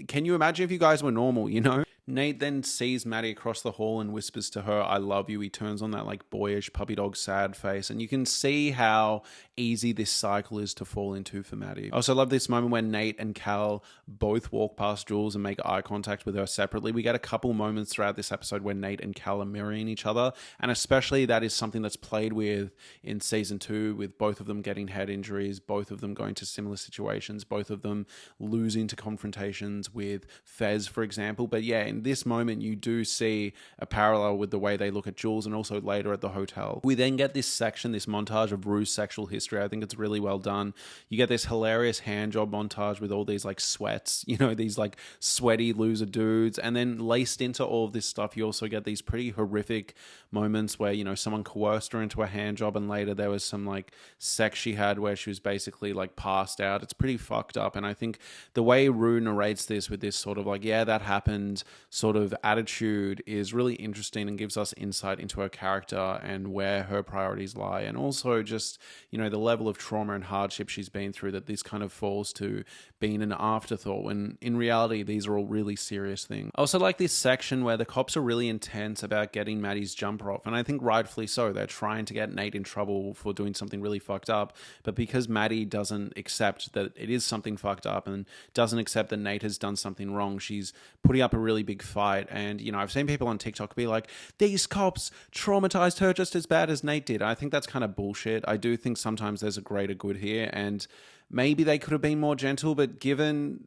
can you imagine if you guys were normal, you know? Nate then sees Maddie across the hall and whispers to her, I love you. He turns on that like boyish puppy dog sad face, and you can see how easy this cycle is to fall into for Maddie. I also love this moment when Nate and Cal both walk past Jules and make eye contact with her separately. We get a couple moments throughout this episode where Nate and Cal are mirroring each other, and especially that is something that's played with in season 2, with both of them getting head injuries, both of them going to similar situations, both of them losing to confrontations with Fez, for example. But yeah, in this moment, you do see a parallel with the way they look at Jules, and also later at the hotel. We then get this section, this montage of Rue's sexual history. I think it's really well done. You get this hilarious hand job montage with all these like sweats, you know, these like sweaty loser dudes. And then laced into all of this stuff, you also get these pretty horrific moments where, you know, someone coerced her into a hand job, and later there was some like sex she had where she was basically like passed out. It's pretty fucked up. And I think the way Rue narrates this with this sort of like, yeah, that happened, sort of attitude is really interesting and gives us insight into her character and where her priorities lie. And also just, the level of trauma and hardship she's been through, that this kind of falls to being an afterthought when in reality, these are all really serious things. I also like this section where the cops are really intense about getting Maddie's jumper off. And I think rightfully so. They're trying to get Nate in trouble for doing something really fucked up. But because Maddie doesn't accept that it is something fucked up and doesn't accept that Nate has done something wrong, she's putting up a really big fight. And, I've seen people on TikTok be like, these cops traumatized her just as bad as Nate did. I think that's kind of bullshit. I do think sometimes there's a greater good here, and maybe they could have been more gentle, but given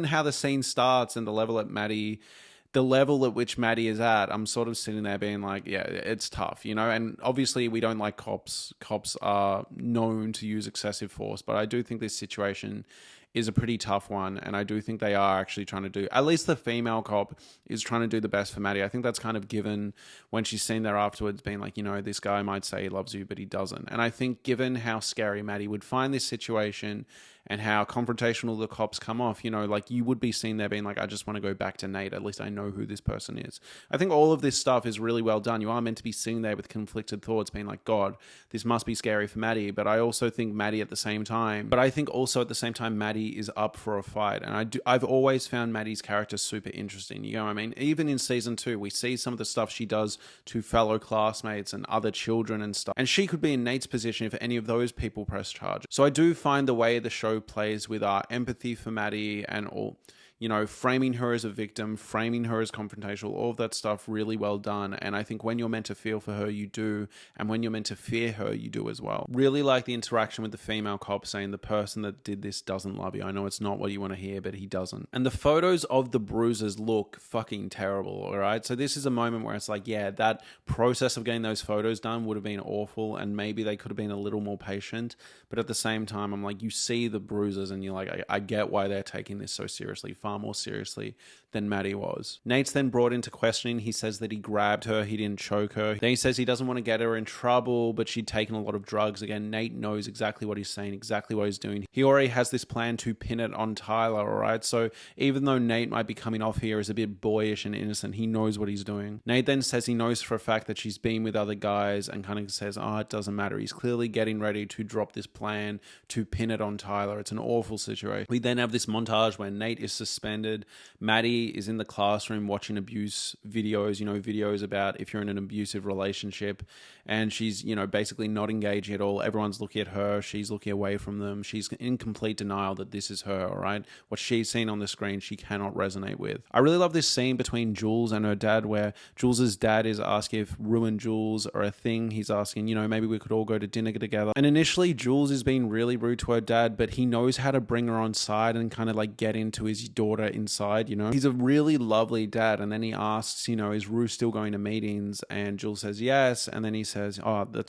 how the scene starts and the level at which Maddie is at, I'm sort of sitting there being like, yeah, it's tough, and obviously we don't like cops. Cops are known to use excessive force, but I do think this situation is a pretty tough one, and I do think they are actually trying to do, at least the female cop is trying to do the best for Maddie. I think that's kind of given when she's seen there afterwards being like, this guy might say he loves you, but he doesn't. And I think given how scary Maddie would find this situation and how confrontational the cops come off, like you would be seen there being like, I just want to go back to Nate. At least I know who this person is. I think all of this stuff is really well done. You are meant to be sitting there with conflicted thoughts being like, God, this must be scary for Maddie. But I also think Maddie at the same time, Maddie is up for a fight. And I've always found Maddie's character super interesting. You know what I mean? Even in season 2, we see some of the stuff she does to fellow classmates and other children and stuff. And she could be in Nate's position if any of those people press charges. So I do find the way the show plays with our empathy for Maddie and all, framing her as a victim, framing her as confrontational, all of that stuff really well done. And I think when you're meant to feel for her, you do. And when you're meant to fear her, you do as well. Really like the interaction with the female cop saying the person that did this doesn't love you. I know it's not what you want to hear, but he doesn't. And the photos of the bruises look fucking terrible, all right? So this is a moment where it's like, yeah, that process of getting those photos done would have been awful, and maybe they could have been a little more patient. But at the same time, I'm like, you see the bruises and you're like, I get why they're taking this so seriously. Far more seriously than Maddie was. Nate's then brought into questioning. He says that he grabbed her, he didn't choke her. Then he says he doesn't want to get her in trouble, but she'd taken a lot of drugs. Again, Nate knows exactly what he's saying, exactly what he's doing. He already has this plan to pin it on Tyler, all right? So even though Nate might be coming off here as a bit boyish and innocent, he knows what he's doing. Nate then says he knows for a fact that she's been with other guys and kind of says, it doesn't matter. He's clearly getting ready to drop this plan to pin it on Tyler. It's an awful situation. We then have this montage where Nate is suspended. Maddie is in the classroom watching abuse videos, videos about if you're in an abusive relationship, and she's, basically not engaging at all. Everyone's looking at her. She's looking away from them. She's in complete denial that this is her, all right? What she's seen on the screen, she cannot resonate with. I really love this scene between Jules and her dad where Jules's dad is asking if Rue and Jules are a thing. He's asking, maybe we could all go to dinner together. And initially, Jules is being really rude to her dad, but he knows how to bring her on side and kind of like get into his daughter inside, He's a really lovely dad. And then he asks, is Rue still going to meetings? And Jules says yes. And then he says,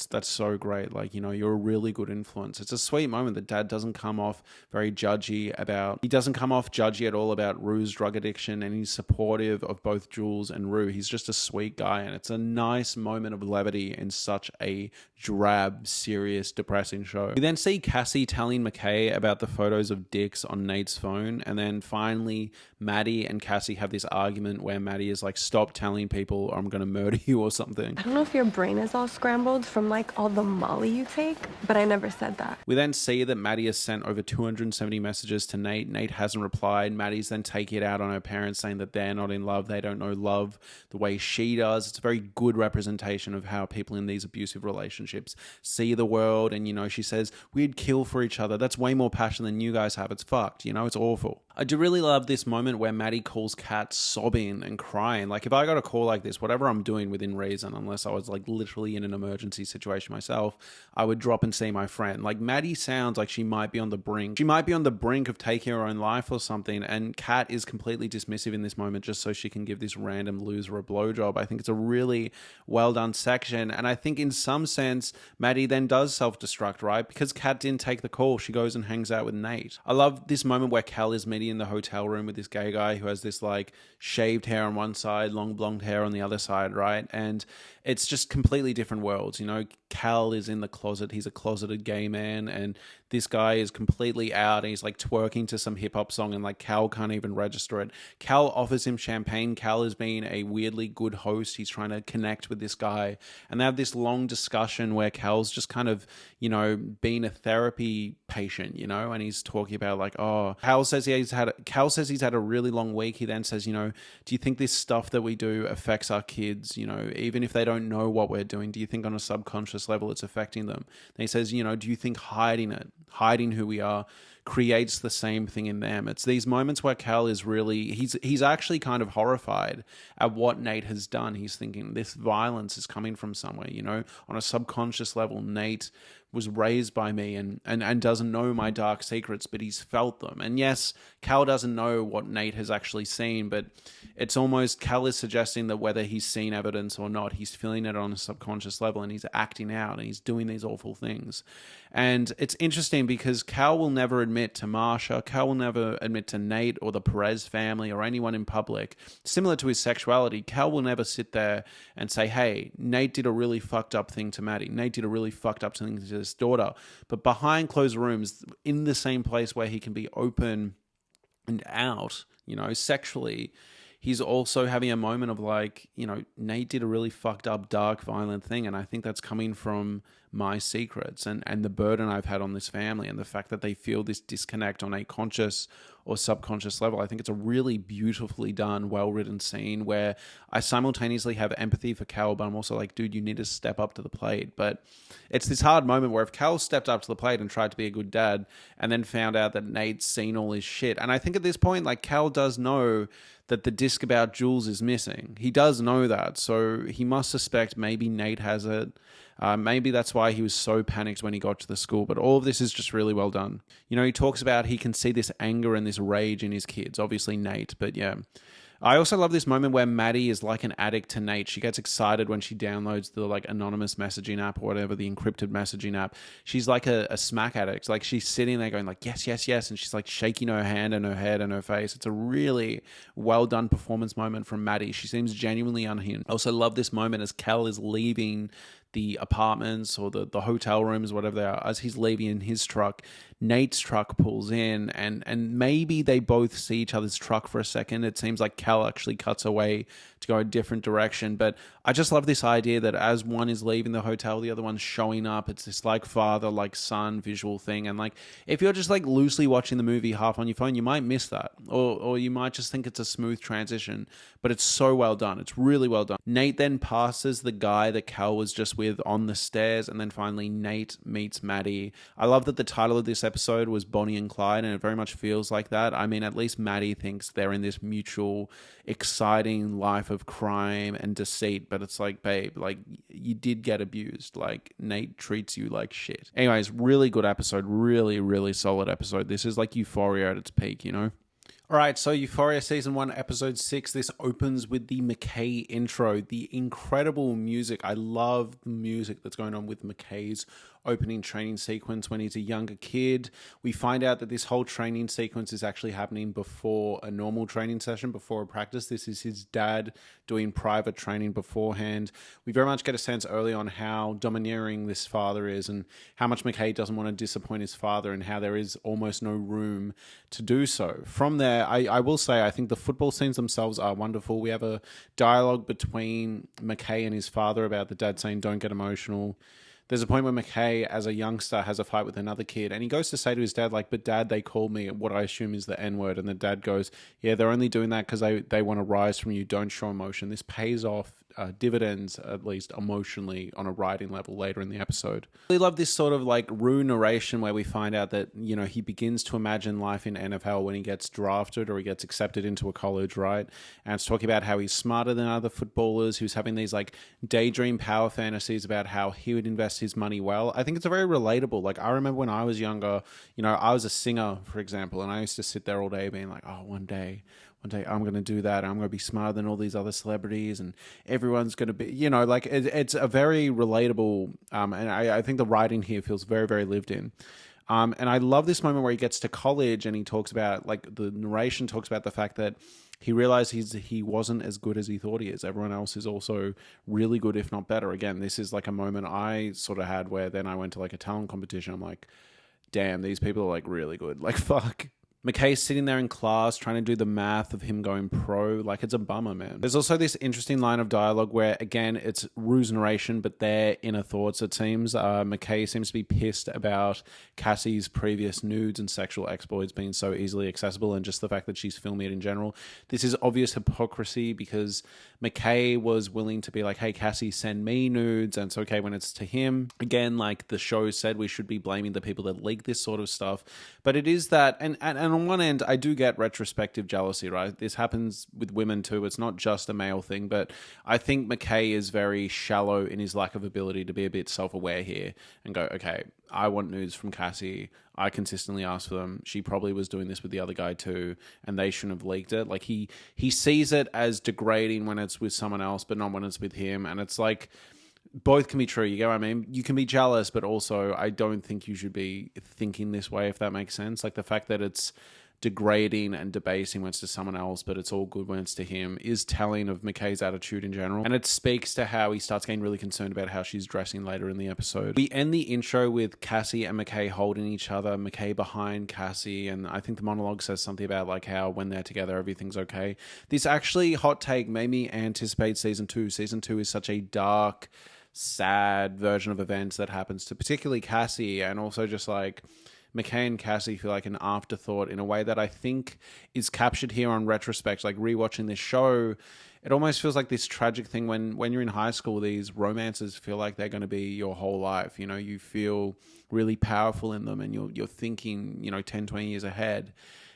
that's so great. Like, you're a really good influence. It's a sweet moment. The dad doesn't come off very judgy at all about Rue's drug addiction, and he's supportive of both Jules and Rue. He's just a sweet guy, and it's a nice moment of levity in such a drab, serious, depressing show. We then see Cassie telling McKay about the photos of dicks on Nate's phone, and then finally Maddie and Cassie have this argument where Maddie is like, stop telling people or I'm gonna murder you or something. I don't know if your brain is all scrambled from like all the Molly you take, but I never said that. We then see that Maddie has sent over 270 messages to Nate. Nate hasn't replied. Maddie's then taking it out on her parents, saying that they're not in love. They don't know love the way she does. It's a very good representation of how people in these abusive relationships see the world. And, she says, we'd kill for each other. That's way more passion than you guys have. It's fucked. It's awful. I do really love this moment where Maddie calls Kat sobbing and crying. Like, if I got a call like this, whatever I'm doing within reason, unless I was like literally in an emergency situation myself, I would drop and see my friend. Like, Maddie sounds like she might be on the brink. She might be on the brink of taking her own life or something. And Kat is completely dismissive in this moment just so she can give this random loser a blowjob. I think it's a really well done section. And I think in some sense, Maddie then does self-destruct, right? Because Kat didn't take the call. She goes and hangs out with Nate. I love this moment where Cal is meeting in the hotel room with this gay guy who has this like shaved hair on one side, long blonde hair on the other side, right? And it's just completely different worlds. You know, Cal is in the closet. He's a closeted gay man, and this guy is completely out. He's like twerking to some hip hop song, and like Cal can't even register it. Cal offers him champagne. Cal has been a weirdly good host. He's trying to connect with this guy, and they have this long discussion where Cal's just kind of, you know, being a therapy patient, you know, and he's talking about like, oh, Cal says he's had a really long week. He then says, you know, do you think this stuff that we do affects our kids? You know, even if they don't know what we're doing, do you think on a subconscious level it's affecting them? And he says, you know, do you think hiding who we are creates the same thing in them? It's these moments where Cal is really, he's actually kind of horrified at what Nate has done. He's thinking this violence is coming from somewhere, you know, on a subconscious level. Nate was raised by me and doesn't know my dark secrets, but he's felt them. And yes, Cal doesn't know what Nate has actually seen, but it's almost, Cal is suggesting that whether he's seen evidence or not, he's feeling it on a subconscious level, and he's acting out and he's doing these awful things. And it's interesting because Cal will never admit to Marsha, Cal will never admit to Nate or the Perez family or anyone in public. Similar to his sexuality, Cal will never sit there and say, hey, Nate did a really fucked up thing to Maddie. Nate did a really fucked up thing to his daughter. But behind closed rooms, in the same place where he can be open and out, you know, sexually, he's also having a moment of like, you know, Nate did a really fucked up, dark, violent thing. And I think that's coming from my secrets and the burden I've had on this family, and the fact that they feel this disconnect on a conscious or subconscious level. I think it's a really beautifully done, well-written scene where I simultaneously have empathy for Cal, but I'm also like, dude, you need to step up to the plate. But it's this hard moment where if Cal stepped up to the plate and tried to be a good dad and then found out that Nate's seen all his shit, and I think at this point, like, Cal does know that the disc about Jules is missing. He does know that, so he must suspect maybe Nate has it. Maybe that's why he was so panicked when he got to the school. But all of this is just really well done. You know, he talks about he can see this anger and this rage in his kids. Obviously Nate, but yeah. I also love this moment where Maddie is like an addict to Nate. She gets excited when she downloads the like anonymous messaging app or whatever, the encrypted messaging app. She's like a smack addict. Like she's sitting there going like, yes, yes, yes. And she's like shaking her hand and her head and her face. It's a really well done performance moment from Maddie. She seems genuinely unhinged. I also love this moment as Cal is leaving the apartments or the hotel rooms, whatever they are, as he's leaving in his truck. Nate's truck pulls in, and maybe they both see each other's truck for a second. It seems like Cal actually cuts away to go a different direction. But I just love this idea that as one is leaving the hotel, the other one's showing up. It's this like father, like son visual thing. And like, if you're just like loosely watching the movie half on your phone, you might miss that. Or you might just think it's a smooth transition, but it's so well done. It's really well done. Nate then passes the guy that Cal was just with on the stairs. And then finally Nate meets Maddie. I love that the title of this episode was Bonnie and Clyde, and it very much feels like that. I mean, at least Maddie thinks they're in this mutual, exciting life of crime and deceit, but it's like, babe, like, you did get abused. Like, Nate treats you like shit. Anyways, really good episode. Really, really solid episode. This is like Euphoria at its peak, you know? All right, so Euphoria Season 1, Episode 6. This opens with the McKay intro, the incredible music. I love the music that's going on with McKay's opening training sequence when he's a younger kid. We find out that this whole training sequence is actually happening before a normal training session, before a practice. This is his dad doing private training beforehand. We very much get a sense early on how domineering this father is and how much McKay doesn't want to disappoint his father and how there is almost no room to do so. From there, I will say I think the football scenes themselves are wonderful. We have a dialogue between McKay and his father about the dad saying, don't get emotional. There's a point where McKay, as a youngster, has a fight with another kid, and he goes to say to his dad, like, but dad, they called me what I assume is the N-word. And the dad goes, yeah, they're only doing that because they want to rise from you. Don't show emotion. This pays off dividends, at least emotionally, on a writing level later in the episode. I really love this sort of like Rue narration where we find out that, you know, he begins to imagine life in NFL when he gets drafted or he gets accepted into a college, right? And it's talking about how he's smarter than other footballers, who's having these like daydream power fantasies about how he would invest his money well. I think it's a very relatable. Like, I remember when I was younger, you know, I was a singer, for example, and I used to sit there all day being like, oh, one day I'm going to do that. I'm going to be smarter than all these other celebrities and everyone's going to be, you know, like it's a very relatable, and I think the writing here feels very, very lived in. And I love this moment where he gets to college and he talks about, like, the narration talks about the fact that he realized he wasn't as good as he thought he is. Everyone else is also really good, if not better. Again, this is like a moment I sort of had where then I went to like a talent competition. I'm like, damn, these people are like really good. Like, fuck. McKay's sitting there in class trying to do the math of him going pro. Like, it's a bummer, man. There's also this interesting line of dialogue where, again, it's Rue's narration, but their inner thoughts, it seems. McKay seems to be pissed about Cassie's previous nudes and sexual exploits being so easily accessible, and just the fact that she's filming it in general. This is obvious hypocrisy because McKay was willing to be like, hey, Cassie, send me nudes, and it's okay when it's to him. Again, like the show said, we should be blaming the people that leak this sort of stuff. But it is that, and on one end, I do get retrospective jealousy, right? This happens with women too. It's not just a male thing, but I think McKay is very shallow in his lack of ability to be a bit self-aware here and go, okay, I want nudes from Cassie. I consistently ask for them. She probably was doing this with the other guy too, and they shouldn't have leaked it. Like he sees it as degrading when it's with someone else, but not when it's with him. And it's like, both can be true. You get what I mean? You can be jealous, but also I don't think you should be thinking this way, if that makes sense. Like the fact that it's degrading and debasing when it's to someone else, but it's all good when it's to him, is telling of McKay's attitude in general. And it speaks to how he starts getting really concerned about how she's dressing later in the episode. We end the intro with Cassie and McKay holding each other, McKay behind Cassie, and I think the monologue says something about like how when they're together, everything's okay. This actually, hot take, made me anticipate season 2. Season 2 is such a dark, sad version of events that happens to particularly Cassie, and also just like McKay and Cassie feel like an afterthought in a way that I think is captured here on retrospect. Like rewatching this show, it almost feels like this tragic thing when you're in high school, these romances feel like they're going to be your whole life. You know, you feel really powerful in them, and you're thinking, 10, 20 years ahead.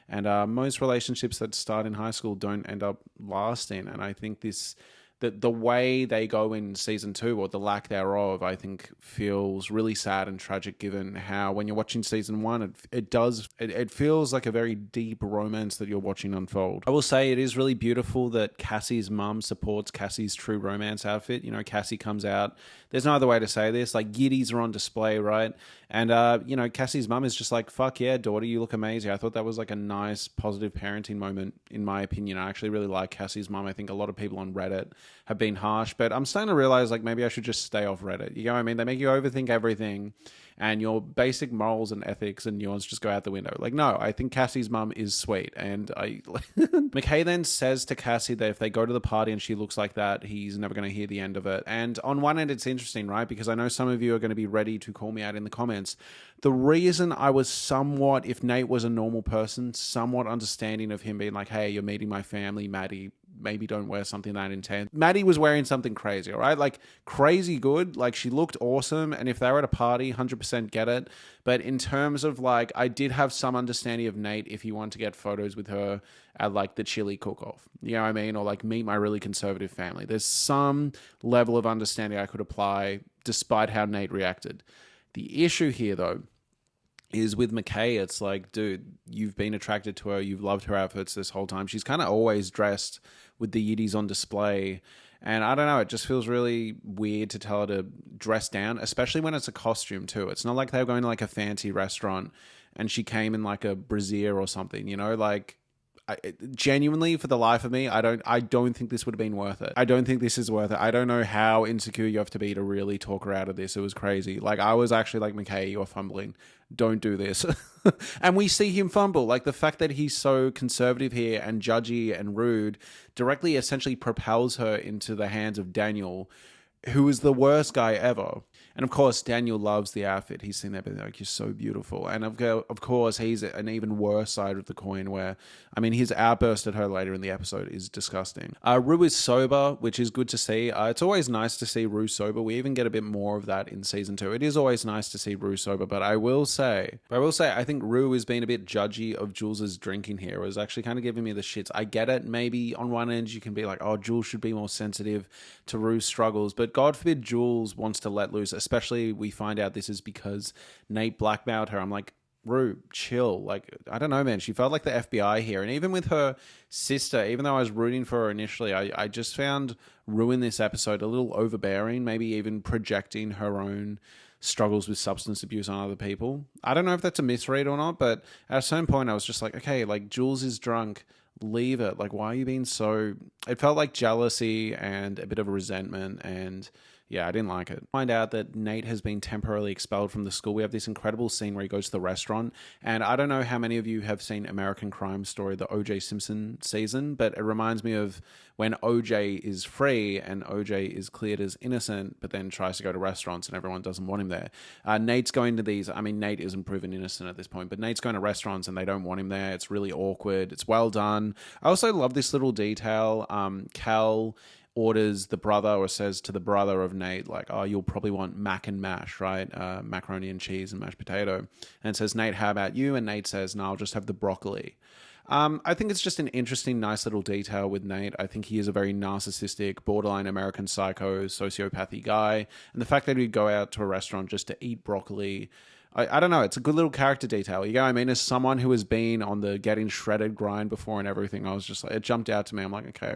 And most relationships that start in high school don't end up lasting. And I think the way they go in season 2, or the lack thereof, I think feels really sad and tragic, given how when you're watching season 1, it feels like a very deep romance that you're watching unfold. I will say it is really beautiful that Cassie's mum supports Cassie's true romance outfit. Cassie comes out. There's no other way to say this. Like, yiddies are on display, right? And, Cassie's mum is just like, fuck yeah, daughter, you look amazing. I thought that was like a nice, positive parenting moment, in my opinion. I actually really like Cassie's mum. I think a lot of people on Reddit have been harsh, but I'm starting to realize like maybe I should just stay off Reddit. You know what I mean? They make you overthink everything, and your basic morals and ethics and nuance just go out the window. Like, no, I think Cassie's mum is sweet. And McKay then says to Cassie that if they go to the party and she looks like that, he's never going to hear the end of it. And on one end, it's interesting, right? Because I know some of you are going to be ready to call me out in the comments. The reason I was somewhat, if Nate was a normal person, somewhat understanding of him being like, hey, you're meeting my family, Maddie, maybe don't wear something that intense. Maddie was wearing something crazy, all right? Like, crazy good. Like, she looked awesome. And if they were at a party, 100% get it. But in terms of, like, I did have some understanding of Nate if he wanted to get photos with her at, like, the chili cook-off. You know what I mean? Or, like, meet my really conservative family. There's some level of understanding I could apply despite how Nate reacted. The issue here, though, is with McKay, it's like, dude, you've been attracted to her. You've loved her outfits this whole time. She's kind of always dressed with the yiddies on display. And I don't know, it just feels really weird to tell her to dress down, especially when it's a costume too. It's not like they were going to like a fancy restaurant and she came in like a brassiere or something, like genuinely, for the life of me, I don't think this would have been worth it. I don't think this is worth it. I don't know how insecure you have to be to really talk her out of this. It was crazy. Like, I was actually like, McKay, you're fumbling. Don't do this. And we see him fumble. Like, the fact that he's so conservative here and judgy and rude directly essentially propels her into the hands of Daniel, who is the worst guy ever. And of course, Daniel loves the outfit. He's seen that, but like, you're so beautiful. And of course, he's an even worse side of the coin where, I mean, his outburst at her later in the episode is disgusting. Rue is sober, which is good to see. It's always nice to see Rue sober. We even get a bit more of that in season 2. It is always nice to see Rue sober, but I will say, I think Rue is being a bit judgy of Jules's drinking here. It was actually kind of giving me the shits. I get it. Maybe on one end, you can be like, oh, Jules should be more sensitive to Rue's struggles, but God forbid Jules wants to let loose. Especially, we find out this is because Nate blackmailed her. I'm like, Rue, chill. Like, I don't know, man. She felt like the FBI here. And even with her sister, even though I was rooting for her initially, I just found Rue in this episode a little overbearing, maybe even projecting her own struggles with substance abuse on other people. I don't know if that's a misread or not, but at a certain point I was just like, okay, like, Jules is drunk. leave it. Like, why are you being so... It felt like jealousy and a bit of a resentment, and yeah, I didn't like it. Find out that Nate has been temporarily expelled from the school. We have this incredible scene where he goes to the restaurant, and I don't know how many of you have seen American Crime Story, the O.J. Simpson season, but it reminds me of when O.J. is free and O.J. is cleared as innocent, but then tries to go to restaurants and everyone doesn't want him there. Nate's going to these... I mean, Nate isn't proven innocent at this point, but Nate's going to restaurants and they don't want him there. It's really awkward. It's well done. I also love this little detail. Cal orders the brother, or says to the brother of Nate, like, oh, you'll probably want mac and mash, right? Macaroni and cheese and mashed potato. And says, Nate, how about you? And Nate says, no, I'll just have the broccoli. I think it's just an interesting, nice little detail with Nate. I think he is a very narcissistic, borderline American psycho, sociopathy guy. And the fact that he'd go out to a restaurant just to eat broccoli, I don't know. It's a good little character detail. You know what I mean? As someone who has been on the getting shredded grind before and everything, I was just like, it jumped out to me. I'm like, okay.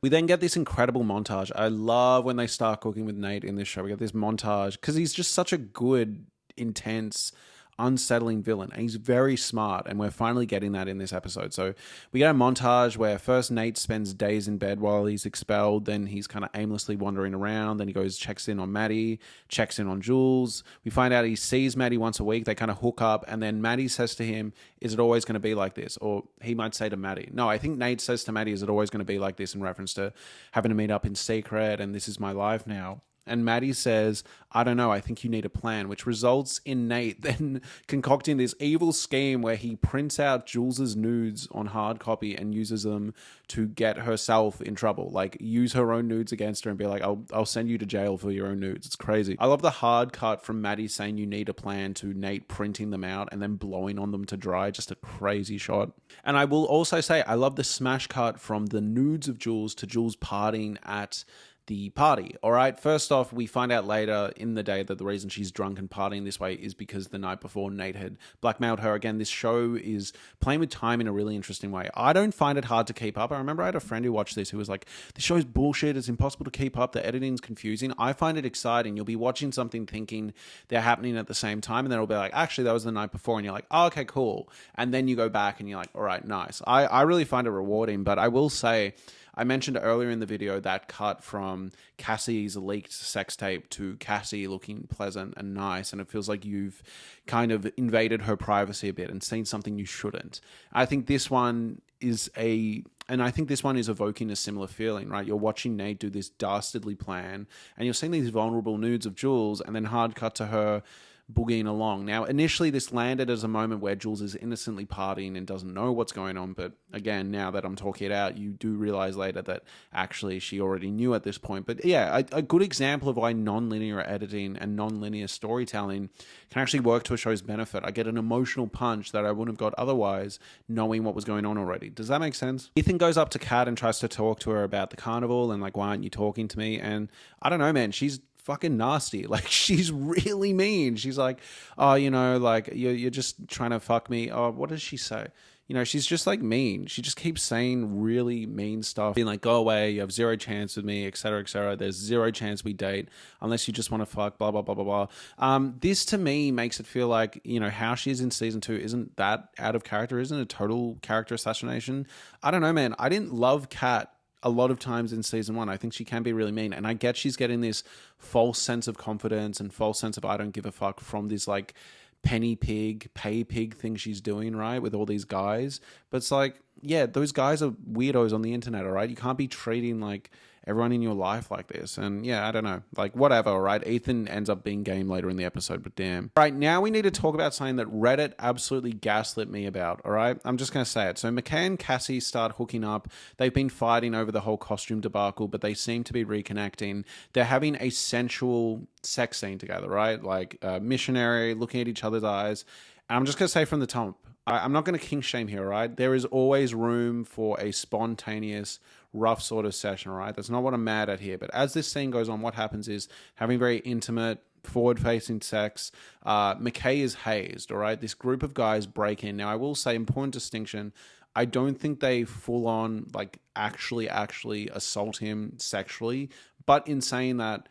We then get this incredible montage. I love when they start cooking with Nate in this show. We get this montage because he's just such a good, intense, unsettling villain, and he's very smart, and we're finally getting that in this episode. So we get a montage where first Nate spends days in bed while he's expelled, then he's kind of aimlessly wandering around, then he goes, checks in on Maddie, checks in on Jules. We find out he sees Maddie once a week. They kind of hook up, and then Maddie says to him, is it always going to be like this? Or he might say to Maddie, no, I think Nate says to Maddie, is it always going to be like this, in reference to having to meet up in secret and this is my life now. And Maddie says, I don't know, I think you need a plan, which results in Nate then concocting this evil scheme where he prints out Jules's nudes on hard copy and uses them to get herself in trouble. Like, use her own nudes against her and be like, I'll send you to jail for your own nudes. It's crazy. I love the hard cut from Maddie saying you need a plan to Nate printing them out and then blowing on them to dry. Just a crazy shot. And I will also say, I love the smash cut from the nudes of Jules to Jules partying at the party. All right, first off, we find out later in the day that the reason she's drunk and partying this way is because the night before Nate had blackmailed her. Again, this show is playing with time in a really interesting way. I don't find it hard to keep up. I remember I had a friend who watched this who was like, the show's bullshit, it's impossible to keep up, the editing's confusing. I find it exciting. You'll be watching something thinking they're happening at the same time, and then it'll be like, actually that was the night before, and you're like, oh, okay, cool. And then you go back and you're like, all right, nice. I really find it rewarding. But I will say, I mentioned earlier in the video that cut from Cassie's leaked sex tape to Cassie looking pleasant and nice, and it feels like you've kind of invaded her privacy a bit and seen something you shouldn't. I think this one is evoking a similar feeling, right? You're watching Nate do this dastardly plan, and you're seeing these vulnerable nudes of Jules, and then hard cut to her boogieing along. Now, initially this landed as a moment where Jules is innocently partying and doesn't know what's going on, but again, now that I'm talking it out, you do realize later that actually she already knew at this point. But yeah, a good example of why non-linear editing and non-linear storytelling can actually work to a show's benefit. I get an emotional punch that I wouldn't have got otherwise, knowing what was going on already. Does that make sense? Ethan goes up to Kat and tries to talk to her about the carnival and like, why aren't you talking to me? And I don't know, man, she's fucking nasty. Like, she's really mean. She's like, oh, you know, like you're just trying to fuck me. Oh, what does she say? You know, she's just like mean. She just keeps saying really mean stuff, being like, go away, you have zero chance with me, etc., etc. There's zero chance we date unless you just want to fuck, blah, blah, blah, blah, blah. This to me makes it feel like, you know, how she is in season 2 isn't that out of character, isn't a total character assassination. I don't know, man. I didn't love Kat a lot of times in season 1. I think she can be really mean, and I get she's getting this false sense of confidence and false sense of I don't give a fuck from this like penny pig, pay pig thing she's doing, right, with all these guys. But it's like, yeah, those guys are weirdos on the internet, all right? You can't be treating like everyone in your life like this. And yeah, I don't know, like whatever, all right? Ethan ends up being game later in the episode, but damn. All right, now we need to talk about something that Reddit absolutely gaslit me about, all right? I'm just going to say it. So McKay and Cassie start hooking up. They've been fighting over the whole costume debacle, but they seem to be reconnecting. They're having a sensual sex scene together, right? Like missionary, looking at each other's eyes. And I'm just going to say from the top, I'm not going to kink shame here, right? There is always room for a spontaneous, rough sort of session, right? That's not what I'm mad at here. But as this scene goes on, what happens is having very intimate, forward-facing sex. McKay is hazed, all right? This group of guys break in. Now, I will say, important distinction, I don't think they full-on, like, actually assault him sexually. But in saying that,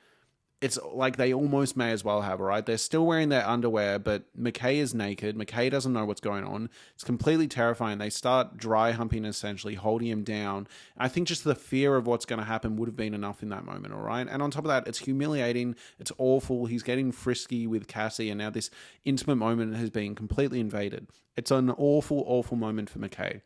it's like they almost may as well have, all right? They're still wearing their underwear, but McKay is naked. McKay doesn't know what's going on. It's completely terrifying. They start dry humping, essentially, holding him down. I think just the fear of what's going to happen would have been enough in that moment, all right? And on top of that, it's humiliating. It's awful. He's getting frisky with Cassie, and now this intimate moment has been completely invaded. It's an awful, awful moment for McKay.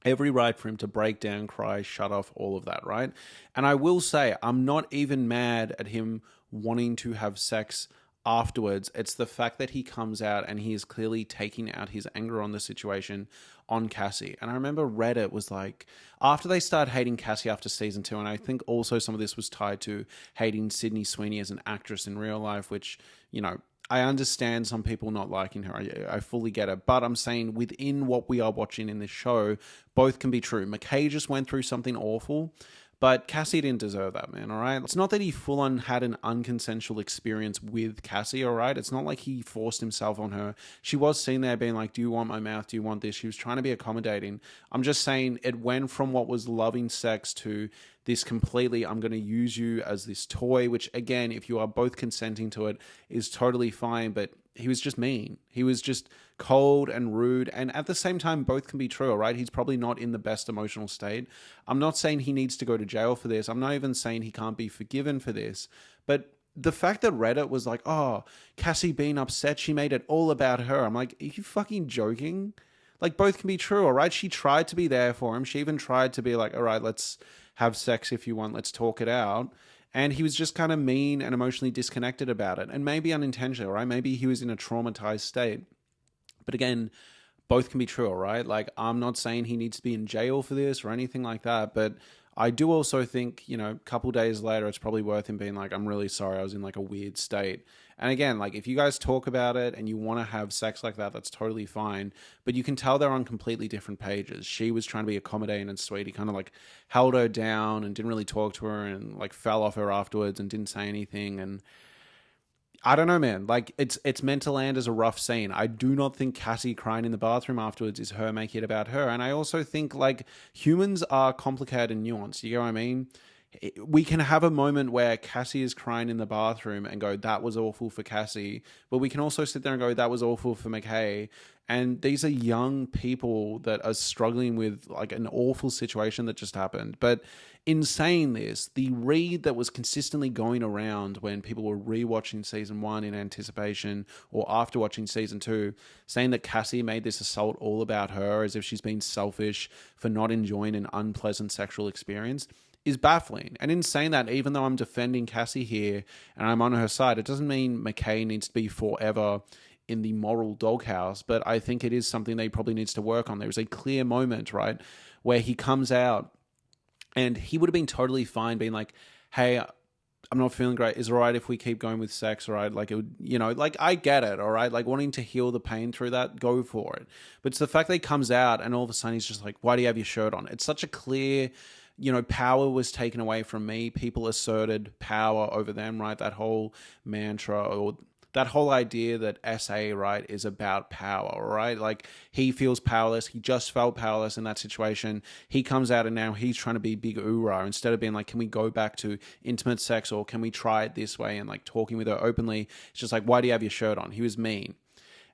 Every right for him to break down, cry, shut off, all of that, right? And I will say, I'm not even mad at him wanting to have sex afterwards. It's the fact that he comes out and he is clearly taking out his anger on the situation on Cassie. And I remember Reddit was like, after they started hating Cassie after season 2, and I think also some of this was tied to hating Sydney Sweeney as an actress in real life, which, you know, I understand some people not liking her. I fully get it. But I'm saying within what we are watching in this show, both can be true. McKay just went through something awful, but Cassie didn't deserve that, man, all right? It's not that he full-on had an unconsensual experience with Cassie, all right? It's not like he forced himself on her. She was sitting there being like, do you want my mouth? Do you want this? She was trying to be accommodating. I'm just saying it went from what was loving sex to this completely, I'm going to use you as this toy, which again, if you are both consenting to it, is totally fine. But he was just mean. He was just cold and rude. And at the same time, both can be true, all right? He's probably not in the best emotional state. I'm not saying he needs to go to jail for this. I'm not even saying he can't be forgiven for this. But the fact that Reddit was like, oh, Cassie being upset, she made it all about her. I'm like, are you fucking joking? Like, both can be true, all right? She tried to be there for him. She even tried to be like, all right, let's have sex if you want, let's talk it out. And he was just kind of mean and emotionally disconnected about it. And maybe unintentionally, right? Maybe he was in a traumatized state. But again, both can be true, all right? Like, I'm not saying he needs to be in jail for this or anything like that. But I do also think, you know, a couple days later, it's probably worth him being like, I'm really sorry, I was in like a weird state. And again, like if you guys talk about it and you want to have sex like that, that's totally fine. But you can tell they're on completely different pages. She was trying to be accommodating and sweet. He kind of like held her down and didn't really talk to her and like fell off her afterwards and didn't say anything. And I don't know, man. Like it's meant to land as a rough scene. I do not think Cassie crying in the bathroom afterwards is her making it about her. And I also think like humans are complicated and nuanced. You get what I mean? We can have a moment where Cassie is crying in the bathroom and go, that was awful for Cassie. But we can also sit there and go, that was awful for McKay. And these are young people that are struggling with like an awful situation that just happened. But in saying this, the read that was consistently going around when people were rewatching season 1 in anticipation or after watching season 2, saying that Cassie made this assault all about her as if she's been selfish for not enjoying an unpleasant sexual experience is baffling. And in saying that, even though I'm defending Cassie here and I'm on her side, it doesn't mean McKay needs to be forever in the moral doghouse, but I think it is something that he probably needs to work on. There's a clear moment, right, where he comes out and he would have been totally fine being like, hey, I'm not feeling great. Is it all right if we keep going with sex, all right? Like, it would, you know, like I get it, all right? Like wanting to heal the pain through that, go for it. But it's the fact that he comes out and all of a sudden he's just like, why do you have your shirt on? It's such a clear, you know, power was taken away from me. People asserted power over them, right? That whole mantra or that whole idea that SA, right, is about power, right? Like he feels powerless. He just felt powerless in that situation. He comes out and now he's trying to be big oorah instead of being like, can we go back to intimate sex or can we try it this way? And like talking with her openly, it's just like, why do you have your shirt on? He was mean.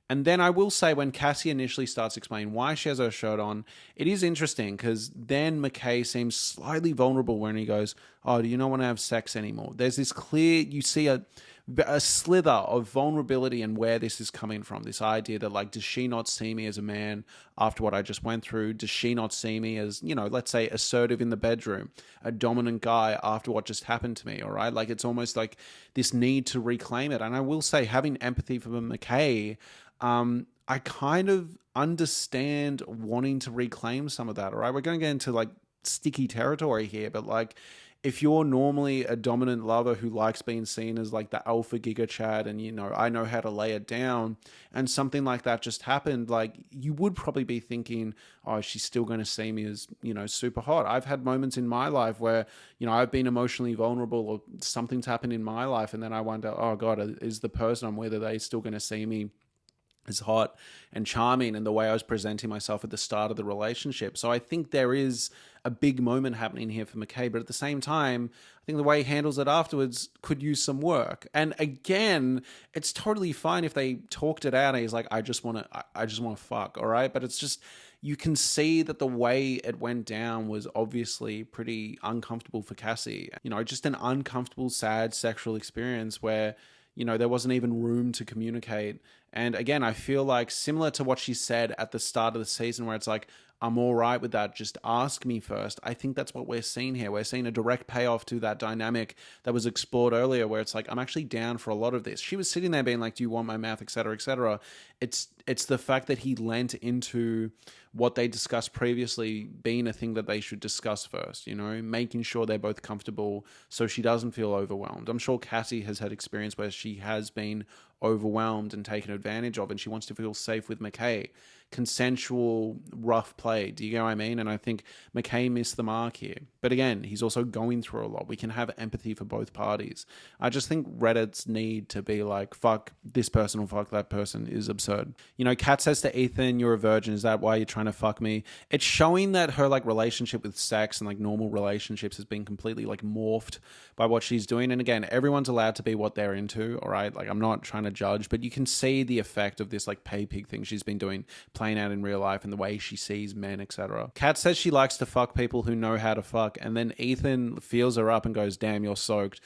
And then I will say when Cassie initially starts explaining why she has her shirt on, it is interesting because then McKay seems slightly vulnerable when he goes, oh, do you not want to have sex anymore? There's this clear, you see a slither of vulnerability and where this is coming from. This idea that like, does she not see me as a man after what I just went through? Does she not see me as, you know, let's say assertive in the bedroom, a dominant guy after what just happened to me? All right. Like it's almost like this need to reclaim it. And I will say having empathy for McKay, I kind of understand wanting to reclaim some of that. All right. We're going to get into like sticky territory here, but like, if you're normally a dominant lover who likes being seen as like the alpha giga chad and, you know, I know how to lay it down and something like that just happened, like you would probably be thinking, oh, she's still going to see me as, you know, super hot. I've had moments in my life where, you know, I've been emotionally vulnerable or something's happened in my life. And then I wonder, oh God, is the person I'm with, are they still going to see me as hot and charming and the way I was presenting myself at the start of the relationship. So I think there is a big moment happening here for McKay, but at the same time, I think the way he handles it afterwards could use some work. And again, it's totally fine if they talked it out and he's like, I just want to fuck, all right? But it's just, you can see that the way it went down was obviously pretty uncomfortable for Cassie. You know, just an uncomfortable, sad sexual experience where, you know, there wasn't even room to communicate. And again, I feel like similar to what she said at the start of the season, where it's like, I'm all right with that, just ask me first. I think that's what we're seeing here. We're seeing a direct payoff to that dynamic that was explored earlier, where it's like, I'm actually down for a lot of this. She was sitting there being like, do you want my mouth, etc., etc. It's the fact that he lent into what they discussed previously being a thing that they should discuss first, you know, making sure they're both comfortable so she doesn't feel overwhelmed. I'm sure Cassie has had experience where she has been overwhelmed and taken advantage of, and she wants to feel safe with McKay. Consensual, rough play. Do you get what I mean? And I think McKay missed the mark here. But again, he's also going through a lot. We can have empathy for both parties. I just think Reddit's need to be like, fuck this person or fuck that person is absurd. You know, Kat says to Ethan, you're a virgin. Is that why you're trying to fuck me? It's showing that her like relationship with sex and like normal relationships has been completely like morphed by what she's doing. And again, everyone's allowed to be what they're into. All right. Like, I'm not trying to judge, but you can see the effect of this like pay pig thing she's been doing, playing out in real life and the way she sees men, etc. Kat says she likes to fuck people who know how to fuck, and then Ethan feels her up and goes, damn, you're soaked.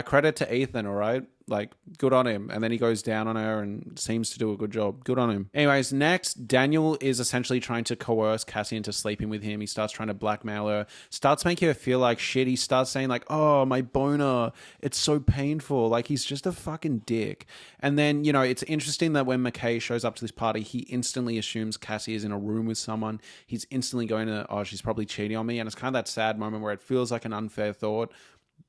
Credit to Ethan, all right? Like, good on him. And then he goes down on her and seems to do a good job. Good on him. Anyways, next, Daniel is essentially trying to coerce Cassie into sleeping with him. He starts trying to blackmail her, starts making her feel like shit. He starts saying like, oh, my boner, it's so painful. Like, he's just a fucking dick. And then, you know, it's interesting that when McKay shows up to this party, he instantly assumes Cassie is in a room with someone. He's instantly going to, oh, she's probably cheating on me. And it's kind of that sad moment where it feels like an unfair thought,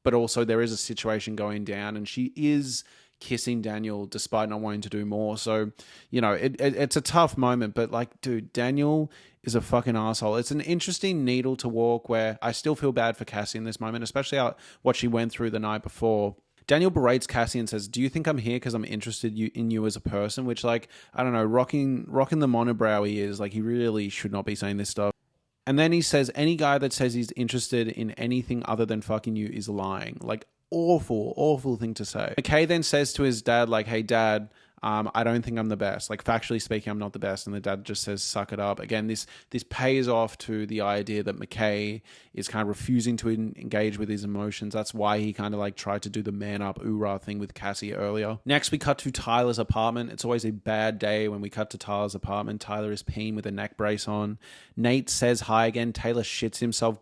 but also there is a situation going down and she is kissing Daniel despite not wanting to do more. So, you know, it's a tough moment, but like, dude, Daniel is a fucking asshole. It's an interesting needle to walk where I still feel bad for Cassie in this moment, especially what she went through the night before. Daniel berates Cassie and says, do you think I'm here because I'm interested in you as a person? Which, like, I don't know, rocking the monobrow he is, like, he really should not be saying this stuff. And then he says, any guy that says he's interested in anything other than fucking you is lying. Like, awful, awful thing to say. McKay then says to his dad, like, hey, Dad, I don't think I'm the best. Like, factually speaking, I'm not the best. And the dad just says, suck it up. Again, this pays off to the idea that McKay is kind of refusing to engage with his emotions. That's why he kind of like tried to do the man up oorah thing with Cassie earlier. Next, we cut to Tyler's apartment. It's always a bad day when we cut to Tyler's apartment. Tyler is peeing with a neck brace on. Nate says hi again. Taylor shits himself.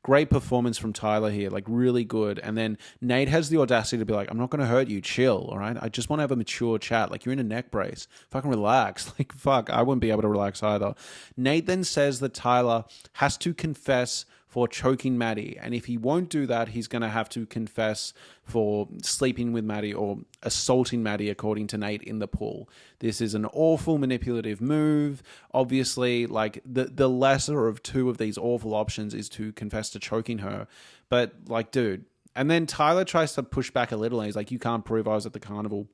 Great performance from Tyler here, like really good. And then Nate has the audacity to be like, I'm not going to hurt you, chill, all right? I just want to have a mature chat. Like, you're in a neck brace. Fucking relax. Like, fuck, I wouldn't be able to relax either. Nate then says that Tyler has to confess for choking Maddie. And if he won't do that, he's going to have to confess for sleeping with Maddie or assaulting Maddie, according to Nate, in the pool. This is an awful manipulative move. Obviously, like, the lesser of two of these awful options is to confess to choking her. But, like, dude. And then Tyler tries to push back a little, and he's like, you can't prove I was at the carnival.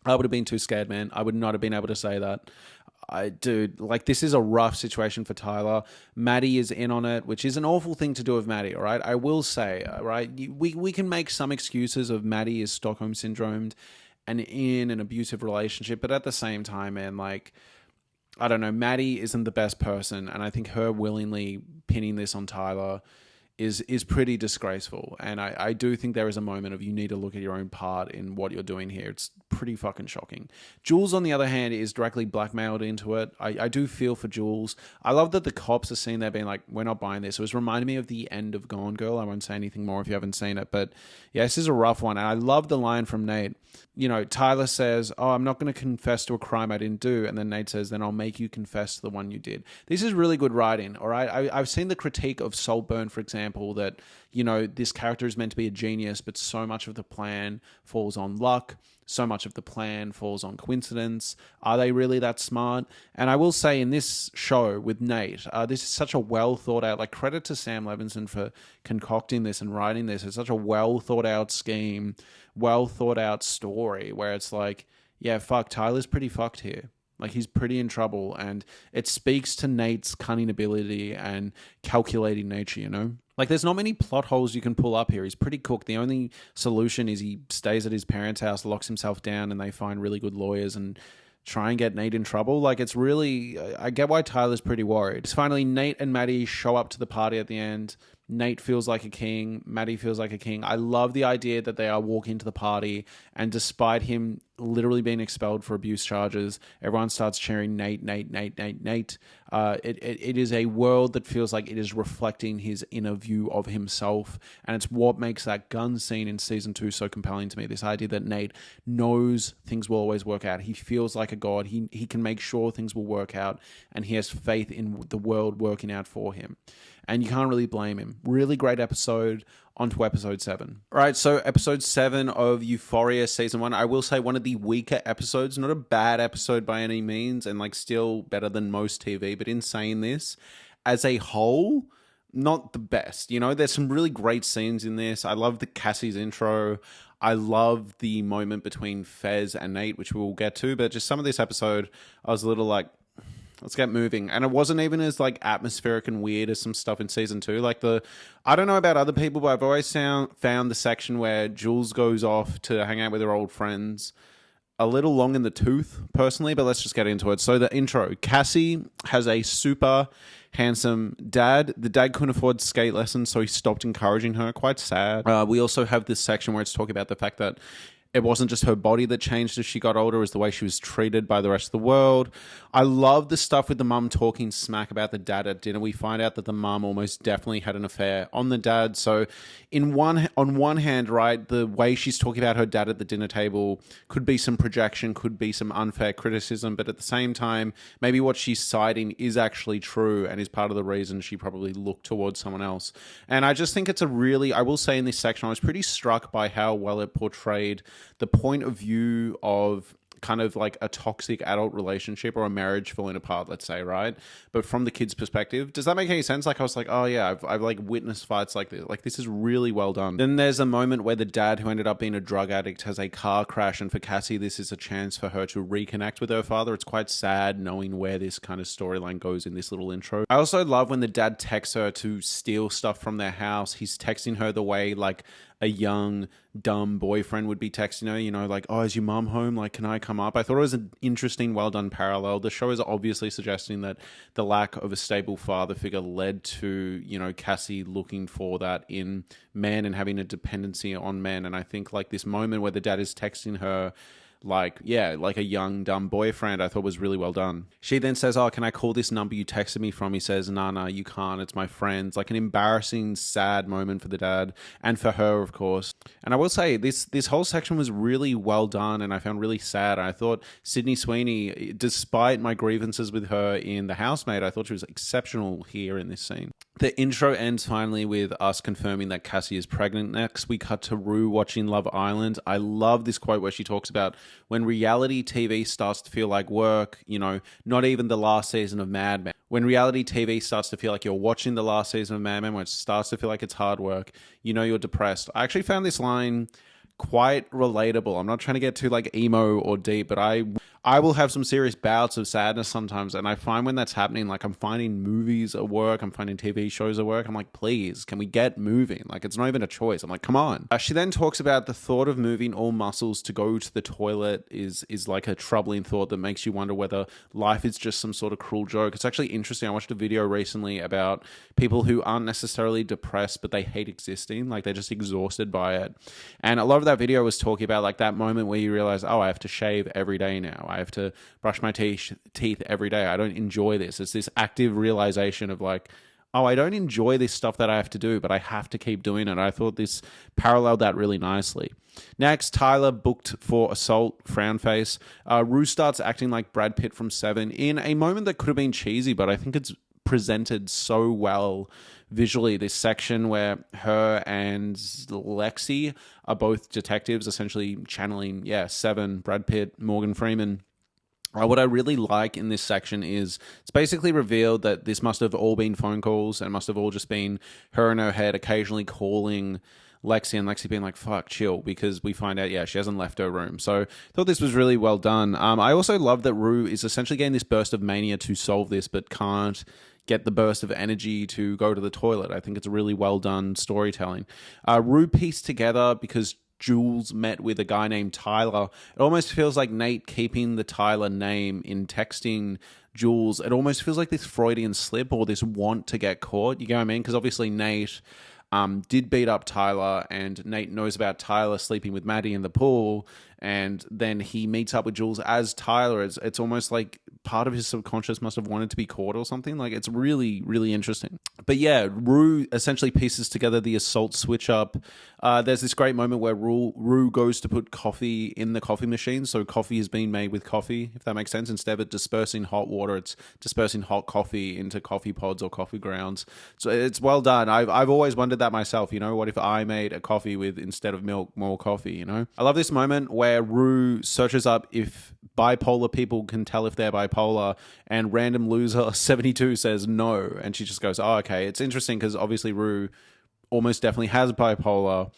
I would have been too scared, man. I would not have been able to say that. Dude, like, this is a rough situation for Tyler. Maddie is in on it, which is an awful thing to do with Maddie, all right? I will say, all right, we can make some excuses of Maddie is Stockholm syndromed and in an abusive relationship, but at the same time, man, like, I don't know, Maddie isn't the best person, and I think her willingly pinning this on Tyler is pretty disgraceful. And I do think there is a moment of you need to look at your own part in what you're doing here. It's pretty fucking shocking. Jules, on the other hand, is directly blackmailed into it. I do feel for Jules. I love that the cops are seen there being like, we're not buying this. It was reminding me of the end of Gone Girl. I won't say anything more if you haven't seen it. But yeah, this is a rough one. And I love the line from Nate. You know, Tyler says, oh, I'm not going to confess to a crime I didn't do. And then Nate says, then I'll make you confess to the one you did. This is really good writing, all right? I've seen the critique of Saltburn, for example, that, you know, this character is meant to be a genius, but so much of the plan falls on luck. So much of the plan falls on coincidence. Are they really that smart? And I will say in this show with Nate, this is such a well thought out, like, credit to Sam Levinson for concocting this and writing this. It's such a well thought out scheme, well thought out story where it's like, yeah, fuck, Tyler's pretty fucked here. Like, he's pretty in trouble, and it speaks to Nate's cunning ability and calculating nature, you know? Like, there's not many plot holes you can pull up here. He's pretty cooked. The only solution is he stays at his parents' house, locks himself down, and they find really good lawyers and try and get Nate in trouble. Like, it's really... I get why Tyler's pretty worried. Finally, Nate and Maddie show up to the party at the end. Nate feels like a king. Maddie feels like a king. I love the idea that they are walking to the party, and despite him literally being expelled for abuse charges, everyone starts cheering Nate, Nate, Nate, Nate, Nate. It is a world that feels like it is reflecting his inner view of himself, and it's what makes that gun scene in season 2 so compelling to me. This idea that Nate knows things will always work out. He feels like a god. He can make sure things will work out, and he has faith in the world working out for him. And you can't really blame him. Really great episode. On to episode 7. All right, so episode 7 of Euphoria season 1. I will say one of the weaker episodes. Not a bad episode by any means, and like still better than most TV. But in saying this, as a whole, not the best. You know, there's some really great scenes in this. I love the Cassie's intro. I love the moment between Fez and Nate, which we'll get to. But just some of this episode, I was a little like, let's get moving. And it wasn't even as like atmospheric and weird as some stuff in season 2. Like I don't know about other people, but I've always found the section where Jules goes off to hang out with her old friends a little long in the tooth, personally, but let's just get into it. So the intro, Cassie has a super handsome dad. The dad couldn't afford skate lessons, so he stopped encouraging her. Quite sad. We also have this section where it's talking about the fact that it wasn't just her body that changed as she got older, it was the way she was treated by the rest of the world. I love the stuff with the mum talking smack about the dad at dinner. We find out that the mum almost definitely had an affair on the dad. So on one hand, right, the way she's talking about her dad at the dinner table could be some projection, could be some unfair criticism, but at the same time, maybe what she's citing is actually true and is part of the reason she probably looked towards someone else. And I just think it's I will say in this section, I was pretty struck by how well it portrayed the point of view of kind of like a toxic adult relationship or a marriage falling apart, let's say, right? But from the kid's perspective, does that make any sense? Like, I was like, oh yeah, I've like witnessed fights like this. Like, this is really well done. Then there's a moment where the dad, who ended up being a drug addict, has a car crash, and for Cassie, this is a chance for her to reconnect with her father. It's quite sad knowing where this kind of storyline goes in this little intro. I also love when the dad texts her to steal stuff from their house. He's texting her the way like a young, dumb boyfriend would be texting her, you know, like, oh, is your mum home? Like, can I come up? I thought it was an interesting, well-done parallel. The show is obviously suggesting that the lack of a stable father figure led to, you know, Cassie looking for that in men and having a dependency on men. And I think, like, this moment where the dad is texting her like a young dumb boyfriend, I thought was really well done. She then says, oh, can I call this number you texted me from? He says, nah, you can't, it's my friend's. Like, an embarrassing, sad moment for the dad and for her, of course. And I will say this whole section was really well done, and I found really sad. I thought Sydney Sweeney, despite my grievances with her in The Housemaid, I thought she was exceptional here in this scene. The intro ends finally with us confirming that Cassie is pregnant. Next, we cut to Rue watching Love Island. I love this quote where she talks about when reality TV starts to feel like work, you know, not even the last season of Mad Men. When reality TV starts to feel like you're watching the last season of Mad Men, when it starts to feel like it's hard work, you know you're depressed. I actually found this line quite relatable. I'm not trying to get too like emo or deep, but I will have some serious bouts of sadness sometimes, and I find when that's happening, like, I'm finding movies at work, I'm finding TV shows at work, I'm like, please, can we get moving? Like, it's not even a choice. I'm like, come on. She then talks about the thought of moving all muscles to go to the toilet is like a troubling thought that makes you wonder whether life is just some sort of cruel joke. It's actually interesting. I watched a video recently about people who aren't necessarily depressed, but they hate existing. Like, they're just exhausted by it. And a lot of that video was talking about like that moment where you realize, oh, I have to shave every day now. I have to brush my teeth every day. I don't enjoy this. It's this active realization of like, oh, I don't enjoy this stuff that I have to do, but I have to keep doing it. I thought this paralleled that really nicely. Next, Tyler booked for assault, frown face. Rue starts acting like Brad Pitt from Seven in a moment that could have been cheesy, but I think it's presented so well visually. This section where her and Lexi are both detectives, essentially channeling, Seven, Brad Pitt, Morgan Freeman. What I really like in this section is it's basically revealed that this must have all been phone calls and must have all just been her in her head occasionally calling Lexi, and Lexi being like, fuck, chill, because we find out, yeah, she hasn't left her room. So I thought this was really well done. I also love that Rue is essentially getting this burst of mania to solve this, but can't get the burst of energy to go to the toilet. I think it's really well done storytelling. Rue pieced together because Jules met with a guy named Tyler. It almost feels like Nate keeping the Tyler name in texting Jules. It almost feels like this Freudian slip or this want to get caught. You get what I mean? Because obviously Nate did beat up Tyler, and Nate knows about Tyler sleeping with Maddie in the pool, and then he meets up with Jules as Tyler. It's almost like part of his subconscious must have wanted to be caught or something. Like, it's really, really interesting. But yeah, Rue essentially pieces together the assault switch up. There's this great moment where Rue goes to put coffee in the coffee machine. So coffee is being made with coffee, if that makes sense. Instead of dispersing hot water, it's dispersing hot coffee into coffee pods or coffee grounds. So it's well done. I've always wondered that myself. You know, what if I made a coffee with, instead of milk, more coffee? You know, I love this moment where Rue searches up if bipolar people can tell if they're bipolar, and random loser 72 says no, and she just goes, oh, okay. It's interesting because obviously Rue almost definitely has bipolar,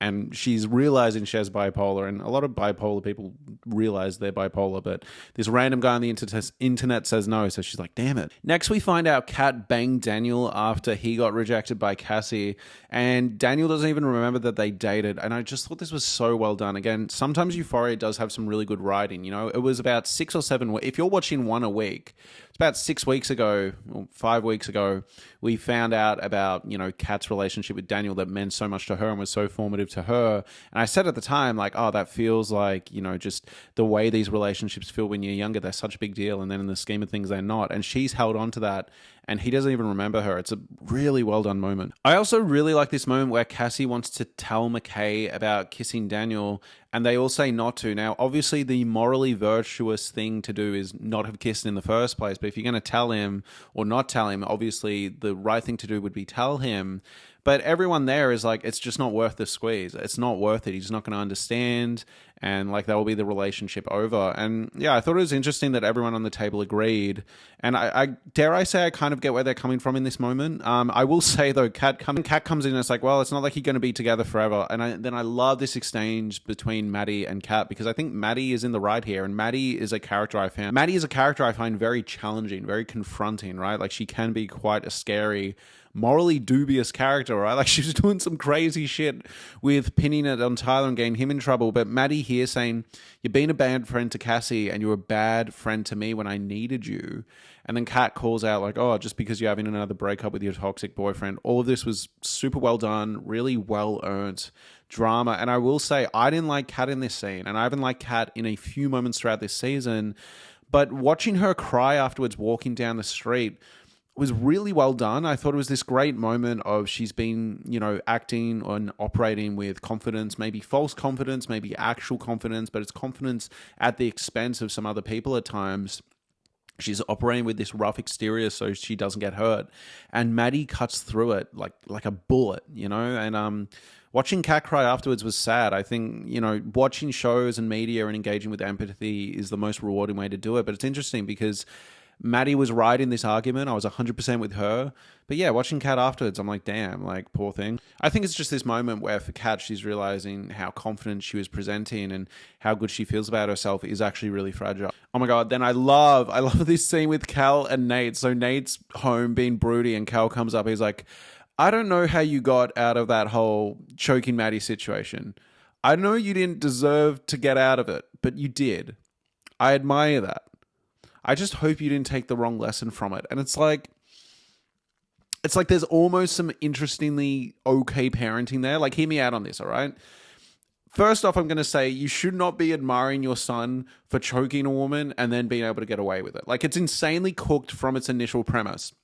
and she's realizing she has bipolar, and a lot of bipolar people realize they're bipolar, but this random guy on the internet says no, so she's like, damn it. Next, we find out Kat banged Daniel after he got rejected by Cassie, and Daniel doesn't even remember that they dated, and I just thought this was so well done. Again, sometimes Euphoria does have some really good writing, you know? It was about 6 or 7 if you're watching one a week, it's about 6 weeks ago, or 5 weeks ago, we found out about, you know, Kat's relationship with Daniel that meant so much to her and was so formative to her. And I said at the time, like, oh, that feels like, you know, just the way these relationships feel when you're younger, they're such a big deal. And then in the scheme of things, they're not. And she's held on to that, and he doesn't even remember her. It's a really well done moment. I also really like this moment where Cassie wants to tell McKay about kissing Daniel, and they all say not to. Now, obviously, the morally virtuous thing to do is not have kissed in the first place. But if you're going to tell him or not tell him, obviously the right thing to do would be tell him. But everyone there is like, it's just not worth the squeeze. It's not worth it. He's not going to understand. And like, that will be the relationship over. And yeah, I thought it was interesting that everyone on the table agreed. And I dare I say, I kind of get where they're coming from in this moment. I will say though, Kat comes in and it's like, well, it's not like you're going to be together forever. And then I love this exchange between Maddie and Kat, because I think Maddie is in the right here. And Maddie is a character I find very challenging, very confronting, right? Like, she can be quite a scary, morally dubious character, right? Like, she was doing some crazy shit with pinning it on Tyler and getting him in trouble. But Maddie here saying, you're being a bad friend to Cassie and you're a bad friend to me when I needed you. And then Kat calls out like, oh, just because you're having another breakup with your toxic boyfriend. All of this was super well done, really well earned drama. And I will say, I didn't like Kat in this scene, and I haven't liked Kat in a few moments throughout this season. But watching her cry afterwards walking down the street was really well done. I thought it was this great moment of she's been, you know, acting and operating with confidence, maybe false confidence, maybe actual confidence, but it's confidence at the expense of some other people at times. She's operating with this rough exterior so she doesn't get hurt. And Maddie cuts through it like a bullet, you know? And watching Kat cry afterwards was sad. I think, you know, watching shows and media and engaging with empathy is the most rewarding way to do it. But it's interesting because Maddie was right in this argument. I was 100% with her. But yeah, watching Kat afterwards, I'm like, damn, like, poor thing. I think it's just this moment where for Kat, she's realizing how confident she was presenting and how good she feels about herself is actually really fragile. Oh my God. Then I love this scene with Cal and Nate. So Nate's home being broody and Cal comes up. He's like, I don't know how you got out of that whole choking Maddie situation. I know you didn't deserve to get out of it, but you did. I admire that. I just hope you didn't take the wrong lesson from it. And it's like there's almost some interestingly okay parenting there. Like, hear me out on this, all right? First off, I'm going to say you should not be admiring your son for choking a woman and then being able to get away with it. Like, it's insanely cooked from its initial premise.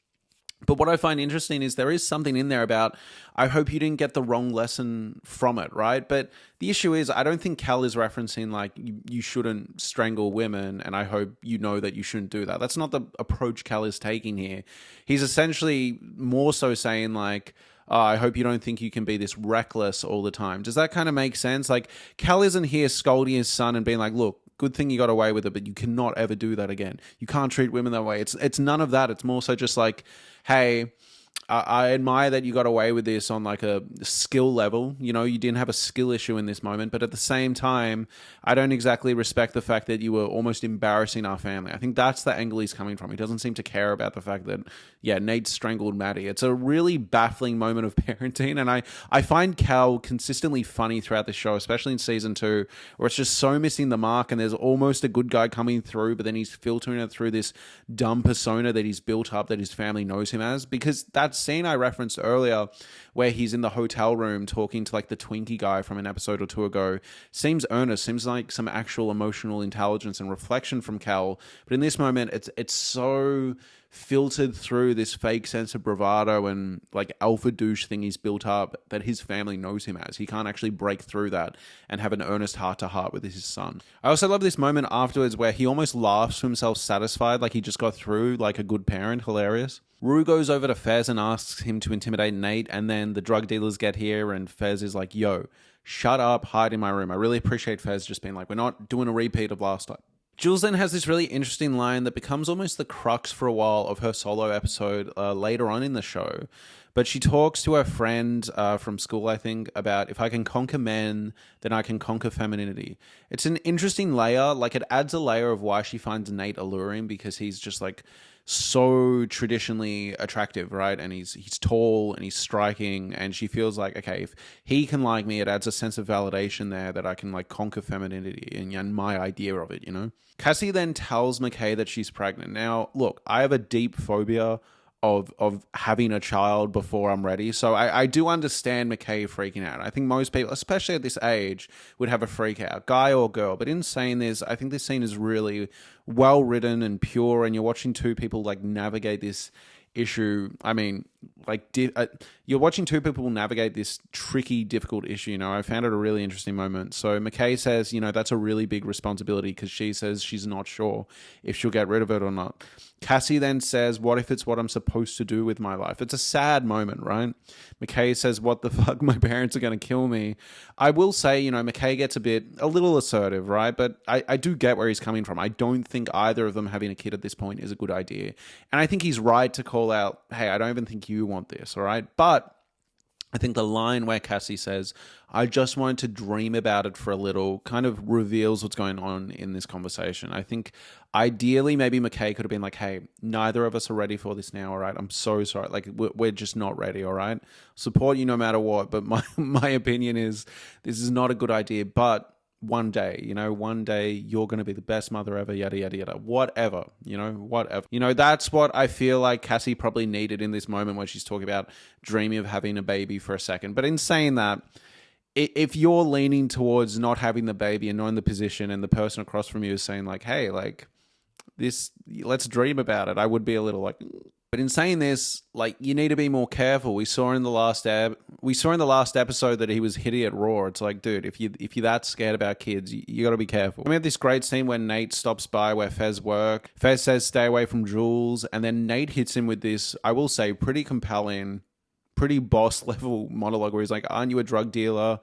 But what I find interesting is there is something in there about, I hope you didn't get the wrong lesson from it, right? But the issue is, I don't think Cal is referencing like you shouldn't strangle women, and I hope you know that you shouldn't do that. That's not the approach Cal is taking here. He's essentially more so saying like, oh, I hope you don't think you can be this reckless all the time. Does that kind of make sense? Like, Cal isn't here scolding his son and being like, look, good thing you got away with it, but you cannot ever do that again. You can't treat women that way. It's none of that. It's more so just like, hey, I admire that you got away with this on like a skill level. You know, you didn't have a skill issue in this moment, but at the same time, I don't exactly respect the fact that you were almost embarrassing our family. I think that's the angle he's coming from. He doesn't seem to care about the fact that, yeah, Nate strangled Maddie. It's a really baffling moment of parenting, and I find Cal consistently funny throughout the show, especially in season 2, where it's just so missing the mark, and there's almost a good guy coming through, but then he's filtering it through this dumb persona that he's built up that his family knows him as. Because that scene I referenced earlier where he's in the hotel room talking to like the Twinkie guy from an episode or two ago seems earnest, seems like some actual emotional intelligence and reflection from Cal. But in this moment, it's so filtered through this fake sense of bravado and like alpha douche thing he's built up that his family knows him as. He can't actually break through that and have an earnest heart-to-heart with his son. I also love this moment afterwards where he almost laughs to himself satisfied, like he just got through like a good parent. Hilarious. Rue goes over to Fez and asks him to intimidate Nate, and then the drug dealers get here and Fez is like, yo, shut up, hide in my room. I really appreciate Fez just being like, we're not doing a repeat of last time. Jules then has this really interesting line that becomes almost the crux for a while of her solo episode later on in the show. But she talks to her friend from school, I think, about if I can conquer men, then I can conquer femininity. It's an interesting layer. Like, it adds a layer of why she finds Nate alluring, because he's just like so traditionally attractive, right? And he's tall and he's striking, and she feels like, okay, if he can like me, it adds a sense of validation there that I can like conquer femininity and my idea of it, you know? Cassie then tells McKay that she's pregnant. Now, look, I have a deep phobia of having a child before I'm ready. So I do understand McKay freaking out. I think most people, especially at this age, would have a freak out, guy or girl. But in saying this, I think this scene is really well written and pure, and you're watching two people like navigate this issue. I mean, like you're watching two people navigate this tricky, difficult issue. You know, I found it a really interesting moment. So McKay says, you know, that's a really big responsibility, because she says she's not sure if she'll get rid of it or not. Cassie then says, what if it's what I'm supposed to do with my life? It's a sad moment, right? McKay says, what the fuck? My parents are going to kill me. I will say, you know, McKay gets a little assertive, right? But I do get where he's coming from. I don't think either of them having a kid at this point is a good idea. And I think he's right to call out, hey, I don't even think you want this, all right? But I think the line where Cassie says, I just wanted to dream about it for a little, kind of reveals what's going on in this conversation. I think ideally maybe McKay could have been like, hey, neither of us are ready for this now, all right? I'm so sorry. Like, we're just not ready, all right? Support you no matter what, but my opinion is this is not a good idea. But one day, you know, one day you're going to be the best mother ever, yada, yada, yada, whatever, you know, whatever. You know, that's what I feel like Cassie probably needed in this moment when she's talking about dreaming of having a baby for a second. But in saying that, if you're leaning towards not having the baby and not in the position, and the person across from you is saying like, hey, like this, let's dream about it, I would be a little like, but in saying this, like, you need to be more careful. We saw in the last episode that he was hitting at Raw. It's like, dude, if you're that scared about kids, you got to be careful. We have this great scene when Nate stops by where Fez work. Fez says, stay away from Jules. And then Nate hits him with this, I will say, pretty compelling, pretty boss level monologue where he's like, aren't you a drug dealer?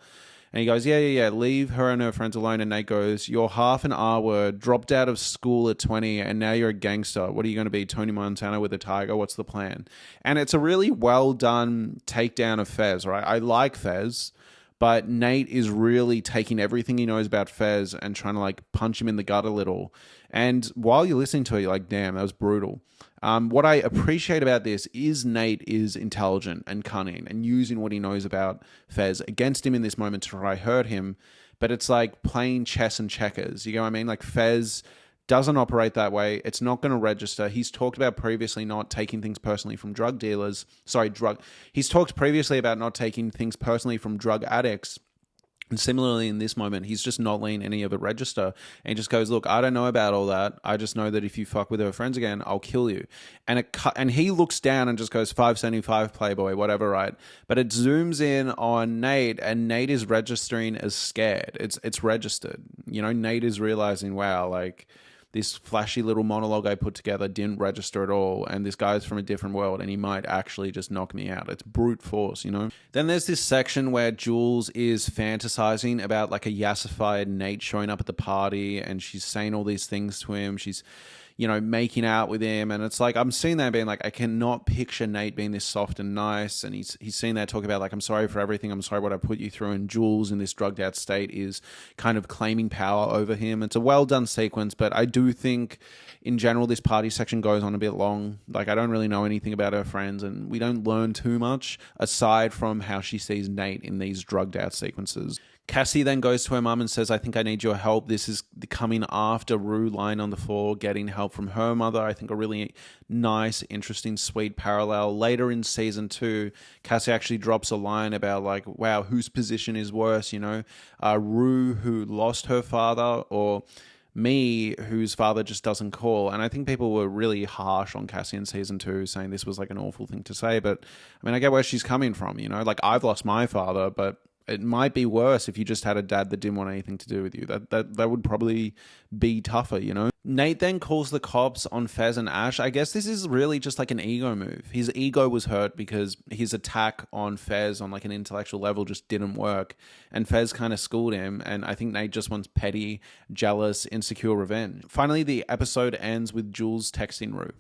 And he goes, yeah, leave her and her friends alone. And Nate goes, you're half an R-word, dropped out of school at 20, and now you're a gangster. What are you going to be, Tony Montana with a tiger? What's the plan? And it's a really well done takedown of Fez, right? I like Fez, but Nate is really taking everything he knows about Fez and trying to like punch him in the gut a little. And while you're listening to it, you're like, damn, that was brutal. What I appreciate about this is Nate is intelligent and cunning and using what he knows about Fez against him in this moment to try hurt him. But it's like playing chess and checkers. You know what I mean? Like, Fez doesn't operate that way. It's not going to register. He's talked about previously not taking things personally from drug dealers. He's talked previously about not taking things personally from drug addicts. And similarly, in this moment, he's just not letting any of it register. And he just goes, look, I don't know about all that. I just know that if you fuck with her friends again, I'll kill you. And he looks down and just goes, 575 Playboy, whatever, right? But it zooms in on Nate, and Nate is registering as scared. It's registered. You know, Nate is realizing, wow, like, this flashy little monologue I put together didn't register at all, and this guy's from a different world, and he might actually just knock me out. It's brute force, you know? Then there's this section where Jules is fantasizing about like a yassified Nate showing up at the party, and she's saying all these things to him. She's, making out with him. And it's like, I'm seeing that being like, I cannot picture Nate being this soft and nice. And he's seen that talk about like, I'm sorry for everything. I'm sorry what I put you through. And Jules in this drugged out state is kind of claiming power over him. It's a well done sequence, but I do think in general, this party section goes on a bit long. Like, I don't really know anything about her friends, and we don't learn too much aside from how she sees Nate in these drugged out sequences. Cassie then goes to her mum and says, I think I need your help. This is coming after Rue lying on the floor, getting help from her mother. I think a really nice, interesting, sweet parallel. Later in season 2, Cassie actually drops a line about like, wow, whose position is worse, Rue, who lost her father, or me, whose father just doesn't call. And I think people were really harsh on Cassie in season 2, saying this was like an awful thing to say. But I mean, I get where she's coming from, like I've lost my father, but it might be worse if you just had a dad that didn't want anything to do with you. That would probably be tougher, Nate then calls the cops on Fez and Ash. I guess this is really just like an ego move. His ego was hurt because his attack on Fez on like an intellectual level just didn't work. And Fez kind of schooled him. And I think Nate just wants petty, jealous, insecure revenge. Finally, the episode ends with Jules texting Rue,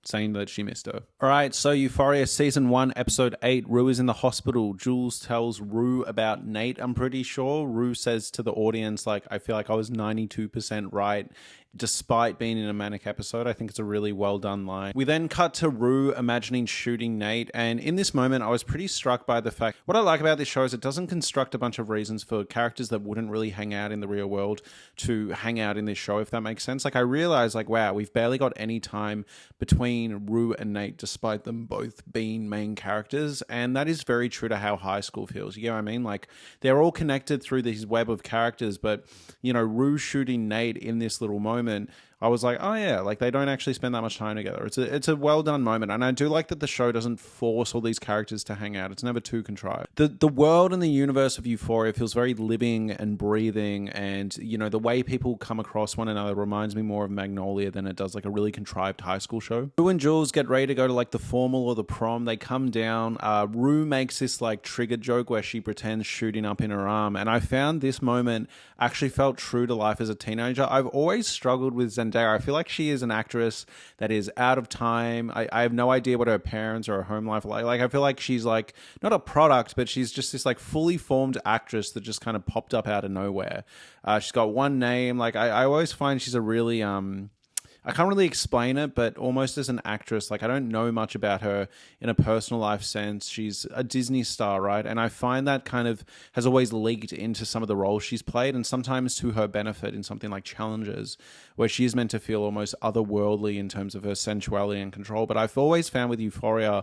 saying that she missed her. All right, so Euphoria Season 1, Episode 8, Rue is in the hospital. Jules tells Rue about Nate, I'm pretty sure. Rue says to the audience, like, I feel like I was 92% right, despite being in a manic episode. I think it's a really well done line. We then cut to Rue imagining shooting Nate, and in this moment, I was pretty struck by the fact, what I like about this show is it doesn't construct a bunch of reasons for characters that wouldn't really hang out in the real world to hang out in this show, if that makes sense. Like, I realized, like, wow, we've barely got any time between Rue and Nate, despite them both being main characters, and that is very true to how high school feels. You get what I mean? Like, they're all connected through this web of characters, but, Rue shooting Nate in this little moment, I was like, oh yeah, like they don't actually spend that much time together. It's a well done moment, and I do like that the show doesn't force all these characters to hang out. It's never too contrived. The world and the universe of Euphoria feels very living and breathing, and the way people come across one another reminds me more of Magnolia than it does like a really contrived high school show. Rue and Jules get ready to go to like the formal or the prom. They come down. Rue makes this like trigger joke where she pretends shooting up in her arm, and I found this moment actually felt true to life as a teenager. I've always struggled with Zendaya. I feel like she is an actress that is out of time. I have no idea what her parents or her home life are like. Like, I feel like she's like not a product, but she's just this like fully formed actress that just kind of popped up out of nowhere. She's got one name. Like, I always find she's a really I can't really explain it, but almost as an actress, like I don't know much about her in a personal life sense. She's a Disney star, right? And I find that kind of has always leaked into some of the roles she's played, and sometimes to her benefit in something like Challenges, where she is meant to feel almost otherworldly in terms of her sensuality and control. But I've always found with Euphoria,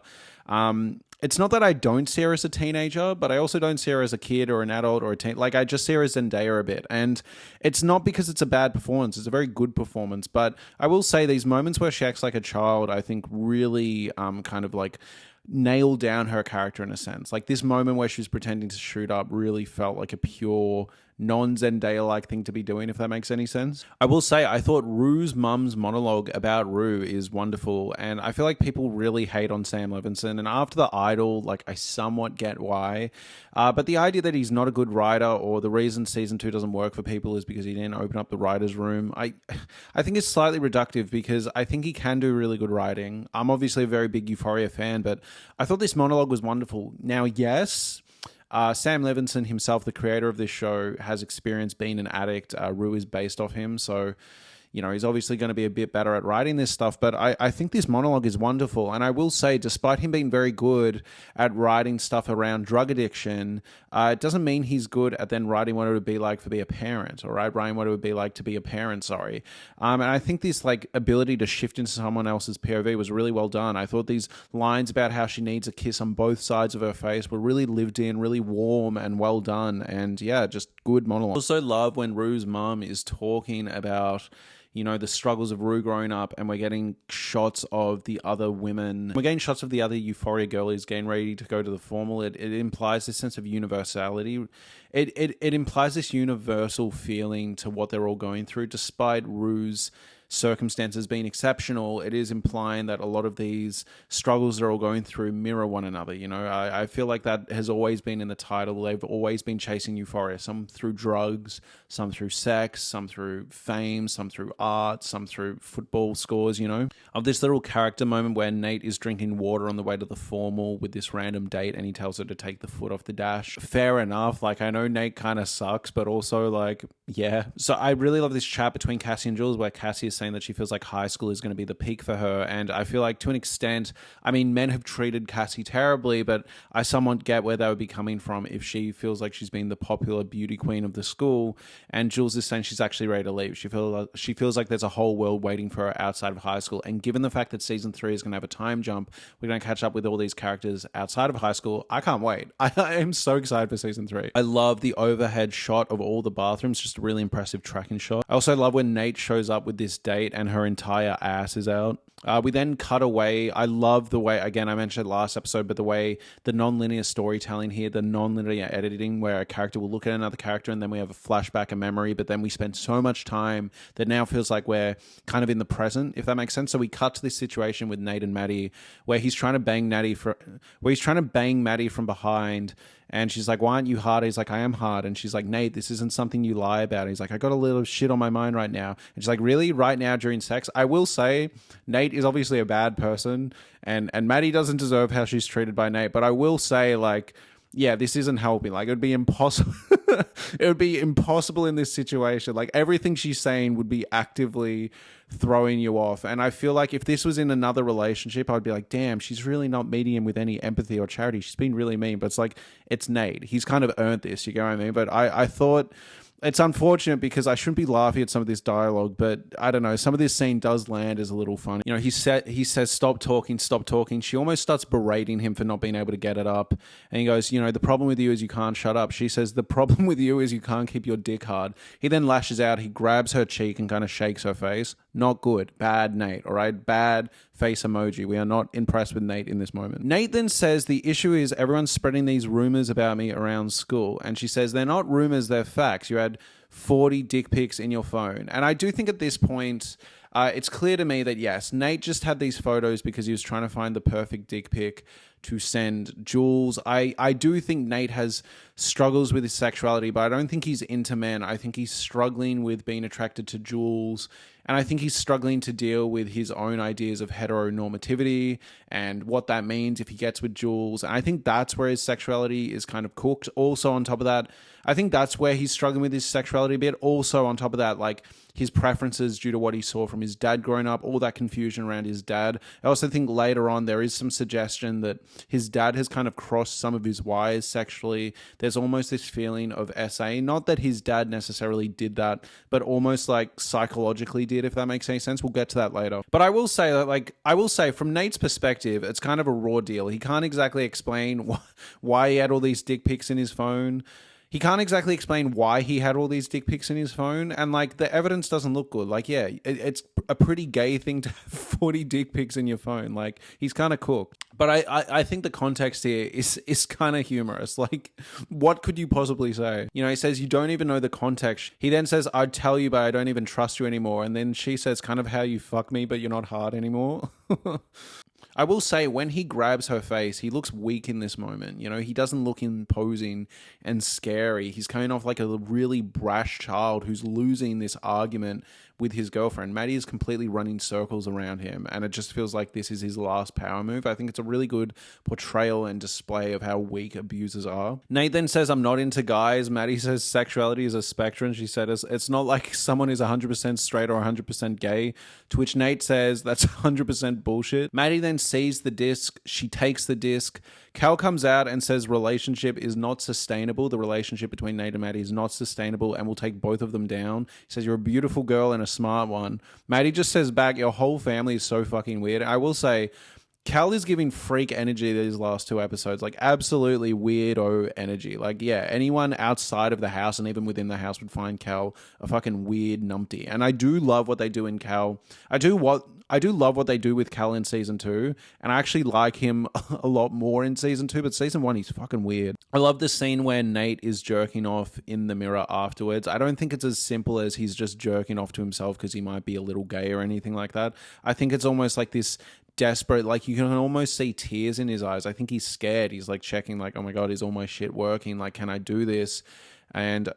it's not that I don't see her as a teenager, but I also don't see her as a kid or an adult or a teen. Like, I just see her as Zendaya a bit. And it's not because it's a bad performance. It's a very good performance. But I will say these moments where she acts like a child, I think really kind of like nail down her character in a sense. Like, this moment where she was pretending to shoot up really felt like a pure non-Zendaya-like thing to be doing, if that makes any sense. I will say, I thought Rue's mum's monologue about Rue is wonderful, and I feel like people really hate on Sam Levinson, and after The Idol, like, I somewhat get why, but the idea that he's not a good writer, or the reason season 2 doesn't work for people is because he didn't open up the writer's room, I think it's slightly reductive, because I think he can do really good writing. I'm obviously a very big Euphoria fan, but I thought this monologue was wonderful. Now, yes, Sam Levinson himself, the creator of this show, has experience being an addict. Rue is based off him, so he's obviously going to be a bit better at writing this stuff, but I think this monologue is wonderful. And I will say, despite him being very good at writing stuff around drug addiction, it doesn't mean he's good at then writing what it would be like to be a parent, all right? Writing what it would be like to be a parent, sorry. And I think this like ability to shift into someone else's POV was really well done. I thought these lines about how she needs a kiss on both sides of her face were really lived in, really warm and well done. And yeah, just good monologue. I also love when Rue's mum is talking about the struggles of Rue growing up, and we're getting shots of the other women. We're getting shots of the other Euphoria girlies getting ready to go to the formal. It implies this sense of universality. It implies this universal feeling to what they're all going through, despite Rue's circumstances being exceptional, it is implying that a lot of these struggles they're all going through mirror one another. You know, I feel like that has always been in the title. They've always been chasing euphoria, some through drugs, some through sex, some through fame, some through art, some through football scores, you know. Of this little character moment where Nate is drinking water on the way to the formal with this random date and he tells her to take the foot off the dash. Fair enough. Like, I know Nate kind of sucks, but also, like, yeah. So I really love this chat between Cassie and Jules where Cassie is saying that she feels like high school is going to be the peak for her. And I feel like to an extent, I mean, men have treated Cassie terribly, but I somewhat get where they would be coming from if she feels like she's been the popular beauty queen of the school. And Jules is saying she's actually ready to leave. She feels like there's a whole world waiting for her outside of high school. And given the fact that season 3 is going to have a time jump, we're going to catch up with all these characters outside of high school. I can't wait. I am so excited for season 3. I love the overhead shot of all the bathrooms, just a really impressive tracking shot. I also love when Nate shows up with this date and her entire ass is out. We then cut away. I love the way, again, I mentioned it last episode, but the way the non-linear storytelling here, the non-linear editing where a character will look at another character and then we have a flashback, a memory, but then we spend so much time that now feels like we're kind of in the present, if that makes sense. So we cut to this situation with Nate and Maddie where he's trying to bang Maddie from behind. And she's like, why aren't you hard? He's like, I am hard. And she's like, Nate, this isn't something you lie about. He's like, I got a little shit on my mind right now. And she's like, really? Right now during sex? I will say Nate is obviously a bad person and Maddie doesn't deserve how she's treated by Nate. But I will say, like, yeah, this isn't helping. Like, it would be impossible. It would be impossible in this situation. Like, everything she's saying would be actively throwing you off. And I feel like if this was in another relationship, I'd be like, damn, she's really not meeting him with any empathy or charity. She's been really mean. But it's like, it's Nate. He's kind of earned this, you know what I mean? But I thought it's unfortunate because I shouldn't be laughing at some of this dialogue, but I don't know. Some of this scene does land as a little funny. You know, he says, stop talking, stop talking. She almost starts berating him for not being able to get it up. And he goes, you know, the problem with you is you can't shut up. She says, the problem with you is you can't keep your dick hard. He then lashes out. He grabs her cheek and kind of shakes her face. Not good. Bad Nate, all right? Bad face emoji. We are not impressed with Nate in this moment. Nate then says the issue is everyone's spreading these rumors about me around school. And she says they're not rumors, they're facts. You had 40 dick pics in your phone. And I do think at this point, it's clear to me that yes, Nate just had these photos because he was trying to find the perfect dick pic to send Jules. I do think Nate has struggles with his sexuality, but I don't think he's into men. I think he's struggling with being attracted to Jules. And I think he's struggling to deal with his own ideas of heteronormativity and what that means if he gets with Jules. And I think that's where his sexuality is kind of cooked. Also, on top of that, I think that's where he's struggling with his sexuality a bit. Also, on top of that, like his preferences due to what he saw from his dad growing up, all that confusion around his dad. I also think later on there is some suggestion that his dad has kind of crossed some of his wires sexually. There's almost this feeling of SA. Not that his dad necessarily did that, but almost like psychologically did, if that makes any sense. We'll get to that later. But I will say that, from Nate's perspective, it's kind of a raw deal. He can't exactly explain why he had all these dick pics in his phone. He can't exactly explain why he had all these dick pics in his phone. And, like, the evidence doesn't look good. Like, yeah, it's a pretty gay thing to have 40 dick pics in your phone. Like, he's kind of cooked. But I think the context here is kind of humorous. Like, what could you possibly say? You know, he says, you don't even know the context. He then says, I'd tell you, but I don't even trust you anymore. And then she says kind of how you fuck me, but you're not hard anymore. I will say, when he grabs her face, he looks weak in this moment. You know, he doesn't look imposing and scary. He's coming off like a really brash child who's losing this argument with his girlfriend. Maddie is completely running circles around him, and it just feels like this is his last power move. I think it's a really good portrayal and display of how weak abusers are. Nate then says, I'm not into guys. Maddie says sexuality is a spectrum. She said it's not like someone is 100% straight or 100% gay, to which Nate says that's 100% bullshit. Maddie then sees the disc. She takes the disc. Cal comes out and says relationship is not sustainable. The relationship between Nate and Maddie is not sustainable and will take both of them down. He says, you're a beautiful girl and a smart one. Maddie just says back, your whole family is so fucking weird. I will say, Cal is giving freak energy these last 2 episodes, like absolutely weirdo energy. Like, yeah, anyone outside of the house and even within the house would find Cal a fucking weird numpty. And I do love what they do in Cal. I do love what they do with Cal in season 2, and I actually like him a lot more in season 2, but season 1 he's fucking weird. I love the scene where Nate is jerking off in the mirror afterwards. I don't think it's as simple as he's just jerking off to himself because he might be a little gay or anything like that. I think it's almost like this desperate, like you can almost see tears in his eyes. I think he's scared. He's like checking, like, oh my god, is all my shit working? Like, can I do this? And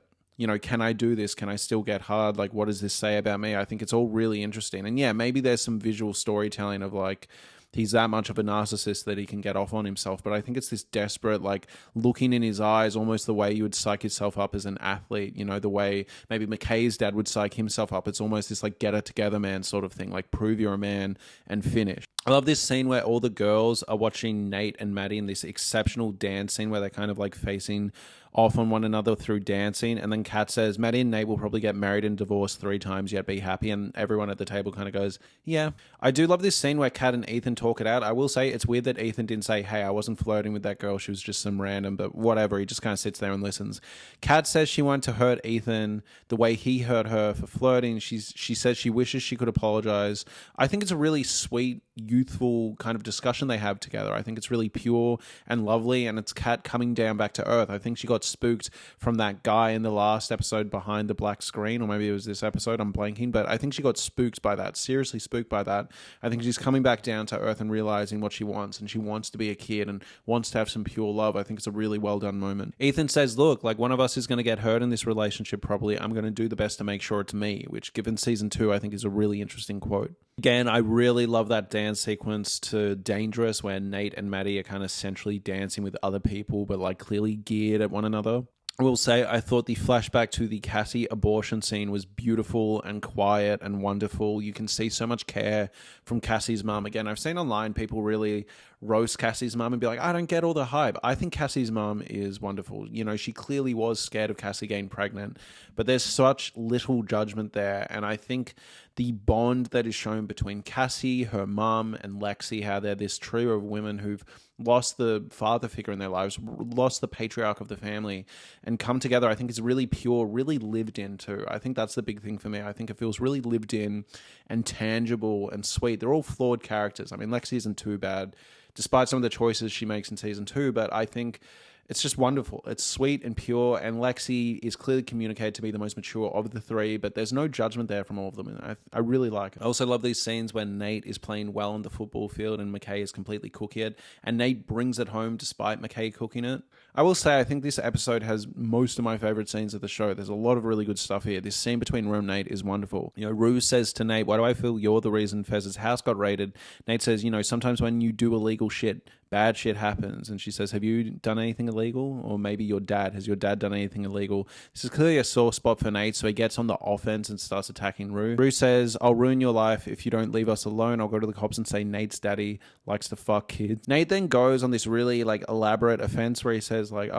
can I do this? Can I still get hard? Like, what does this say about me? I think it's all really interesting. And yeah, maybe there's some visual storytelling of like, he's that much of a narcissist that he can get off on himself. But I think it's this desperate, like looking in his eyes, almost the way you would psych yourself up as an athlete, the way maybe McKay's dad would psych himself up. It's almost this like get it together man sort of thing, like prove you're a man and finish. I love this scene where all the girls are watching Nate and Maddie in this exceptional dance scene where they're kind of like facing off on one another through dancing. And then Kat says, Maddie and Nate will probably get married and divorced 3 times, yet be happy. And everyone at the table kind of goes, yeah. I do love this scene where Kat and Ethan talk it out. I will say it's weird that Ethan didn't say, hey, I wasn't flirting with that girl. She was just some random, but whatever. He just kind of sits there and listens. Kat says she wanted to hurt Ethan the way he hurt her for flirting. She says she wishes she could apologize. I think it's a really sweet, youthful kind of discussion they have together. I think it's really pure and lovely, and it's Kat coming down back to earth. I think she got spooked from that guy in the last episode behind the black screen, or maybe it was this episode, I'm blanking, but I think she got spooked by that, seriously spooked by that. I think she's coming back down to earth and realizing what she wants, and she wants to be a kid and wants to have some pure love. I think it's a really well done moment. Ethan says, look, like one of us is going to get hurt in this relationship probably. I'm going to do the best to make sure it's me, which given season 2, I think is a really interesting quote. Again, I really love that dance sequence to Dangerous where Nate and Maddie are kind of centrally dancing with other people, but like clearly geared at one another. I will say I thought the flashback to the Cassie abortion scene was beautiful and quiet and wonderful. You can see so much care from Cassie's mum. Again, I've seen online people really roast Cassie's mum and be like, I don't get all the hype. I think Cassie's mum is wonderful. She clearly was scared of Cassie getting pregnant, but there's such little judgment there. And I think the bond that is shown between Cassie, her mum, and Lexi, how they're this trio of women who've lost the father figure in their lives, lost the patriarch of the family, and come together, I think is really pure, really lived in too. I think that's the big thing for me. I think it feels really lived in and tangible and sweet. They're all flawed characters. I mean, Lexi isn't too bad, despite some of the choices she makes in season 2, but I think it's just wonderful. It's sweet and pure, and Lexi is clearly communicated to be the most mature of the 3, but there's no judgment there from all of them, and I really like it. I also love these scenes when Nate is playing well on the football field and McKay is completely cooking it, and Nate brings it home despite McKay cooking it. I will say I think this episode has most of my favorite scenes of the show. There's a lot of really good stuff here. This scene between Rue and Nate is wonderful. Rue says to Nate, why do I feel you're the reason Fez's house got raided? Nate says, sometimes when you do illegal shit, bad shit happens. And she says, have you done anything illegal? Or maybe your dad. Has your dad done anything illegal? This is clearly a sore spot for Nate, so he gets on the offense and starts attacking Rue. Rue says, I'll ruin your life if you don't leave us alone. I'll go to the cops and say Nate's daddy likes to fuck kids. Nate then goes on this really elaborate offense where he says I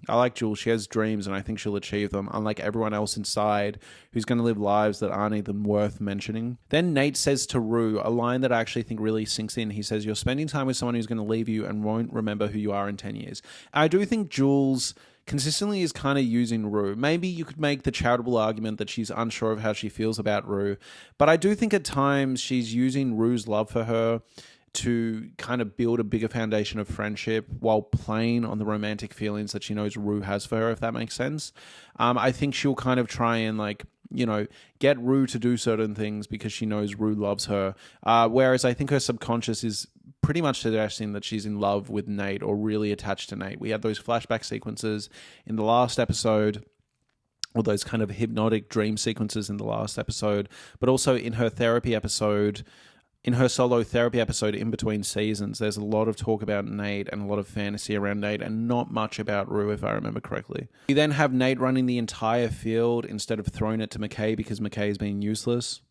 like Jules. She has dreams and I think she'll achieve them, unlike everyone else inside who's going to live lives that aren't even worth mentioning. Then Nate says to Rue a line that I actually think really sinks in. He says, you're spending time with someone who's going to leave you and won't remember who you are in 10 years. I do think Jules consistently is kind of using Rue. Maybe you could make the charitable argument that she's unsure of how she feels about Rue, but I do think at times she's using Rue's love for her to kind of build a bigger foundation of friendship while playing on the romantic feelings that she knows Rue has for her, if that makes sense. I think she'll kind of try and get Rue to do certain things because she knows Rue loves her. Whereas I think her subconscious is pretty much suggesting that she's in love with Nate or really attached to Nate. We had those flashback sequences in the last episode, or those kind of hypnotic dream sequences in the last episode, but also in her therapy episode, in her solo therapy episode in between seasons, there's a lot of talk about Nate and a lot of fantasy around Nate and not much about Rue, if I remember correctly. You then have Nate running the entire field instead of throwing it to McKay because McKay is being useless.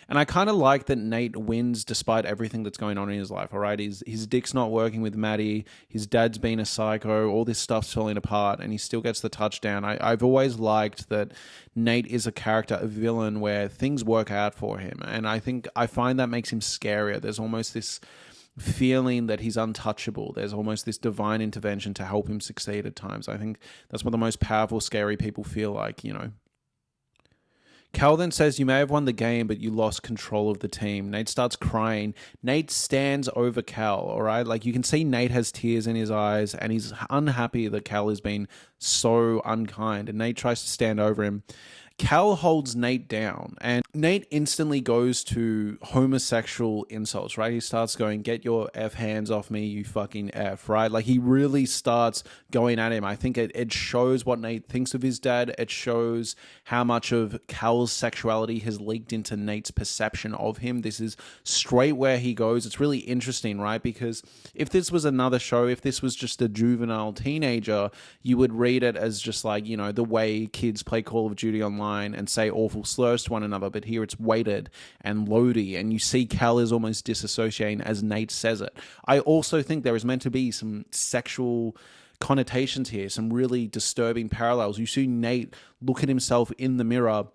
And I kind of like that Nate wins despite everything that's going on in his life, all right? His dick's not working with Maddie, his dad's been a psycho, all this stuff's falling apart, and he still gets the touchdown. I've always liked that Nate is a character, a villain, where things work out for him, and I find that makes him scarier. There's almost this feeling that he's untouchable. There's almost this divine intervention to help him succeed at times. I think that's what the most powerful, scary people feel like, you know. Cal then says, you may have won the game, but you lost control of the team. Nate starts crying. Nate stands over Cal, all right? Like, you can see Nate has tears in his eyes, and he's unhappy that Cal has been so unkind, and Nate tries to stand over him. Cal holds Nate down, and Nate instantly goes to homosexual insults, right? He starts going, get your F hands off me, you fucking F, right? Like, he really starts going at him. I think it shows what Nate thinks of his dad. It shows how much of Cal's sexuality has leaked into Nate's perception of him. This is straight where he goes. It's really interesting, right? Because if this was another show, if this was just a juvenile teenager, you would read it as just like, you know, the way kids play Call of Duty online and say awful slurs to one another, but here it's weighted and loady, and you see Cal is almost disassociating as Nate says it. I also think there is meant to be some sexual connotations here, some really disturbing parallels. You see Nate look at himself in the mirror,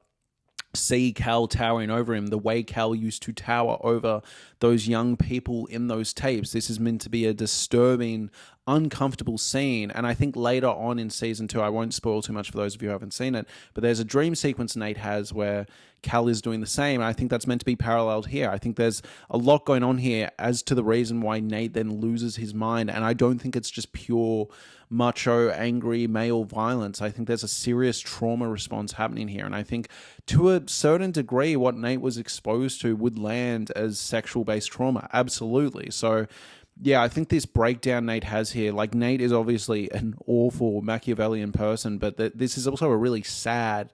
see Cal towering over him the way Cal used to tower over those young people in those tapes. This is meant to be a disturbing, uncomfortable scene, and I think later on in season 2, I won't spoil too much for those of you who haven't seen it, but there's a dream sequence Nate has where Cal is doing the same, and I think that's meant to be paralleled here. I think there's a lot going on here as to the reason why Nate then loses his mind, and I don't think it's just pure macho, angry male violence. I think there's a serious trauma response happening here, and I think to a certain degree what Nate was exposed to would land as sexual-based trauma, absolutely. So yeah, I think this breakdown Nate has here, like, Nate is obviously an awful Machiavellian person, but this is also a really sad,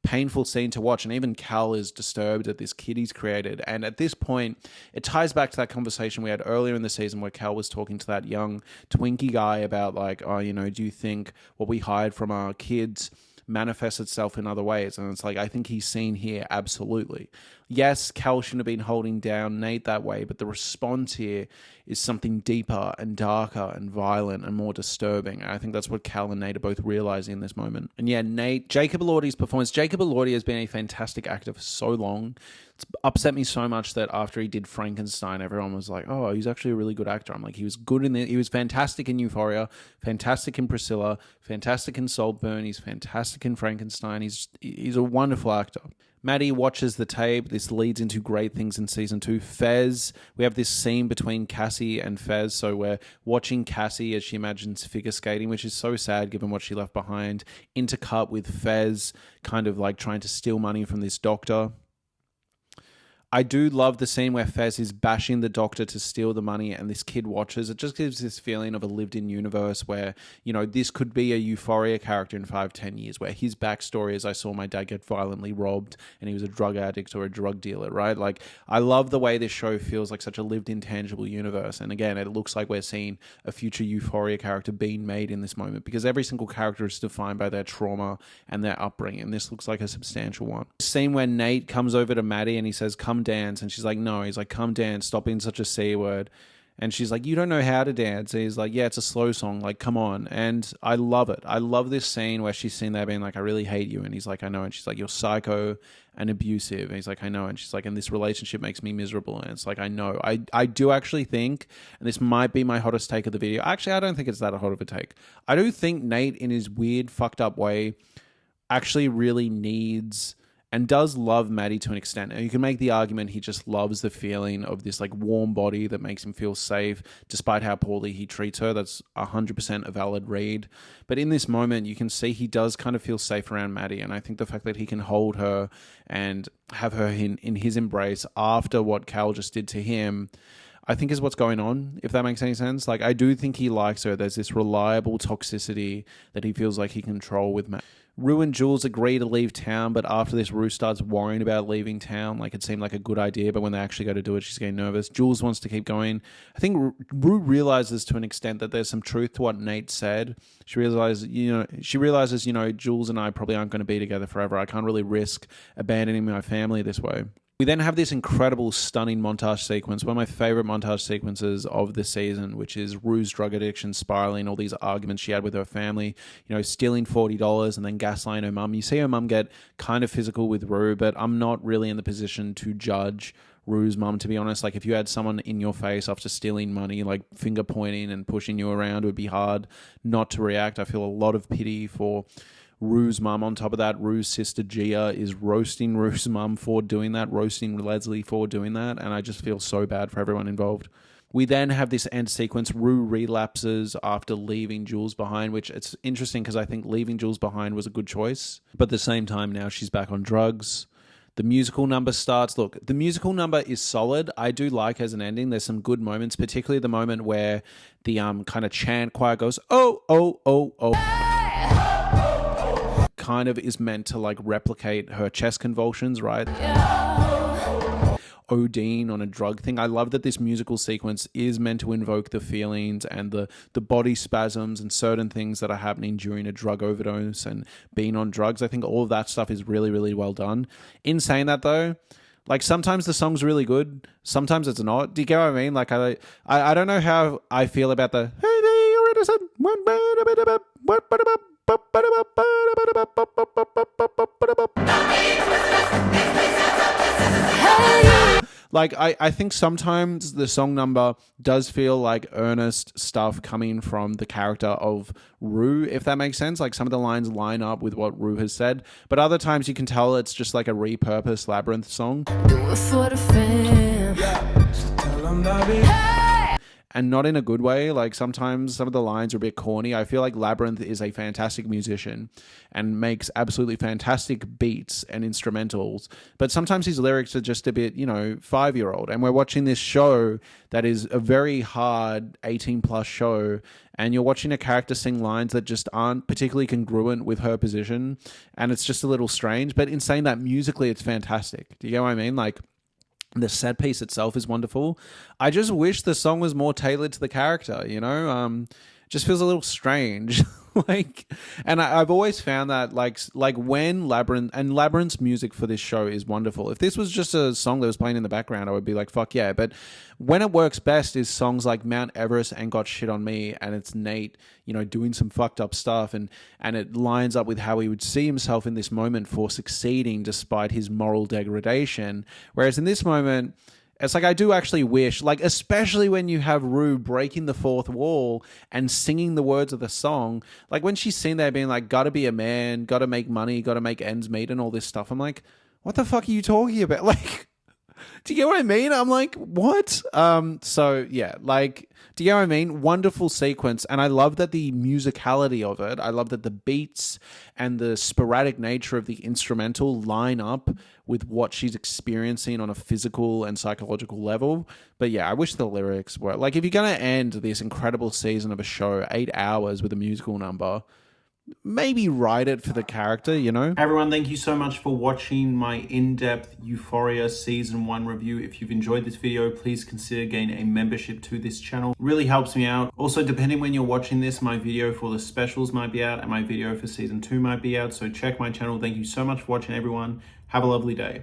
painful scene to watch, and even Cal is disturbed at this kid he's created. And at this point, it ties back to that conversation we had earlier in the season where Cal was talking to that young Twinkie guy about, like, oh, you know, do you think what we hide from our kids manifests itself in other ways? And it's like, I think he's seen here, absolutely. Yes, Cal shouldn't have been holding down Nate that way, but the response here is something deeper and darker and violent and more disturbing. And I think that's what Cal and Nate are both realizing in this moment. And yeah, Nate, Jacob Elordi's performance. Jacob Elordi has been a fantastic actor for so long. It's upset me so much that after he did Frankenstein, everyone was like, oh, he's actually a really good actor. I'm like, he was good in it. He was fantastic in Euphoria, fantastic in Priscilla, fantastic in Saltburn. He's fantastic in Frankenstein. He's a wonderful actor. Maddie watches the tape. This leads into great things in season 2. Fez, we have this scene between Cassie and Fez. So we're watching Cassie as she imagines figure skating, which is so sad given what she left behind, intercut with Fez kind of like trying to steal money from this doctor. I do love the scene where Fez is bashing the doctor to steal the money and this kid watches. It just gives this feeling of a lived-in universe where, you know, this could be a Euphoria character in 5-10 years, where his backstory is, I saw my dad get violently robbed and he was a drug addict or a drug dealer, right? Like, I love the way this show feels like such a lived-in, tangible universe. And again, it looks like we're seeing a future Euphoria character being made in this moment, because every single character is defined by their trauma and their upbringing. And this looks like a substantial one. The scene where Nate comes over to Maddie and he says, come dance, and she's like, no. He's like, come dance, stop being such a C word. And she's like, you don't know how to dance. And he's like, yeah, it's a slow song, like, come on. And I love it. I love this scene where she's sitting there being like, I really hate you. And he's like, I know. And she's like, you're psycho and abusive. And he's like, I know. And she's like, and this relationship makes me miserable. And it's like, I know. I do actually think, and this might be my hottest take of the video. Actually, I don't think it's that hot of a take. I do think Nate, in his weird, fucked up way, actually really needs and does love Maddie to an extent. And you can make the argument he just loves the feeling of this like warm body that makes him feel safe, despite how poorly he treats her. That's 100% a valid read. But in this moment, you can see he does kind of feel safe around Maddie. And I think the fact that he can hold her and have her in his embrace after what Cal just did to him, I think is what's going on, if that makes any sense. Like, I do think he likes her. There's this reliable toxicity that he feels like he can control with Maddie. Rue and Jules agree to leave town, but after this, Rue starts worrying about leaving town. Like, it seemed like a good idea, but when they actually go to do it, she's getting nervous. Jules wants to keep going. I think Rue realizes to an extent that there's some truth to what Nate said. She realizes, Jules and I probably aren't going to be together forever. I can't really risk abandoning my family this way. We then have this incredible, stunning montage sequence, one of my favorite montage sequences of the season, which is Rue's drug addiction spiraling, all these arguments she had with her family, stealing $40 and then gaslighting her mum. You see her mum get kind of physical with Rue, but I'm not really in the position to judge Rue's mum, to be honest. Like, if you had someone in your face after stealing money, like finger pointing and pushing you around, it would be hard not to react. I feel a lot of pity for Rue's mum. On top of that, Rue's sister Gia is roasting Rue's mum for doing that, roasting Leslie for doing that, and I just feel so bad for everyone involved. We then have this end sequence. Rue relapses after leaving Jules behind, which it's interesting because I think leaving Jules behind was a good choice. But at the same time, now she's back on drugs. The musical number starts. Look, the musical number is solid. I do like as an ending. There's some good moments, particularly the moment where the kind of chant choir goes, oh, oh, oh, oh. Kind of is meant to like replicate her chest convulsions, right? ODing on a drug thing. I love that this musical sequence is meant to invoke the feelings and the body spasms and certain things that are happening during a drug overdose and being on drugs. I think all of that stuff is really, really well done. In saying that though, like sometimes the song's really good, sometimes it's not. Do you get what I mean? Like I don't know how I feel about the like, I think sometimes the song number does feel like earnest stuff coming from the character of Rue, if that makes sense. Like, some of the lines line up with what Rue has said, but other times you can tell it's just like a repurposed Labyrinth song. And not in a good way. Like, sometimes some of the lines are a bit corny. I feel like Labyrinth is a fantastic musician and makes absolutely fantastic beats and instrumentals, but sometimes his lyrics are just a bit, 5-year-old. And we're watching this show that is a very hard 18+ show, and you're watching a character sing lines that just aren't particularly congruent with her position, and it's just a little strange. But in saying that, musically it's fantastic. Do you get what I mean? Like, the set piece itself is wonderful. I just wish the song was more tailored to the character, just feels a little strange. And I've always found that like when Labyrinth's music for this show is wonderful. If this was just a song that was playing in the background, I would be like, fuck yeah. But when it works best is songs like Mount Everest and Got Shit on Me, and it's Nate, doing some fucked up stuff, and it lines up with how he would see himself in this moment for succeeding despite his moral degradation. Whereas in this moment, it's like I do actually wish, like, especially when you have Rue breaking the fourth wall and singing the words of the song, like when she's sitting there being like, gotta be a man, gotta make money, gotta make ends meet and all this stuff. I'm like, what the fuck are you talking about? Like, do you get what I mean? I'm like, what? So yeah, like, do you get what I mean? Wonderful sequence. And I love that the musicality of it, I love that the beats and the sporadic nature of the instrumental line up with what she's experiencing on a physical and psychological level. But yeah, I wish the lyrics were like, if you're going to end this incredible season of a show, 8 hours with a musical number, maybe write it for the character, Hey everyone, thank you so much for watching my in-depth Euphoria Season 1 review. If you've enjoyed this video, please consider getting a membership to this channel. It really helps me out. Also, depending when you're watching this, my video for the specials might be out and my video for Season 2 might be out. So check my channel. Thank you so much for watching, everyone. Have a lovely day.